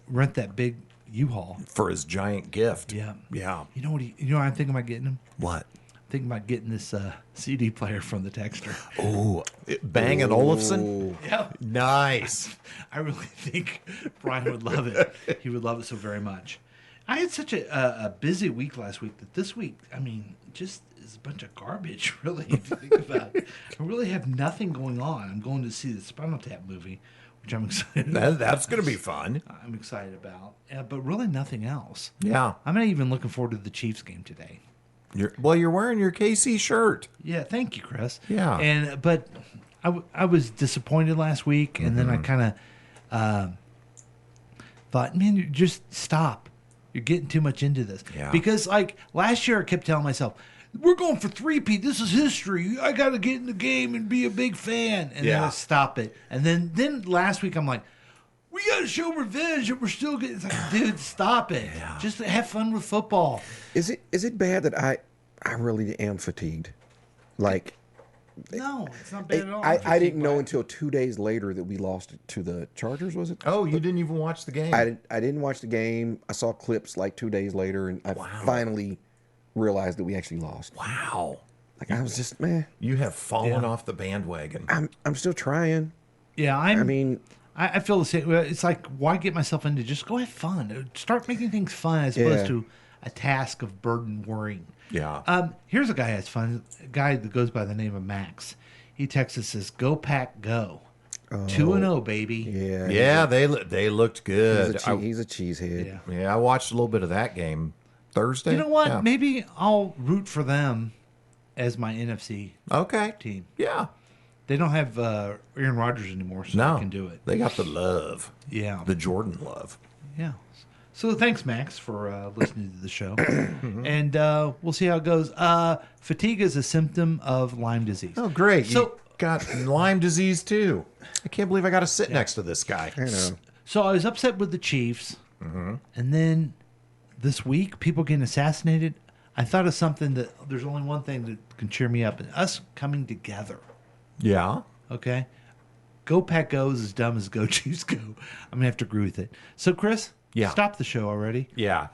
rent that big U-Haul For his giant gift. Yeah. Yeah. You know what? You know what I'm thinking about getting him? What? I'm thinking about getting this CD player from the texter. Oh, Bang & Olufsen? Yeah. Nice. I really think Brian would love it. He would love it so very much. I had such a busy week last week that this week, I mean, just is a bunch of garbage, really, if you think about it. I really have nothing going on. I'm going to see the Spinal Tap movie, which I'm excited about. That's going to be fun. I'm excited about. But really nothing else. Yeah. I'm not even looking forward to the Chiefs game today. You're wearing your KC shirt. Yeah, thank you, Chris. Yeah. But I was disappointed last week, and then I kind of thought, man, you just stop. You're getting too much into this. Yeah. Because like last year, I kept telling myself, we're going for 3-peat. This is history. I got to get in the game and be a big fan. And then I stop it. And then last week, I'm like, we got to show revenge, and we're still getting. It's like, dude, stop it. Yeah. Just have fun with football. Is it bad that I really am fatigued? Like, No, it's not bad at all. I didn't know until 2 days later that we lost to the Chargers. Was it? Oh, you didn't even watch the game? I didn't watch the game. I saw clips like 2 days later, and I finally realized that we actually lost. Wow. Like I was just, man. You have fallen off the bandwagon. I'm still trying. Yeah, I mean, I feel the same. It's like, why get myself into? Just go have fun. Start making things fun as opposed to a task of burden worrying. Yeah. Here's a guy that's fun. A guy that goes by the name of Max. He texts us, says, "Go Pack Go, 2-0, baby." Yeah. They looked good. He's a cheesehead. Yeah, I watched a little bit of that game Thursday. You know what? Yeah. Maybe I'll root for them as my NFC team. Yeah. They don't have Aaron Rodgers anymore, so No. I can do it. They got the love. Yeah. The Jordan love. Yeah. So thanks, Max, for listening to the show. And we'll see how it goes. Fatigue is a symptom of Lyme disease. Oh, great. So, you got Lyme disease, too. I can't believe I got to sit next to this guy. I know. So I was upset with the Chiefs. And then this week, people getting assassinated. I thought of something that there's only one thing that can cheer me up, and us coming together. Yeah. Okay? Go Pack Go is as dumb as Go Chiefs Go. I'm going to have to agree with it. So, Chris, stop the show already. Yeah.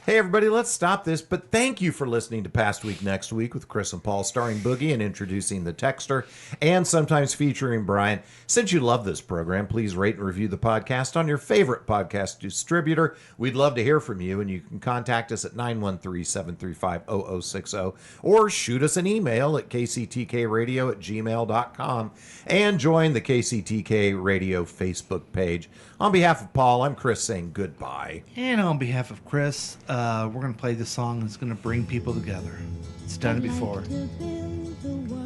Hey, everybody, let's stop this. But thank you for listening to Past Week, Next Week with Chris and Paul, starring Boogie and introducing the texter, and sometimes featuring Brian. Since you love this program, please rate and review the podcast on your favorite podcast distributor. We'd love to hear from you, and you can contact us at 913-735-0060 or shoot us an email at kctkradio@gmail.com and join the KCTK Radio Facebook page. On behalf of Paul, I'm Chris saying goodbye. And on behalf of Chris, we're going to play this song that's going to bring people together. It's done it before.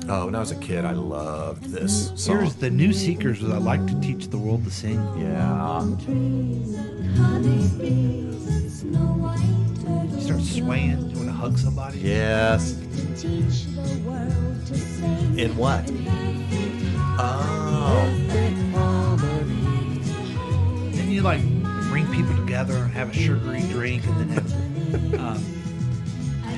Oh, when I was a kid, I loved this song. Here's the New Seekers with "I Like to Teach the World to Sing." Yeah. You start swaying. You want to hug somebody? Yes. In what? Oh. Then you like bring people together and have a sugary drink, and then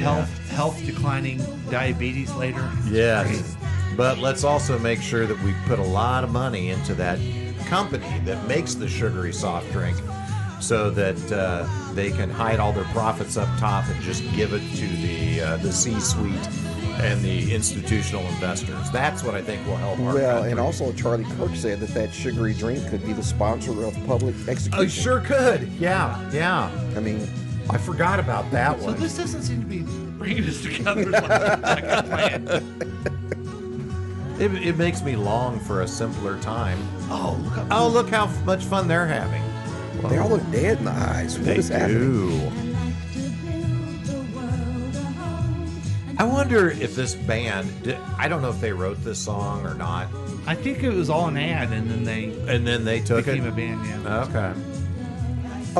have health declining diabetes later. Yes. But let's also make sure that we put a lot of money into that company that makes the sugary soft drink so that they can hide all their profits up top and just give it to the C-suite and the institutional investors. That's what I think will help our country. And also Charlie Kirk said that sugary drink could be the sponsor of public execution. Oh, sure could. Yeah. I mean, I forgot about that one. So this doesn't seem to be bringing us together like a plan. It makes me long for a simpler time. Oh, look how much fun they're having. They all look dead in the eyes. What is happening? I wonder if this band, I don't know if they wrote this song or not. I think it was all an ad, and then they took became it. a band. Yeah. Okay.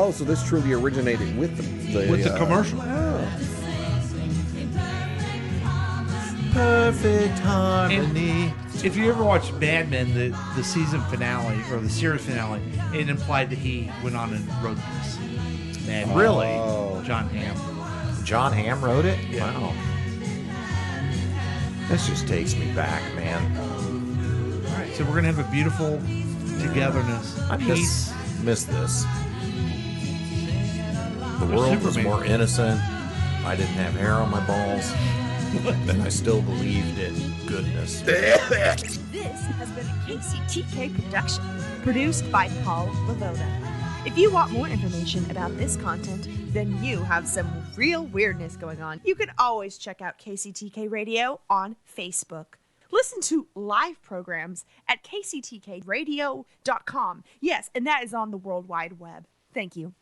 Oh, so this truly originated with the commercial. Perfect harmony. If you ever watched Mad Men, the season finale or the series finale, it implied that he went on and wrote this. Mad Men. Really? John Hamm. John Hamm wrote it? Yeah. Wow. This just takes me back, man. All right, so we're gonna have a beautiful togetherness. I Peace. miss this. The There's world was Superman. more innocent. I didn't have hair on my balls. And I still believed in goodness. This has been a KCTK production, produced by Paul Lavoda. If you want more information about this content, then you have some real weirdness going on. You can always check out KCTK Radio on Facebook. Listen to live programs at kctkradio.com. Yes, and that is on the World Wide Web. Thank you.